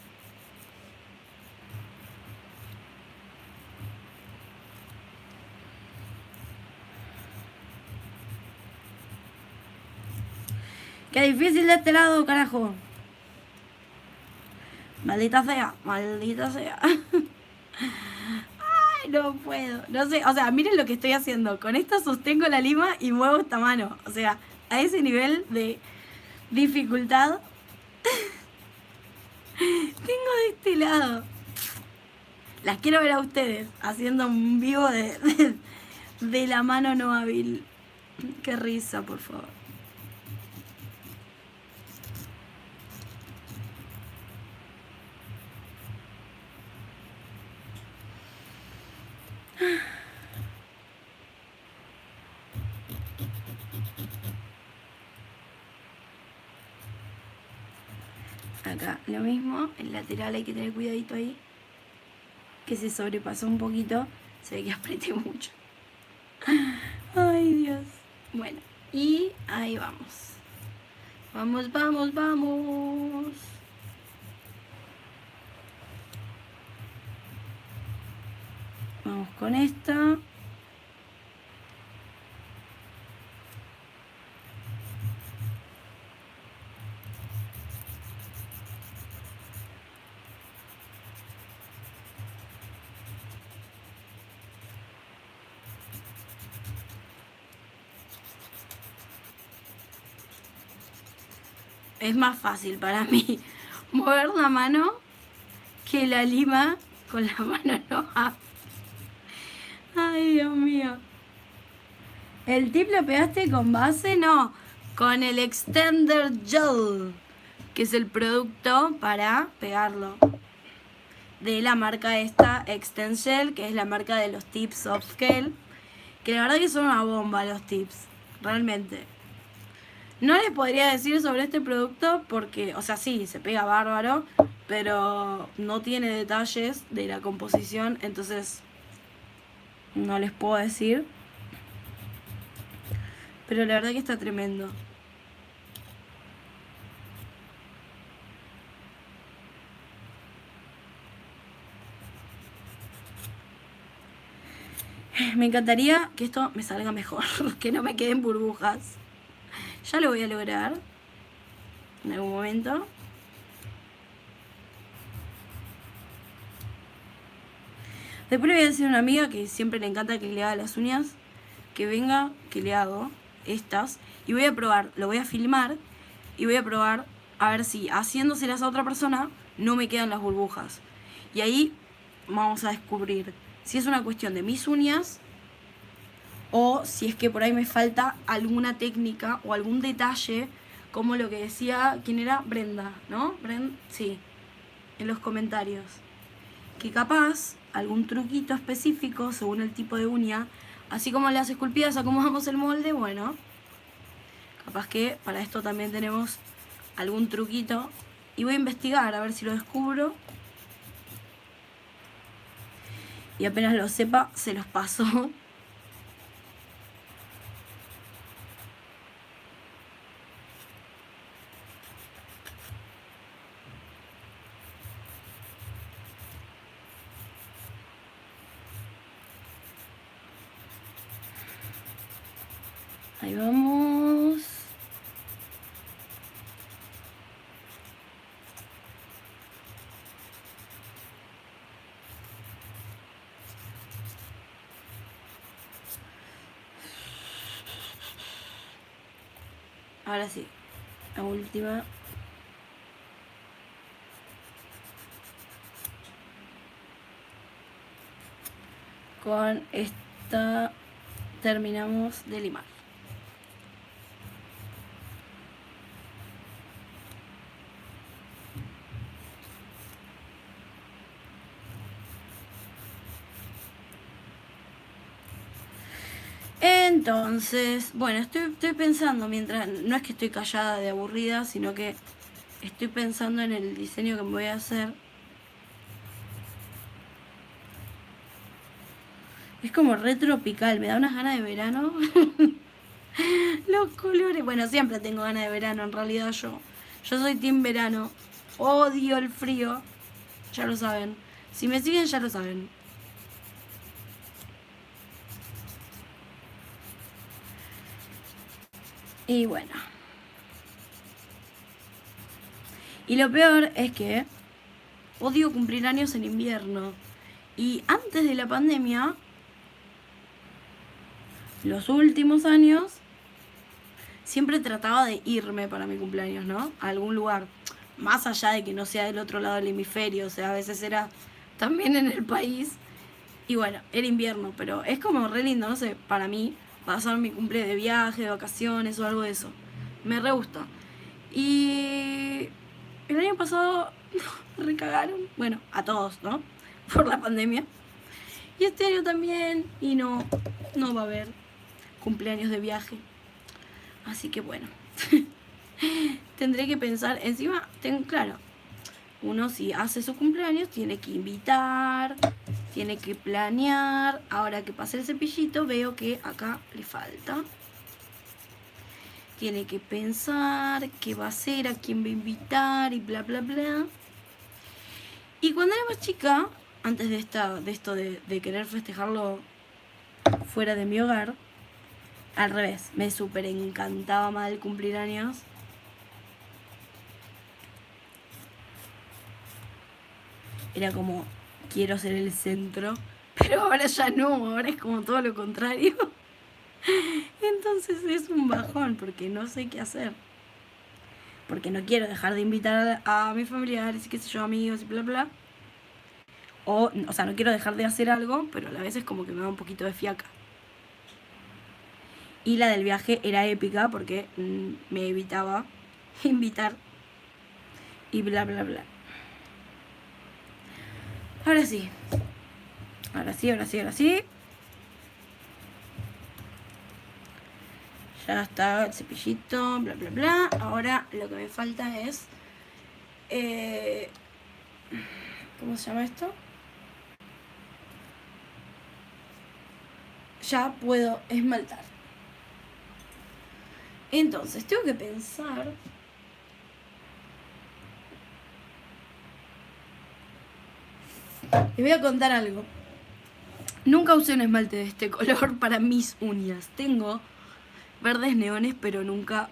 ¡Qué difícil de este lado, carajo! Maldita sea, maldita sea. Ay, no puedo. No sé, o sea, miren lo que estoy haciendo. Con esto sostengo la lima y muevo esta mano. O sea, a ese nivel de dificultad tengo de este lado. Las quiero ver a ustedes haciendo un vivo de la mano no hábil. Qué risa, por favor. Acá lo mismo, el lateral hay que tener cuidadito ahí, que se sobrepasó un poquito, se ve que apreté mucho. Ay, Dios. Bueno, y ahí vamos. Vamos, vamos, vamos. Vamos con esta. Es más fácil para mí mover la mano que la lima con la mano no. Ay, Dios mío. ¿El tip lo pegaste con base? No, con el Extender Gel, que es el producto para pegarlo. De la marca esta, Extend, que es la marca de los tips Soft Scale. Que la verdad que son una bomba los tips, realmente. No les podría decir sobre este producto porque, o sea, sí, se pega bárbaro, pero no tiene detalles de la composición, entonces no les puedo decir. Pero la verdad que está tremendo. Me encantaría que esto me salga mejor, que no me queden burbujas. Ya lo voy a lograr en algún momento. Después le voy a decir a una amiga que siempre le encanta que le haga las uñas, que venga, que le hago estas. Y voy a probar, lo voy a filmar y voy a probar a ver si haciéndoselas a otra persona no me quedan las burbujas. Y ahí vamos a descubrir si es una cuestión de mis uñas o si es que por ahí me falta alguna técnica o algún detalle, como lo que decía, ¿quién era? Brenda, ¿no? Sí, en los comentarios. que capaz algún truquito específico según el tipo de uña, así como las esculpidas acomodamos el molde, bueno, capaz que para esto también tenemos algún truquito. Y voy a investigar a ver si lo descubro. Y apenas lo sepa, se los paso. Ahí vamos. Ahora sí, la última. Con esta terminamos de limar. Entonces, bueno, estoy pensando mientras, no es que estoy callada de aburrida, sino que estoy pensando en el diseño que me voy a hacer. Es como re tropical, me da unas ganas de verano. Los colores, bueno, siempre tengo ganas de verano, en realidad yo soy team verano. Odio el frío, ya lo saben. Si me siguen ya lo saben. Y bueno. Y lo peor es que odio cumplir años en invierno. Y antes de la pandemia, los últimos años, siempre trataba de irme para mi cumpleaños, ¿no? A algún lugar. Más allá de que no sea del otro lado del hemisferio, o sea, a veces era también en el país. Y bueno, era invierno, pero es como re lindo, no sé, para mí, pasar mi cumple de viaje, de vacaciones o algo de eso. Me re gusta. Y el año pasado me recagaron, bueno, a todos, ¿no? Por la pandemia. Y este año también, y no va a haber cumpleaños de viaje. Así que bueno, tendré que pensar, encima, claro, uno si hace su cumpleaños tiene que invitar, tiene que planear. Ahora que pasé el cepillito veo que acá le falta. Tiene que pensar qué va a hacer, a quién va a invitar y bla bla bla. Y cuando era más chica, antes de esto de querer festejarlo fuera de mi hogar, al revés, me súper encantaba mal cumplir años. Era como, quiero ser el centro, pero ahora ya no, ahora es como todo lo contrario. Entonces es un bajón porque no sé qué hacer. Porque no quiero dejar de invitar a mis familiares y qué sé yo, amigos y bla bla. O sea, no quiero dejar de hacer algo, pero a la vez es como que me da un poquito de fiaca. Y la del viaje era épica porque me evitaba invitar y bla bla bla. Ahora sí. Ahora sí. Ya está el cepillito, bla bla bla. Ahora lo que me falta es... ¿cómo se llama esto? Ya puedo esmaltar. Entonces, tengo que pensar... Les voy a contar algo. Nunca usé un esmalte de este color para mis uñas. Tengo verdes neones, pero nunca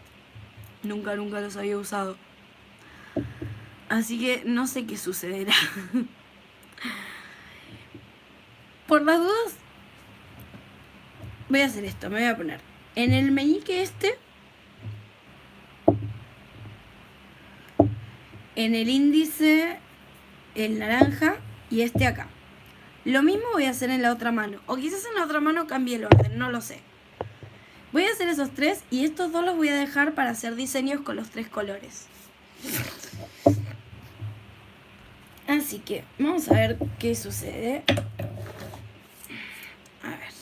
los había usado. Así que no sé qué sucederá. Por las dudas, voy a hacer esto. Me voy a poner en el meñique este, en el índice el naranja y este acá. Lo mismo voy a hacer en la otra mano. O quizás en la otra mano cambie el orden, no lo sé. Voy a hacer esos tres y estos dos los voy a dejar para hacer diseños con los tres colores. Así que vamos a ver qué sucede. A ver.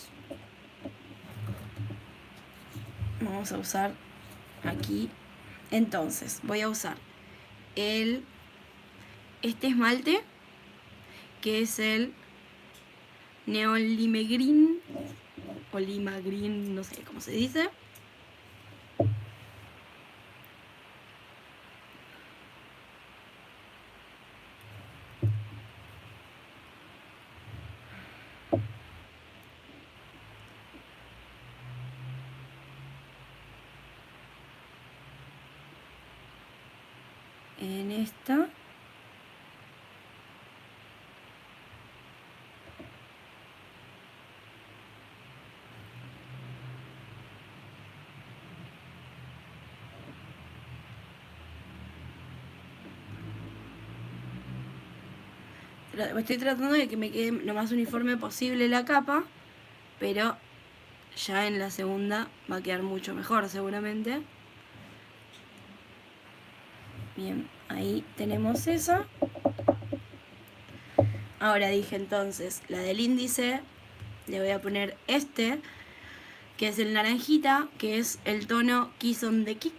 Vamos a usar aquí. Entonces, voy a usar este esmalte, que es el Neon Lime Green, o Lima Green, no sé cómo se dice. En esta. Estoy tratando de que me quede lo más uniforme posible la capa, pero ya en la segunda va a quedar mucho mejor seguramente. Bien, ahí tenemos eso. Ahora dije entonces, la del índice, le voy a poner este, que es el naranjita, que es el tono Kiss on the Kick.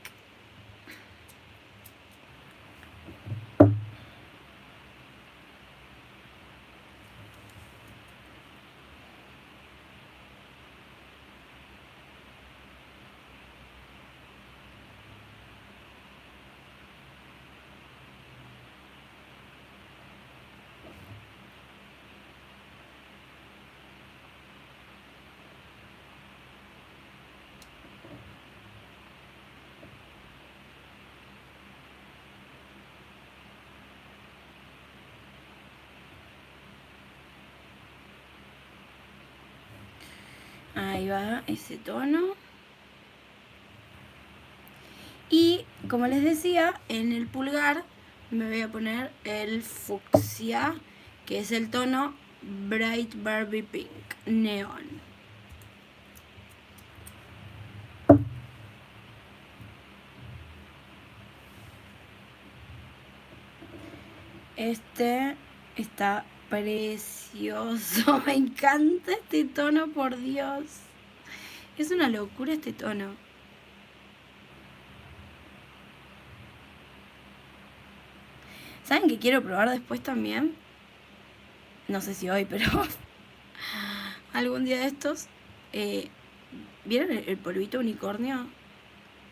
Ahí va ese tono. Y como les decía, en el pulgar me voy a poner el fucsia, que es el tono Bright Barbie Pink Neon. Este está precioso. Me encanta este tono, por Dios. Es una locura este tono. ¿Saben qué quiero probar después también? No sé si hoy, pero algún día de estos. ¿Vieron el polvito unicornio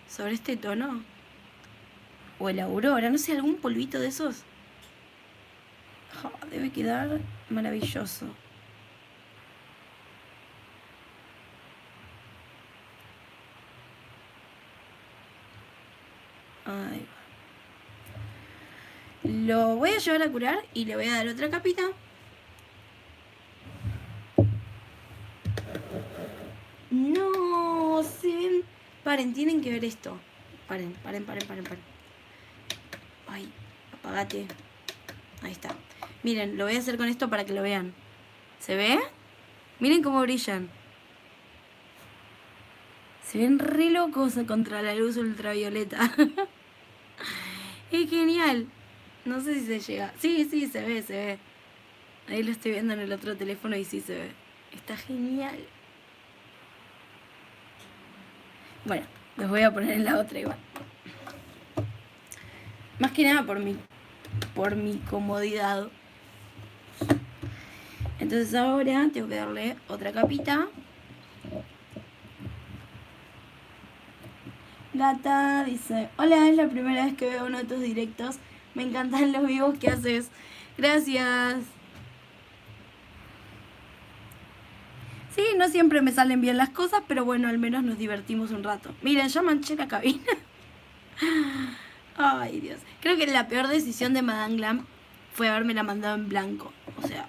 sobre este tono? O el aurora, no sé, algún polvito de esos. Oh, debe quedar maravilloso. Ahí va. Lo voy a llevar a curar y le voy a dar otra capita. No, se... Paren, tienen que ver esto. Paren. Ay, apagate. Ahí está. Miren, lo voy a hacer con esto para que lo vean. ¿Se ve? Miren cómo brillan. Se ven re locos contra la luz ultravioleta. Es genial. No sé si se llega. Sí, se ve. Ahí lo estoy viendo en el otro teléfono y sí se ve. Está genial. Bueno, los voy a poner en la otra igual. Más que nada por mi comodidad. Entonces ahora tengo que darle otra capita. Gata dice: hola, es la primera vez que veo uno de tus directos. Me encantan los vivos que haces. Gracias. Sí, no siempre me salen bien las cosas, pero bueno, al menos nos divertimos un rato. Miren, ya manché la cabina. Ay, Dios. Creo que la peor decisión de Madame Glam fue habérmela mandado en blanco. O sea,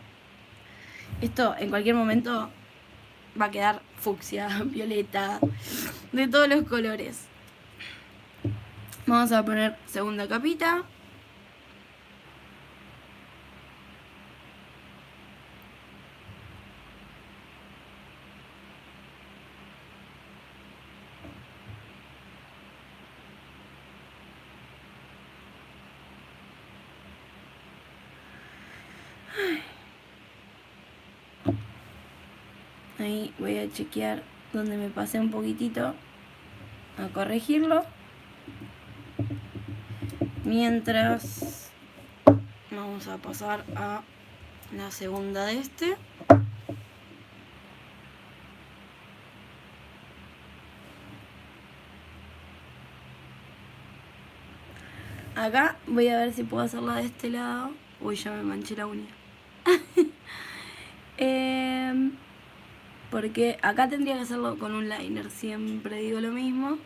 esto en cualquier momento va a quedar fucsia, violeta, de todos los colores. Vamos a poner segunda capita. Ahí voy a chequear donde me pasé un poquitito, a corregirlo. Mientras vamos a pasar a la segunda de este. Acá voy a ver si puedo hacerla de este lado. Uy, ya me manché la uña. Porque acá tendría que hacerlo con un liner. Siempre digo lo mismo.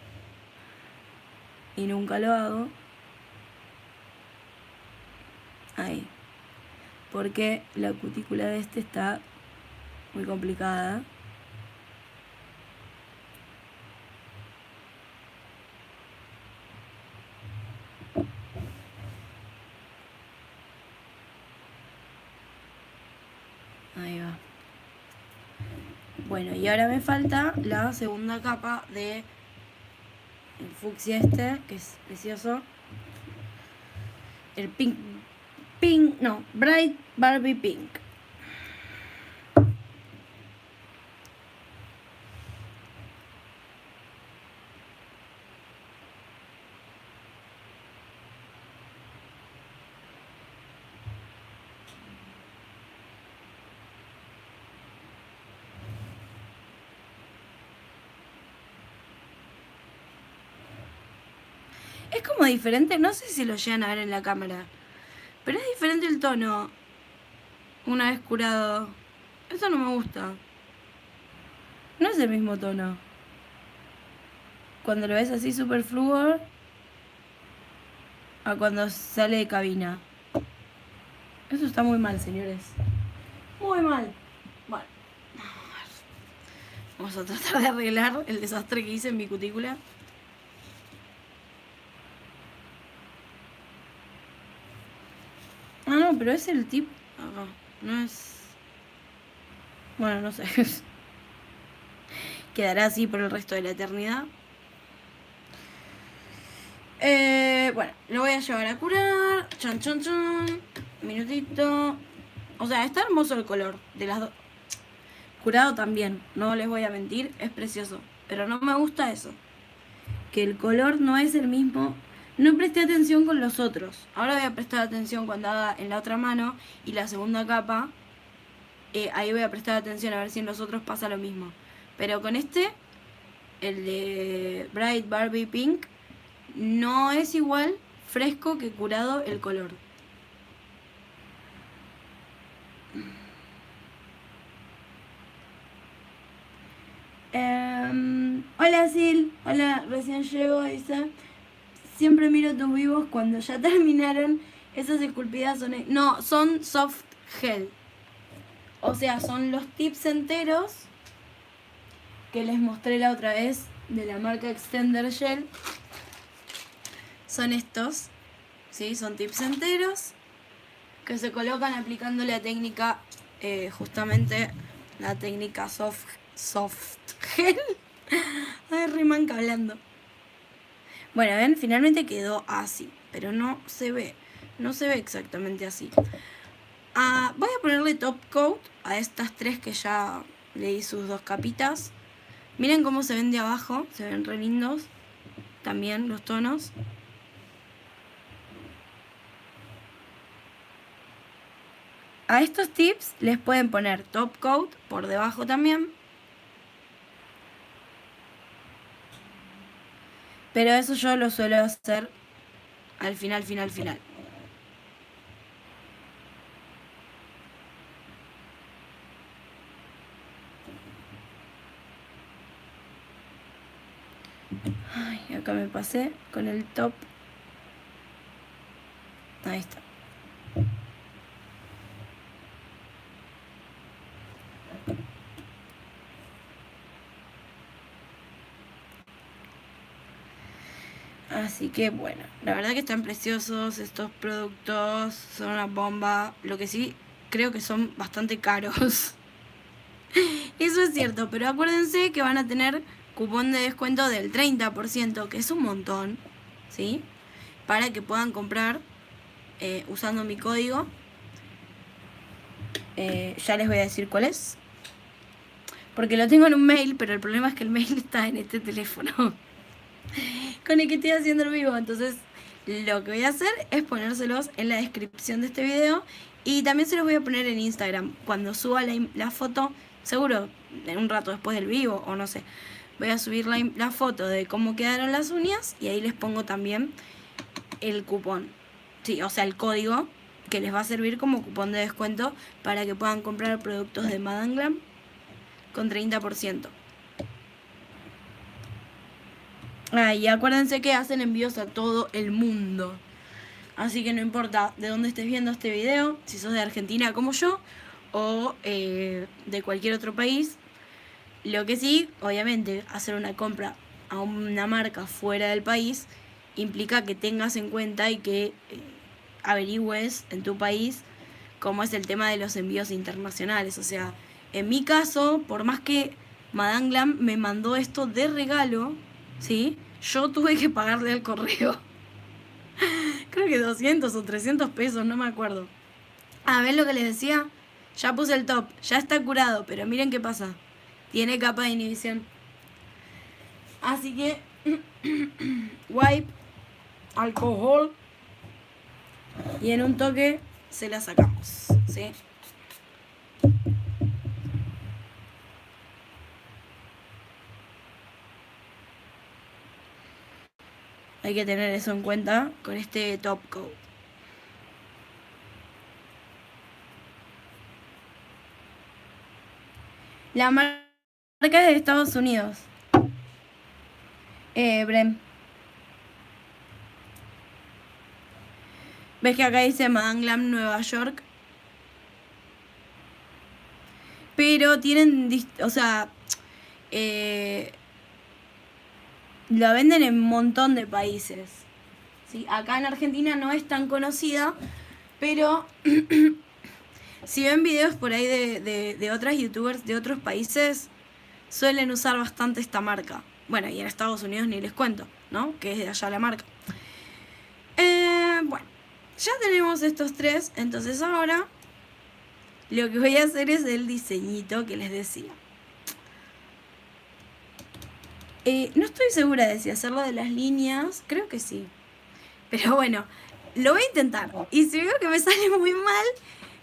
Y nunca lo hago. Ahí. Porque la cutícula de este está muy complicada. Ahí va. Bueno, y ahora me falta la segunda capa de el fucsia este, que es precioso. El pink, no, Bright Barbie Pink. Es como diferente, no sé si lo llegan a ver en la cámara, pero es diferente el tono una vez curado. Eso no me gusta. No es el mismo tono. Cuando lo ves así super flúor a cuando sale de cabina. Eso está muy mal, señores. Muy mal. Bueno, vamos a tratar de arreglar el desastre que hice en mi cutícula. Ah, no, pero es el tip acá. No es... Bueno, no sé. Quedará así por el resto de la eternidad. Bueno, lo voy a llevar a curar. Chan, chan, chan. Un minutito. O sea, está hermoso el color de las dos. Curado también, no les voy a mentir, es precioso. Pero no me gusta eso. Que el color no es el mismo. No presté atención con los otros. Ahora voy a prestar atención cuando haga en la otra mano y la segunda capa. Ahí voy a prestar atención a ver si en los otros pasa lo mismo. Pero con este, el de Bright Barbie Pink, no es igual fresco que curado el color. Hola Sil, hola, recién llego, dice. Siempre miro tus vivos cuando ya terminaron. Esas esculpidas son... No, son soft gel. O sea, son los tips enteros que les mostré la otra vez de la marca Extender Gel. Son estos, ¿sí? Son tips enteros que se colocan aplicando la técnica, justamente la técnica soft gel. Ay, rimanca hablando. Bueno, ven, finalmente quedó así, pero no se ve exactamente así. Voy a ponerle top coat a estas tres que ya le di sus dos capitas. Miren cómo se ven de abajo, se ven re lindos también los tonos. A estos tips les pueden poner top coat por debajo también. Pero eso yo lo suelo hacer al final. Ay, acá me pasé con el top. Ahí está. Así que bueno, la verdad que están preciosos estos productos, son una bomba. Lo que sí, creo que son bastante caros. Eso es cierto, pero acuérdense que van a tener cupón de descuento del 30%, que es un montón, ¿sí? Para que puedan comprar usando mi código. Ya les voy a decir cuál es. Porque lo tengo en un mail, pero el problema es que el mail está en este teléfono con el que estoy haciendo el vivo. Entonces lo que voy a hacer es ponérselos en la descripción de este video. Y también se los voy a poner en Instagram. Cuando suba la foto, seguro en un rato después del vivo o no sé, voy a subir la foto de cómo quedaron las uñas. Y ahí les pongo también el cupón. Sí, o sea, el código que les va a servir como cupón de descuento para que puedan comprar productos de Madame Glam con 30%. Y acuérdense que hacen envíos a todo el mundo. Así que no importa de dónde estés viendo este video, si sos de Argentina como yo o de cualquier otro país. Lo que sí, obviamente, hacer una compra a una marca fuera del país implica que tengas en cuenta y que averigües en tu país cómo es el tema de los envíos internacionales. O sea, en mi caso, por más que Madame Glam me mandó esto de regalo, ¿sí? Yo tuve que pagarle al correo. Creo que 200 o 300 pesos, no me acuerdo. ¿Ves lo que les decía? Ya puse el top, ya está curado, pero miren qué pasa. Tiene capa de inhibición. Así que, wipe, alcohol, y en un toque se la sacamos, ¿sí? Hay que tener eso en cuenta con este top coat. La marca es de Estados Unidos. Brem. ¿Ves que acá dice Madame Glam Nueva York? Pero tienen, o sea, la venden en un montón de países. ¿Sí? Acá en Argentina no es tan conocida, pero si ven videos por ahí de otras youtubers de otros países, suelen usar bastante esta marca. Bueno, y en Estados Unidos ni les cuento, ¿no? Que es de allá la marca. Bueno, ya tenemos estos tres, entonces ahora lo que voy a hacer es el diseñito que les decía. No estoy segura de si hacerlo de las líneas, creo que sí. Pero bueno, lo voy a intentar. Y si veo que me sale muy mal,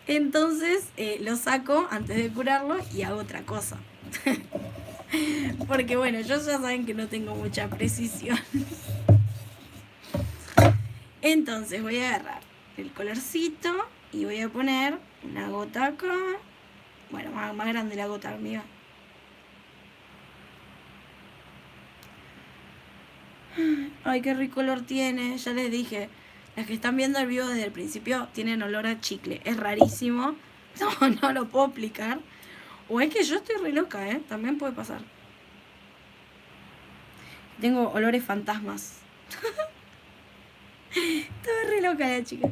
entonces lo saco antes de curarlo y hago otra cosa. Porque bueno, ya saben que no tengo mucha precisión. Entonces voy a agarrar el colorcito y voy a poner una gota acá. Bueno, más grande la gota, amiga. Ay, qué rico olor tiene. Ya les dije, las que están viendo el video desde el principio tienen olor a chicle. Es rarísimo. No lo puedo explicar. O es que yo estoy re loca, ¿eh? También puede pasar. Tengo olores fantasmas. Estaba re loca la chica.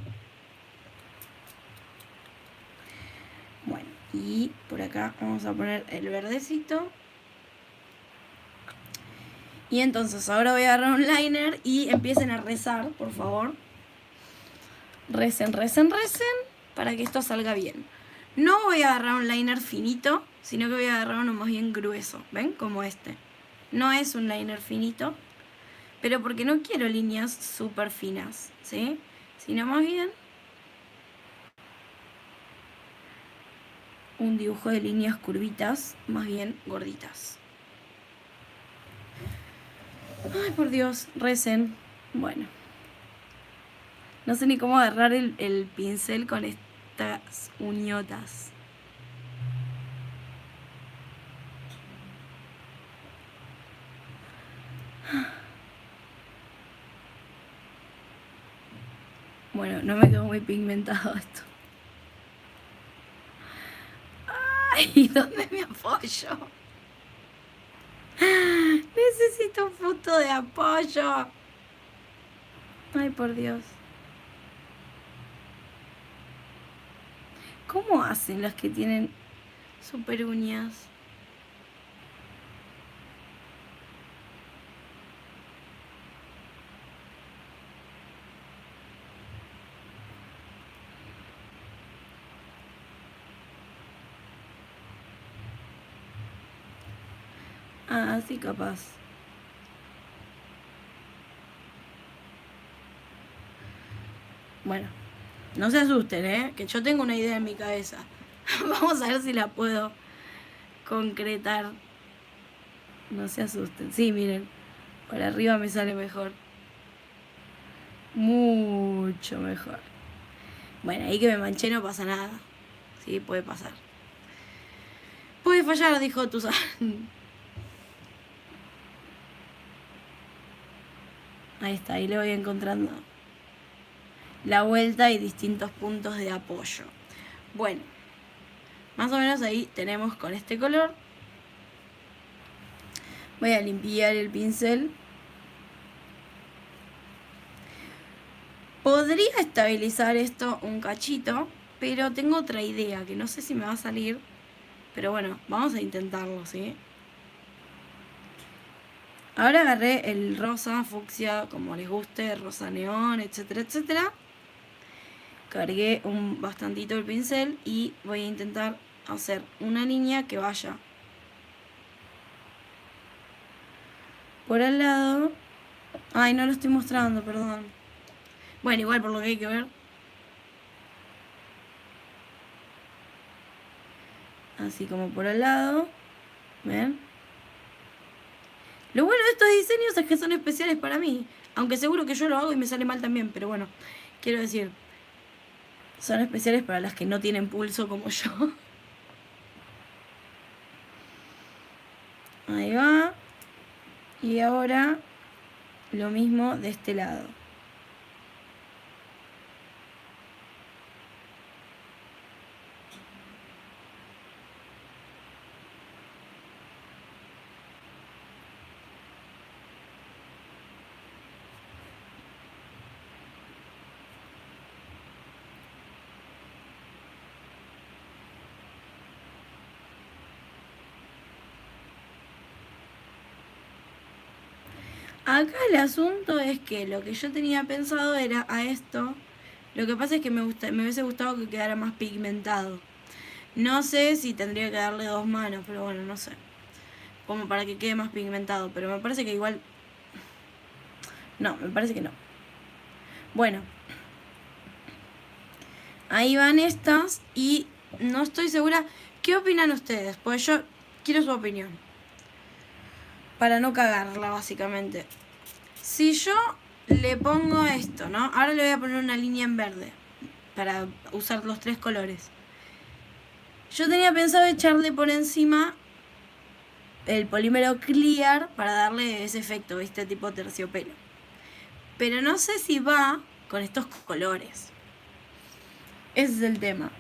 Bueno, y por acá vamos a poner el verdecito. Y entonces ahora voy a agarrar un liner y empiecen a rezar, por favor. Recen, recen, recen para que esto salga bien. No voy a agarrar un liner finito, sino que voy a agarrar uno más bien grueso. ¿Ven? Como este. No es un liner finito, pero porque no quiero líneas súper finas, ¿sí? Sino más bien un dibujo de líneas curvitas, más bien gorditas. Ay, por Dios, recen. Bueno. No sé ni cómo agarrar el pincel con estas uñotas. Bueno, no me quedó muy pigmentado esto. Ay, ¿dónde me apoyo? Necesito un punto de apoyo. Ay, por Dios. ¿Cómo hacen los que tienen super uñas? Ah, sí, capaz. Bueno, no se asusten, que yo tengo una idea en mi cabeza. Vamos a ver si la puedo concretar. No se asusten. Sí, miren, por arriba me sale mejor. Mucho mejor. Bueno, ahí que me manché no pasa nada. Sí, puede pasar. Puede fallar, dijo Tuzán. Ahí está, ahí le voy encontrando la vuelta y distintos puntos de apoyo. Bueno, más o menos ahí tenemos con este color. Voy a limpiar el pincel. Podría estabilizar esto un cachito, pero tengo otra idea que no sé si me va a salir. Pero bueno, vamos a intentarlo, ¿sí? Ahora agarré el rosa, fucsia, como les guste, rosa neón, etcétera, etcétera. Cargué bastantito el pincel y voy a intentar hacer una línea que vaya por al lado. Ay, no lo estoy mostrando, perdón. Bueno, igual por lo que hay que ver. Así como por al lado. ¿Ven? Lo bueno de estos diseños es que son especiales para mí. Aunque seguro que yo lo hago y me sale mal también. Pero bueno, quiero decir, son especiales para las que no tienen pulso como yo. Ahí va. Y ahora lo mismo de este lado. Acá el asunto es que lo que yo tenía pensado era a esto. Lo que pasa es que me hubiese gustado que quedara más pigmentado. No sé si tendría que darle dos manos, pero bueno, no sé. Como para que quede más pigmentado. Pero me parece que igual... No, me parece que no. Bueno. Ahí van estas y no estoy segura. ¿Qué opinan ustedes? Pues yo quiero su opinión. Para no cagarla, básicamente. Si yo le pongo esto, ¿no? Ahora le voy a poner una línea en verde. Para usar los tres colores. Yo tenía pensado echarle por encima el polímero clear para darle ese efecto, ¿viste? Tipo terciopelo. Pero no sé si va con estos colores. Ese es el tema.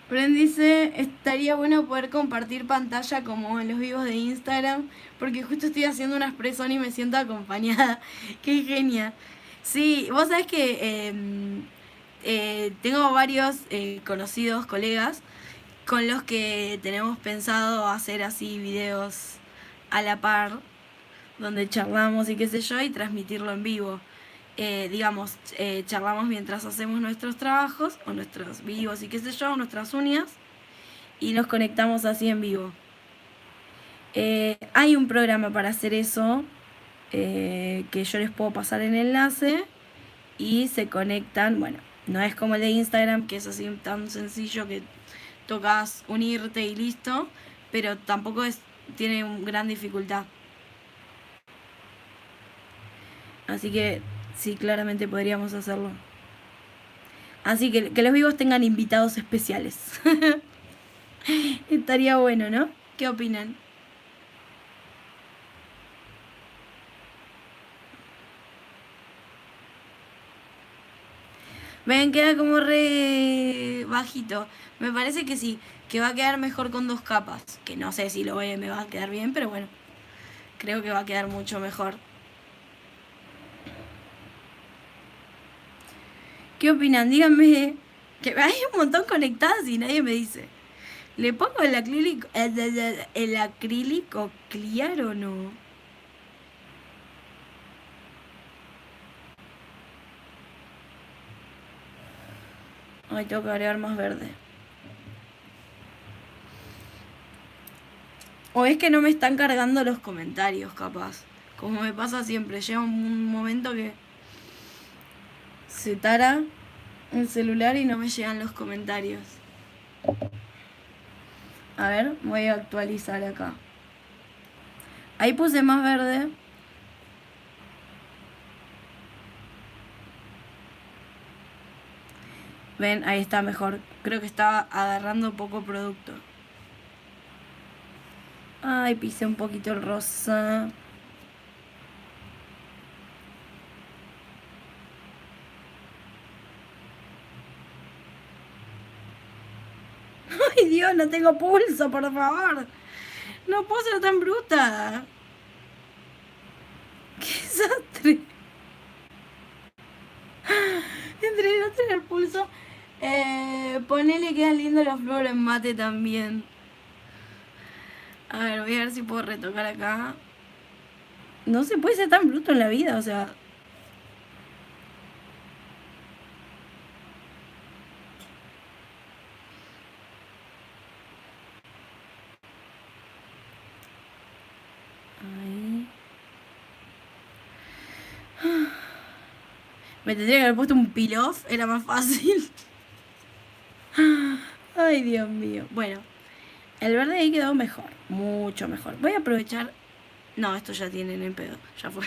Bren dice, estaría bueno poder compartir pantalla como en los vivos de Instagram, porque justo estoy haciendo una expresión y me siento acompañada. Qué genia. Sí, vos sabés que tengo varios conocidos, colegas, con los que tenemos pensado hacer así videos a la par, donde charlamos y qué sé yo, y transmitirlo en vivo. Digamos, charlamos mientras hacemos nuestros trabajos, o nuestros vivos y qué sé yo, o nuestras uñas, y nos conectamos así en vivo. Hay un programa para hacer eso, que yo les puedo pasar el enlace, y se conectan, bueno, no es como el de Instagram, que es así tan sencillo que tocas unirte y listo, pero tampoco tiene gran dificultad. Así que sí, claramente podríamos hacerlo. Así que los vivos tengan invitados especiales. Estaría bueno, ¿no? ¿Qué opinan? Ven, queda como re bajito. Me parece que sí, que va a quedar mejor con dos capas. Que no sé si me va a quedar bien, pero bueno, creo que va a quedar mucho mejor. ¿Qué opinan? Díganme. Que hay un montón conectadas y nadie me dice. ¿Le pongo el acrílico clear o no? Ay, tengo que agregar más verde. O es que no me están cargando los comentarios, capaz. Como me pasa siempre, llega un momento que se tara el celular y no me llegan los comentarios. A ver, voy a actualizar acá. Ahí puse más verde. Ven, ahí está mejor. Creo que estaba agarrando poco producto. Ay, pisé un poquito el rosa. Ay, Dios, no tengo pulso, por favor. No puedo ser tan bruta. Qué desastre. Entre no tener pulso. Ponele que lindo los flores mate también. A ver, voy a ver si puedo retocar acá. No se puede ser tan bruto en la vida, o sea. Ahí. Me tendría que haber puesto un peel-off, era más fácil. Ay, Dios mío. Bueno, el verde ahí quedó mejor, mucho mejor. Voy a aprovechar. No, esto ya tiene en el pedo, ya fue.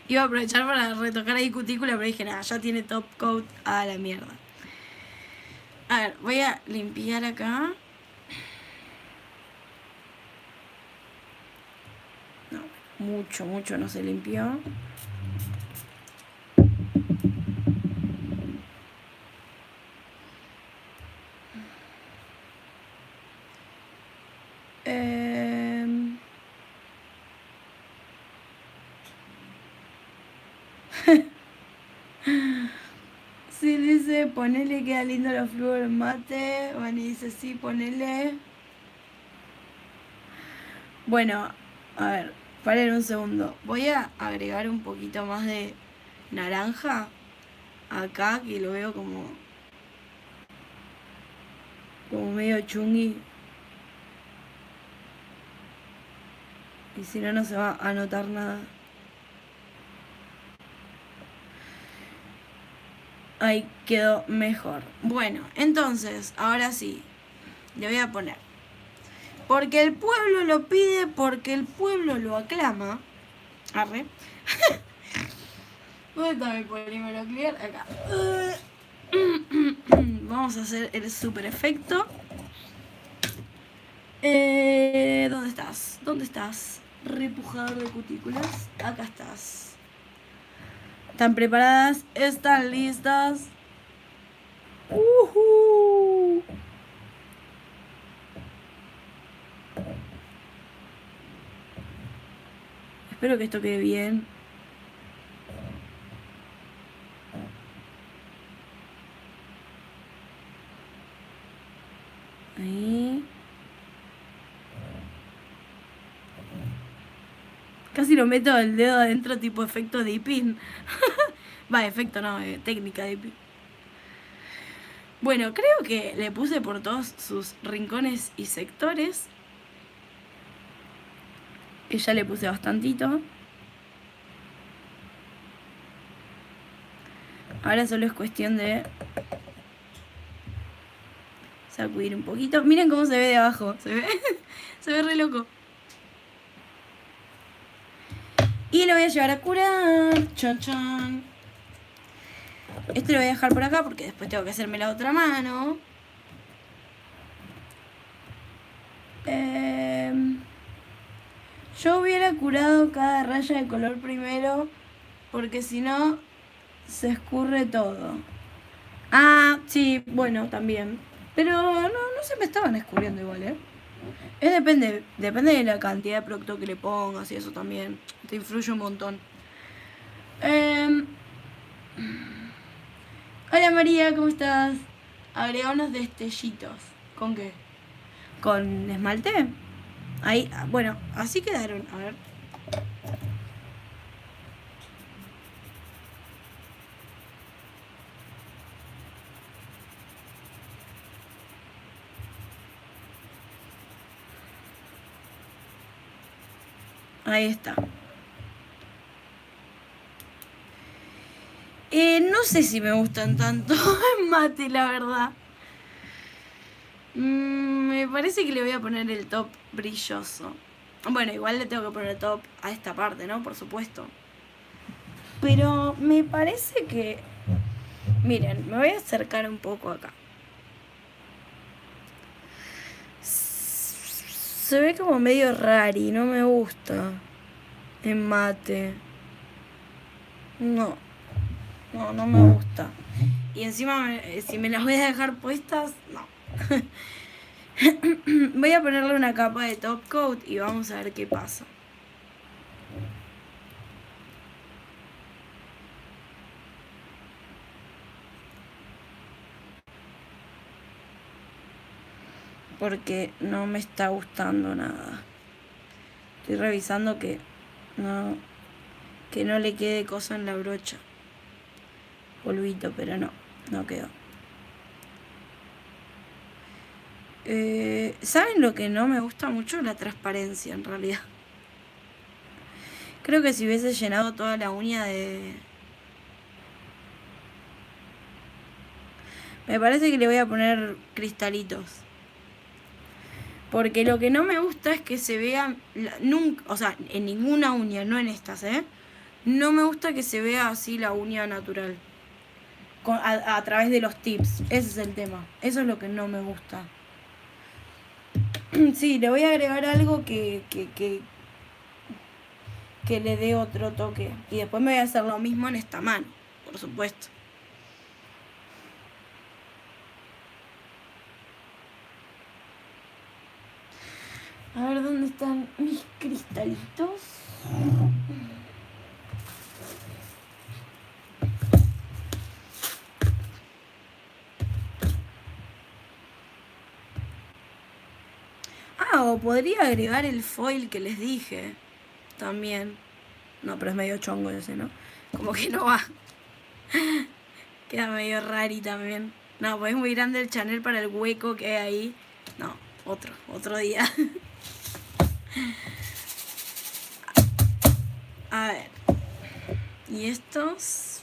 Iba a aprovechar para retocar ahí cutícula, pero dije, nada, ya tiene top coat a la mierda. A ver, voy a limpiar acá. No, mucho no se limpió. Sí, dice, ponele, queda lindo los flúor mate. Bueno, y dice, sí, ponele. Bueno, a ver, paren un segundo. Voy a agregar un poquito más de naranja acá, que lo veo como medio chungui. Y si no, no se va a notar nada. Ahí quedó mejor. Bueno, entonces, ahora sí, le voy a poner. Porque el pueblo lo pide, porque el pueblo lo aclama. Arre. ¿Dónde está mi polímero clear? Acá. Vamos a hacer el super efecto. ¿Dónde estás? ¿Dónde estás? Repujador de cutículas. Acá estás. ¿Están preparadas? ¿Están listas? Espero que esto quede bien. Ahí. Casi lo meto el dedo adentro tipo efecto dipping. Va, efecto no, técnica dipping. Bueno, creo que le puse por todos sus rincones y sectores. Que ya le puse bastantito. Ahora solo es cuestión de sacudir un poquito. Miren cómo se ve de abajo. Se ve, se ve re loco. Y lo voy a llevar a curar. Chan, chan. Este lo voy a dejar por acá porque después tengo que hacerme la otra mano. Yo hubiera curado cada raya de color primero, porque si no se escurre todo. Ah, sí, bueno, también. Pero no se me estaban escurriendo igual, ¿eh? Depende de la cantidad de producto que le pongas y eso también. Te influye un montón. Hola María, ¿cómo estás? Agrega unos destellitos. ¿Con qué? ¿Con esmalte? Ahí, bueno, así quedaron. A ver. Ahí está. No sé si me gustan tanto en mate, la verdad. Me parece que le voy a poner el top brilloso. Bueno, igual le tengo que poner el top a esta parte, ¿no? Por supuesto. Pero me parece que... Miren, me voy a acercar un poco acá. Se ve como medio rari, no me gusta. En mate. No. No me gusta. Y encima, si me las voy a dejar puestas, no. Voy a ponerle una capa de top coat y vamos a ver qué pasa. Porque no me está gustando nada. Estoy revisando que no le quede cosa en la brocha. Polvito, pero no quedó. ¿Saben lo que no me gusta mucho? La transparencia, en realidad. Creo que si hubiese llenado toda la uña de... Me parece que le voy a poner cristalitos. Porque lo que no me gusta es que se vea... Nunca, o sea, en ninguna uña, no en estas, no me gusta que se vea así la uña natural. A través de los tips. Ese es el tema. Eso es lo que no me gusta. Sí, le voy a agregar algo que le dé otro toque. Y después me voy a hacer lo mismo en esta mano, por supuesto. A ver dónde están mis cristalitos. O podría agregar el foil que les dije. También. No, pero es medio chongo ese, ¿no? Como que no va. Queda medio rari también. No, pues es muy grande el Chanel para el hueco que hay ahí. No, otro día. A ver. Y estos...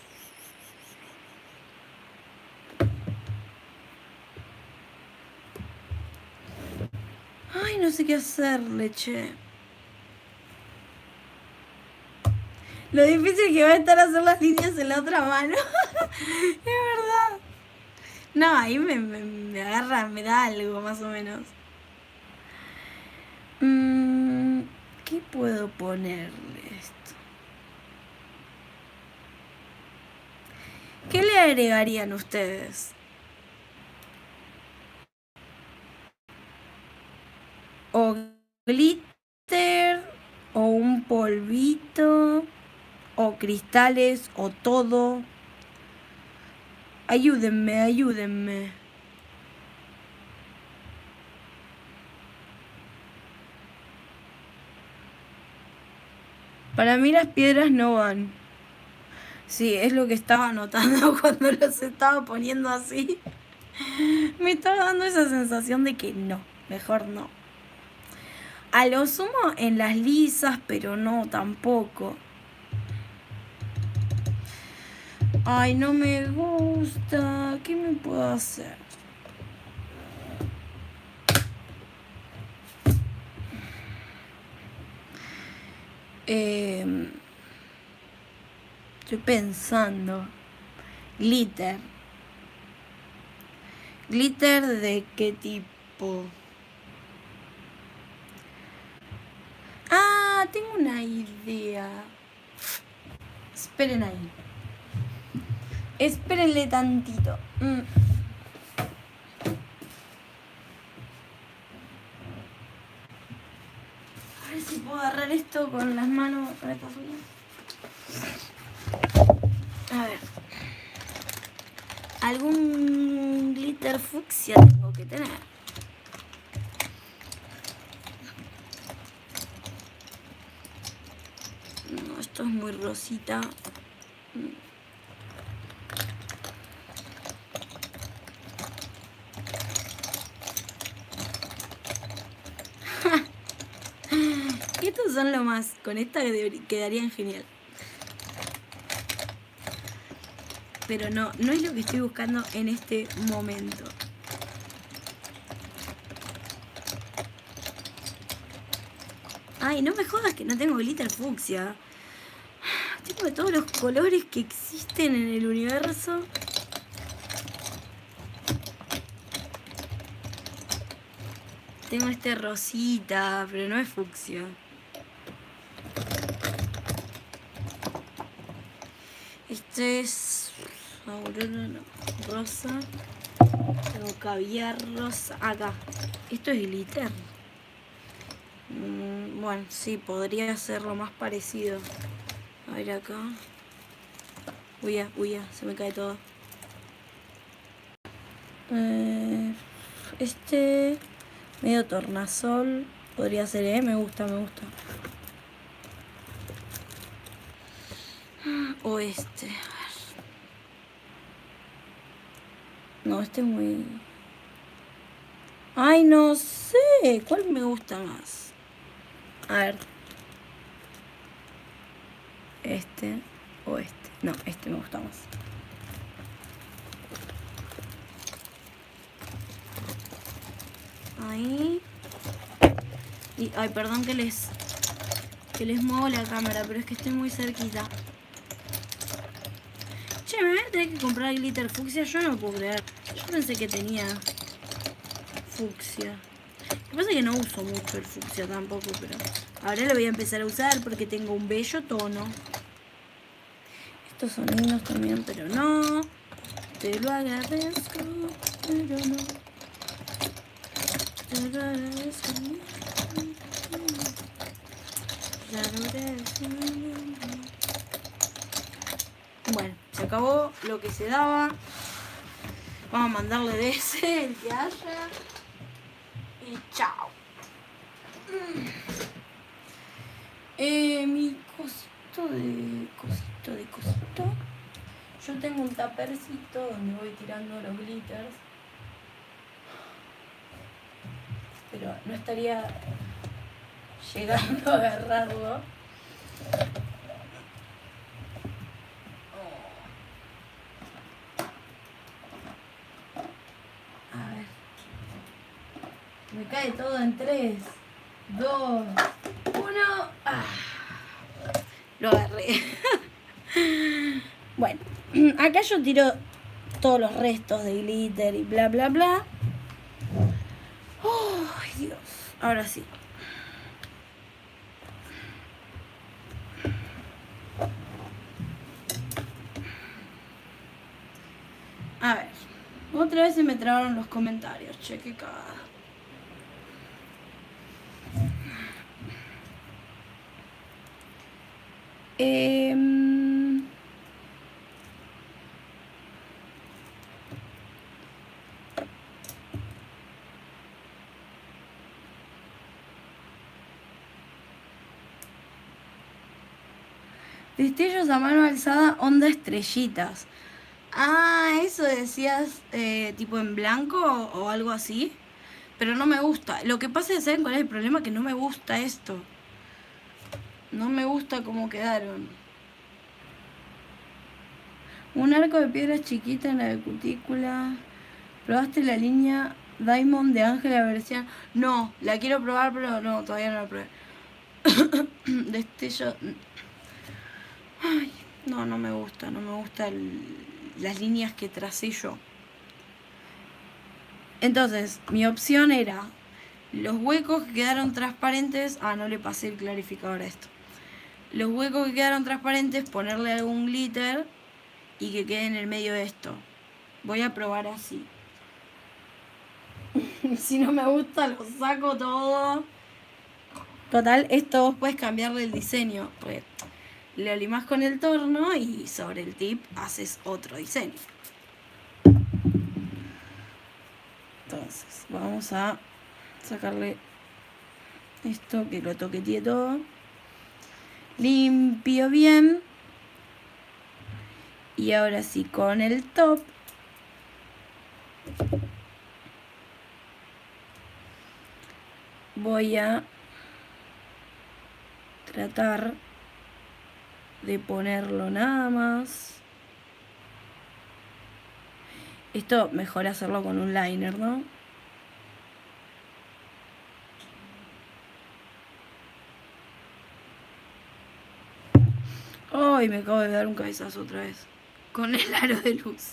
Ay, no sé qué hacerle, che. Lo difícil que va a estar hacer las líneas en la otra mano. Es verdad. No, ahí me agarra, me da algo más o menos. ¿Qué puedo ponerle esto? ¿Qué le agregarían ustedes? O glitter, o un polvito, o cristales, o todo. Ayúdenme. Para mí las piedras no van. Sí, es lo que estaba notando cuando los estaba poniendo así. Me estaba dando esa sensación de que no, mejor no. A lo sumo en las lisas, pero no tampoco. Ay, no me gusta. ¿Qué me puedo hacer? Estoy pensando. Glitter. ¿Glitter de qué tipo? Ah, tengo una idea. Esperen ahí. Espérenle tantito. A ver si puedo agarrar esto con las manos con estas uñas. A ver. Algún glitter fucsia tengo que tener. No, esto es muy rosita. Estos son lo más. Con esta quedarían genial. Pero no es lo que estoy buscando en este momento. Ay, no me jodas que no tengo glitter fucsia. Tengo de todos los colores que existen en el universo. Tengo este rosita, pero no es fucsia. Este es aurora, no, rosa. Tengo caviar rosa. Acá. Esto es glitter. Bueno, sí, podría ser lo más parecido. A ver acá. Uy, ya, se me cae todo. Este medio tornasol podría ser, me gusta. O este, a ver. No, este es muy... Ay, no sé, ¿cuál me gusta más? A ver. Este o este. No, este me gusta más. Ahí. Y, ay, perdón que les muevo la cámara, pero es que estoy muy cerquita. Che, me voy a tener que comprar glitter fucsia. Yo no puedo creer. Yo pensé que tenía fucsia. Lo que pasa es que no uso mucho el fucsia tampoco, pero ahora lo voy a empezar a usar porque tengo un bello tono. Estos son lindos también, pero no. Te lo agradezco, pero no. Te lo agradezco. Ya lo agradezco. Bueno, se acabó lo que se daba. Vamos a mandarle de ese, el que haya. Y chao. Mi cosito. Yo tengo un tapercito donde voy tirando los glitters. Pero no estaría llegando a agarrarlo. A ver. Me cae todo en 3, 2, 1. Lo agarré. Bueno, acá yo tiro todos los restos de glitter y bla bla bla. Ay, Dios. Ahora sí. A ver. Otra vez se me trabaron los comentarios. Che, qué cagada. Destellos a mano alzada, onda estrellitas. Ah, eso decías tipo en blanco o algo así. Pero no me gusta. Lo que pasa es, ¿saben cuál es el problema? Que no me gusta esto. No me gusta cómo quedaron. Un arco de piedra chiquita en la cutícula. ¿Probaste la línea Diamond de Ángela versión? No, la quiero probar, pero no, todavía no la probé. Destello. Ay, no me gusta. No me gustan las líneas que tracé yo. Entonces, mi opción era los huecos que quedaron transparentes. Ah, no le pasé el clarificador a esto. Los huecos que quedaron transparentes, ponerle algún glitter y que quede en el medio de esto. Voy a probar así. Si no me gusta, lo saco todo. Total, esto vos puedes cambiarle el diseño. Pues, lo limás con el torno y sobre el tip haces otro diseño. Entonces, vamos a sacarle esto, que lo toqueteé todo. Limpio bien. Y ahora sí, con el top voy a tratar de ponerlo nada más. Esto mejor hacerlo con un liner, ¿no? Ay, me acabo de dar un cabezazo otra vez. Con el aro de luz.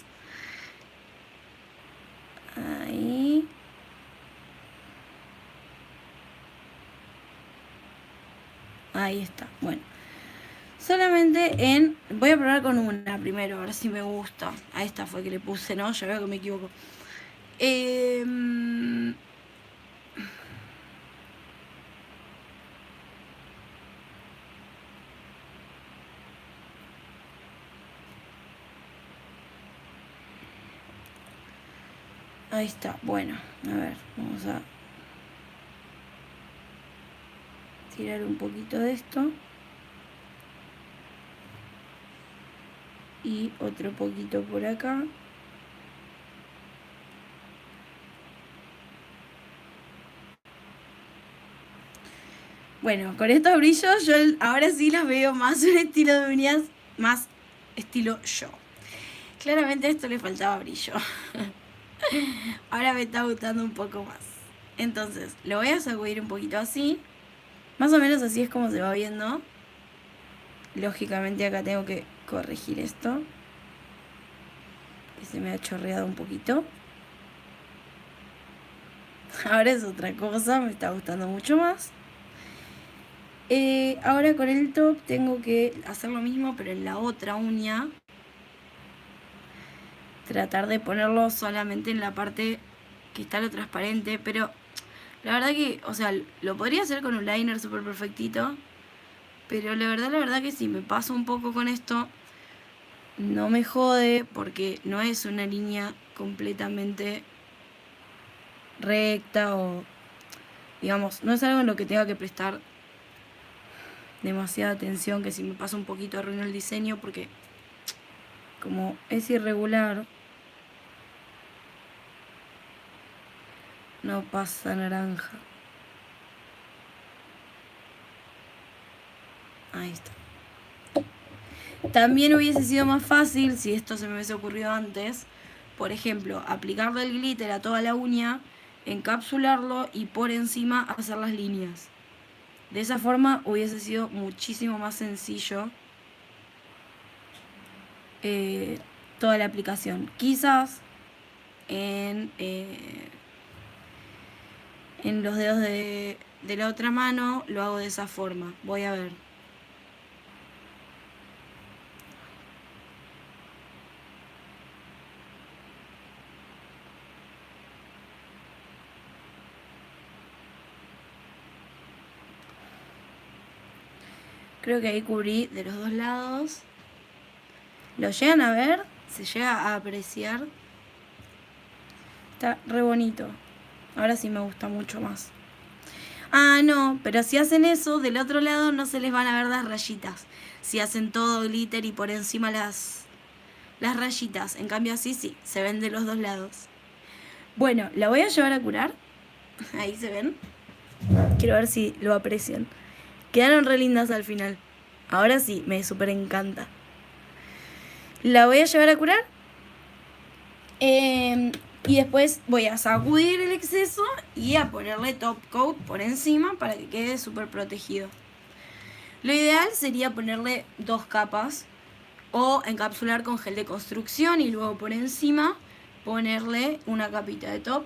Ahí. Ahí está. Bueno. Solamente en... Voy a probar con una primero, a ver si me gusta. A esta fue que le puse, ¿no? Ya veo que me equivoco. Ahí está. Bueno, a ver, vamos a tirar un poquito de esto. Y otro poquito por acá. Bueno, con estos brillos yo ahora sí las veo más un estilo de uñas, más estilo yo. Claramente a esto le faltaba brillo. Ahora me está gustando un poco más. Entonces, lo voy a sacudir un poquito así. Más o menos así es como se va viendo. Lógicamente acá tengo que corregir esto, que se me ha chorreado un poquito. Ahora es otra cosa, me está gustando mucho más. Ahora con el top tengo que hacer lo mismo, pero en la otra uña. Tratar de ponerlo solamente en la parte que está lo transparente, pero la verdad que, o sea, lo podría hacer con un liner súper perfectito, pero la verdad que si me paso un poco con esto, no me jode porque no es una línea completamente recta o, digamos, no es algo en lo que tenga que prestar demasiada atención, que si me paso un poquito arruino el diseño porque como es irregular, no pasa naranja. Ahí está. También hubiese sido más fácil si esto se me hubiese ocurrido antes. Por ejemplo, aplicarle el glitter a toda la uña, encapsularlo y por encima hacer las líneas. De esa forma hubiese sido muchísimo más sencillo toda la aplicación. Quizás en los dedos de la otra mano lo hago de esa forma. Voy a ver. Creo que ahí cubrí de los dos lados. ¿Lo llegan a ver? ¿Se llega a apreciar? Está re bonito. Ahora sí me gusta mucho más. Ah, no, pero si hacen eso, del otro lado no se les van a ver las rayitas. Si hacen todo glitter y por encima las rayitas. En cambio así sí, se ven de los dos lados. Bueno, la voy a llevar a curar. Ahí se ven. Quiero ver si lo aprecian. Quedaron re lindas al final. Ahora sí, me súper encanta. La voy a llevar a curar. Y después voy a sacudir el exceso y a ponerle top coat por encima para que quede súper protegido. Lo ideal sería ponerle 2 capas o encapsular con gel de construcción y luego por encima ponerle una capita de top.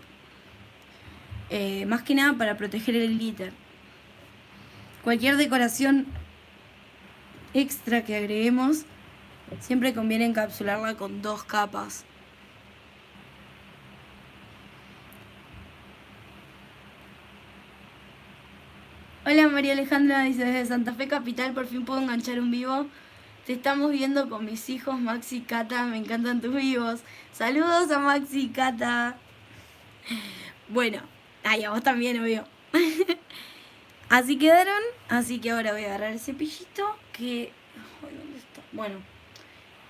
Más que nada para proteger el glitter. Cualquier decoración extra que agreguemos siempre conviene encapsularla con 2 capas. Hola María Alejandra, dice desde Santa Fe Capital, por fin puedo enganchar un vivo. Te estamos viendo con mis hijos Maxi y Cata, me encantan tus vivos. Saludos a Maxi y Cata. Bueno, ay, a vos también, obvio. Así quedaron, así que ahora voy a agarrar el cepillito que... Ay, ¿dónde está? Bueno,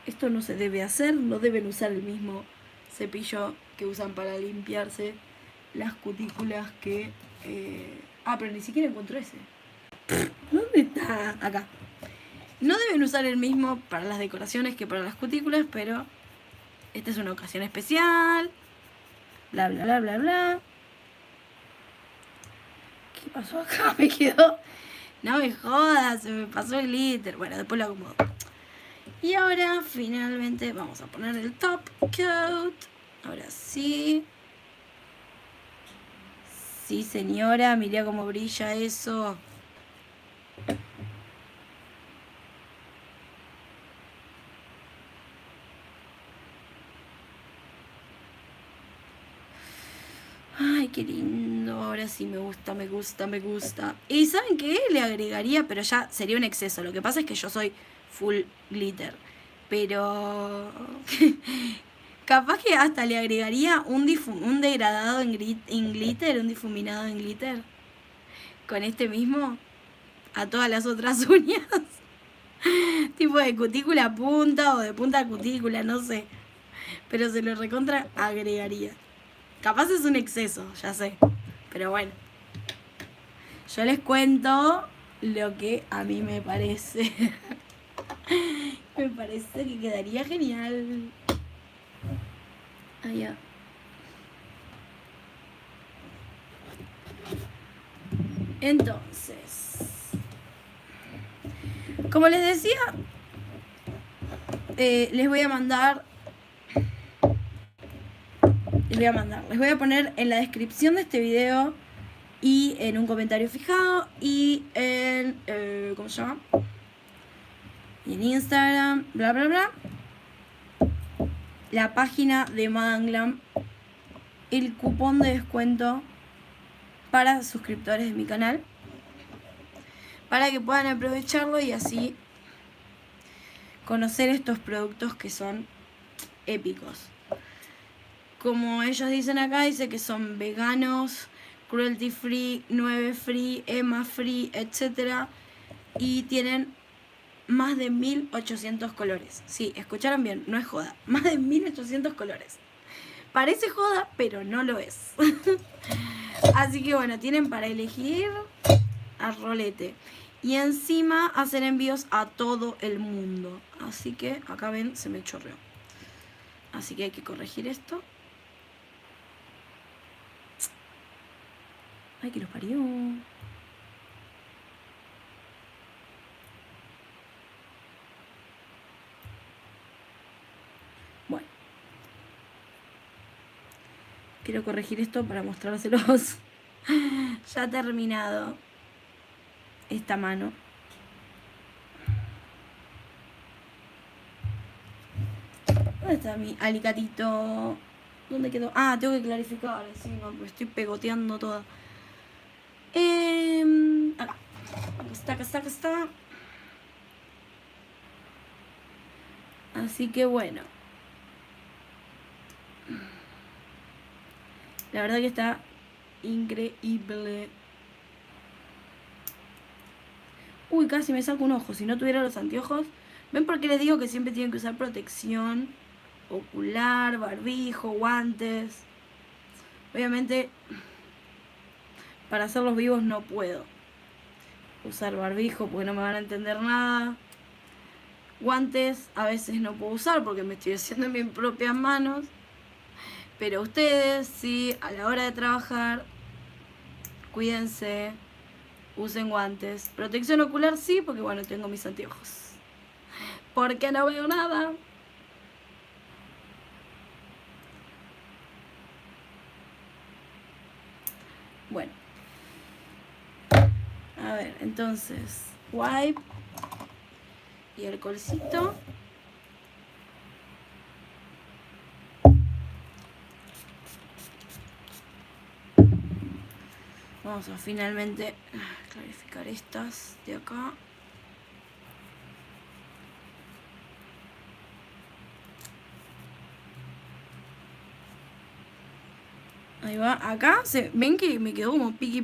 esto no se debe hacer, no deben usar el mismo cepillo que usan para limpiarse las cutículas que... Ah, pero ni siquiera encuentro ese. ¿Dónde ¿Dónde está? Acá. No deben usar el mismo para las decoraciones que para las cutículas, pero esta es una ocasión especial. Bla, bla, bla, bla, bla. ¿Qué pasó acá? Me quedó... No me jodas, se me pasó el glitter. Bueno, después lo acomodo. Y ahora, finalmente, vamos a poner el top coat. Ahora sí. Sí, señora, mirá cómo brilla eso. Ay, qué lindo. Ahora sí me gusta, me gusta, me gusta. ¿Y saben qué? Le agregaría, pero ya sería un exceso. Lo que pasa es que yo soy full glitter. Pero... capaz que hasta le agregaría un degradado en glitter, un difuminado en glitter. Con este mismo. A todas las otras uñas. Tipo de cutícula a punta o de punta a cutícula, no sé. Pero se lo recontra agregaría. Capaz es un exceso, ya sé. Pero bueno. Yo les cuento lo que a mí me parece. Me parece que quedaría genial. Allá. Entonces, como les decía, les voy a poner en la descripción de este video y en un comentario fijado y en, ¿cómo se llama? Y en Instagram, bla, bla, bla, la página de Madame Glam, el cupón de descuento para suscriptores de mi canal, para que puedan aprovecharlo y así conocer estos productos que son épicos. Como ellos dicen acá, dice que son veganos, cruelty free, 9 free, EMA free, etc. Y tienen más de 1800 colores. Sí, escucharon bien, no es joda. Más de 1800 colores. Parece joda, pero no lo es. Así que bueno, tienen para elegir a rolete. Y encima hacer envíos a todo el mundo. Así que acá ven, se me chorreó. Así que hay que corregir esto. Ay, que los parió. Bueno. Quiero corregir esto para mostrárselos. Ya terminado. Esta mano. ¿Dónde está mi alicatito? ¿Dónde quedó? Ah, tengo que clarificar. Sí, no, me estoy pegoteando toda. Acá. Acá está. Así que bueno. La verdad que está increíble. Uy, casi me saco un ojo. Si no tuviera los anteojos. ¿Ven por qué les digo que siempre tienen que usar protección ocular, barbijo, guantes? Obviamente, para hacerlos vivos no puedo usar barbijo porque no me van a entender nada. Guantes a veces no puedo usar porque me estoy haciendo en mis propias manos. Pero ustedes, sí, a la hora de trabajar, cuídense, usen guantes. Protección ocular sí, porque bueno, tengo mis anteojos. Porque no veo nada. Bueno. A ver, entonces, wipe y alcoholcito. Vamos a finalmente clarificar estas de acá. Ahí va, acá ven que me quedó como piqui.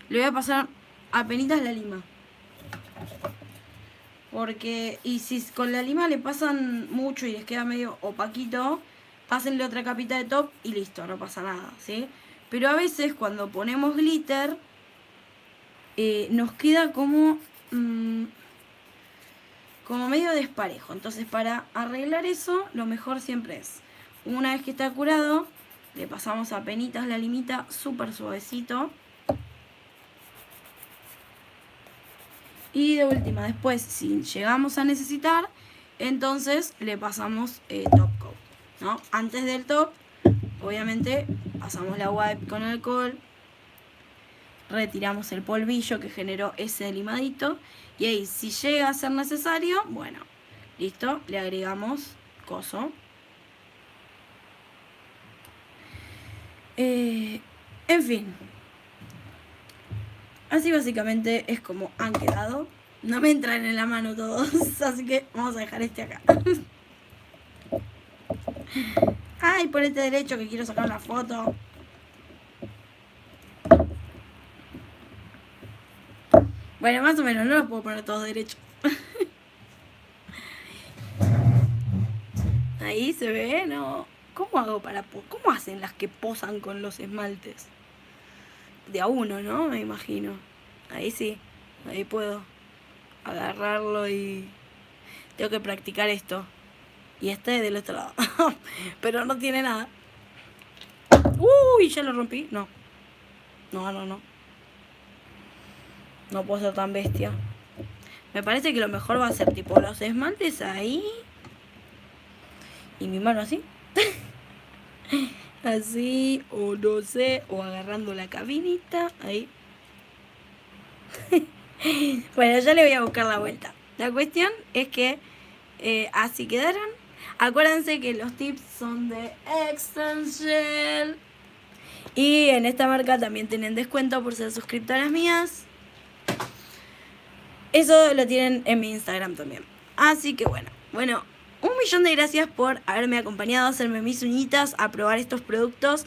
Le voy a pasar apenitas la lima. Porque, y si con la lima le pasan mucho y les queda medio opaquito, pásenle otra capita de top y listo, no pasa nada, ¿sí? Pero a veces cuando ponemos glitter, nos queda como medio desparejo. Entonces, para arreglar eso, lo mejor siempre es, una vez que está curado, le pasamos apenitas la limita súper suavecito. Y de última, después, si llegamos a necesitar, entonces le pasamos top coat, ¿no? Antes del top, obviamente, pasamos la wipe con alcohol, retiramos el polvillo que generó ese limadito, y ahí, si llega a ser necesario, bueno, listo, le agregamos coso. En fin, así básicamente es como han quedado. No me entran en la mano todos, así que vamos a dejar este acá. Ay, ponete derecho que quiero sacar una foto. Bueno, más o menos, no los puedo poner todos derechos. Ahí se ve, ¿no? ¿Cómo hago cómo hacen las que posan con los esmaltes? De a uno, ¿no? Me imagino. Ahí sí, ahí puedo agarrarlo y tengo que practicar esto. Y este del otro lado. Pero no tiene nada. Uy, ya lo rompí. No. No puedo ser tan bestia. Me parece que lo mejor va a ser tipo los esmaltes ahí. Y mi mano así. Así, o no sé, o agarrando la cabinita. Ahí. Bueno, ya le voy a buscar la vuelta. La cuestión es que así quedaron. Acuérdense que los tips son de Extenshell. Y en esta marca también tienen descuento por ser suscriptoras mías. Eso lo tienen en mi Instagram también. Así que bueno, 1.000.000 de gracias por haberme acompañado a hacerme mis uñitas, a probar estos productos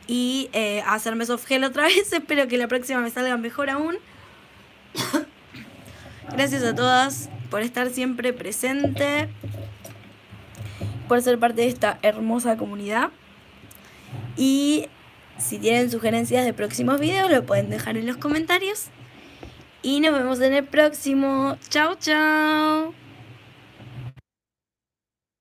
y a hacerme soft gel otra vez. Espero que la próxima me salga mejor aún. Gracias a todas por estar siempre presente, por ser parte de esta hermosa comunidad. Y si tienen sugerencias de próximos videos, lo pueden dejar en los comentarios. Y nos vemos en el próximo. Chao, chao.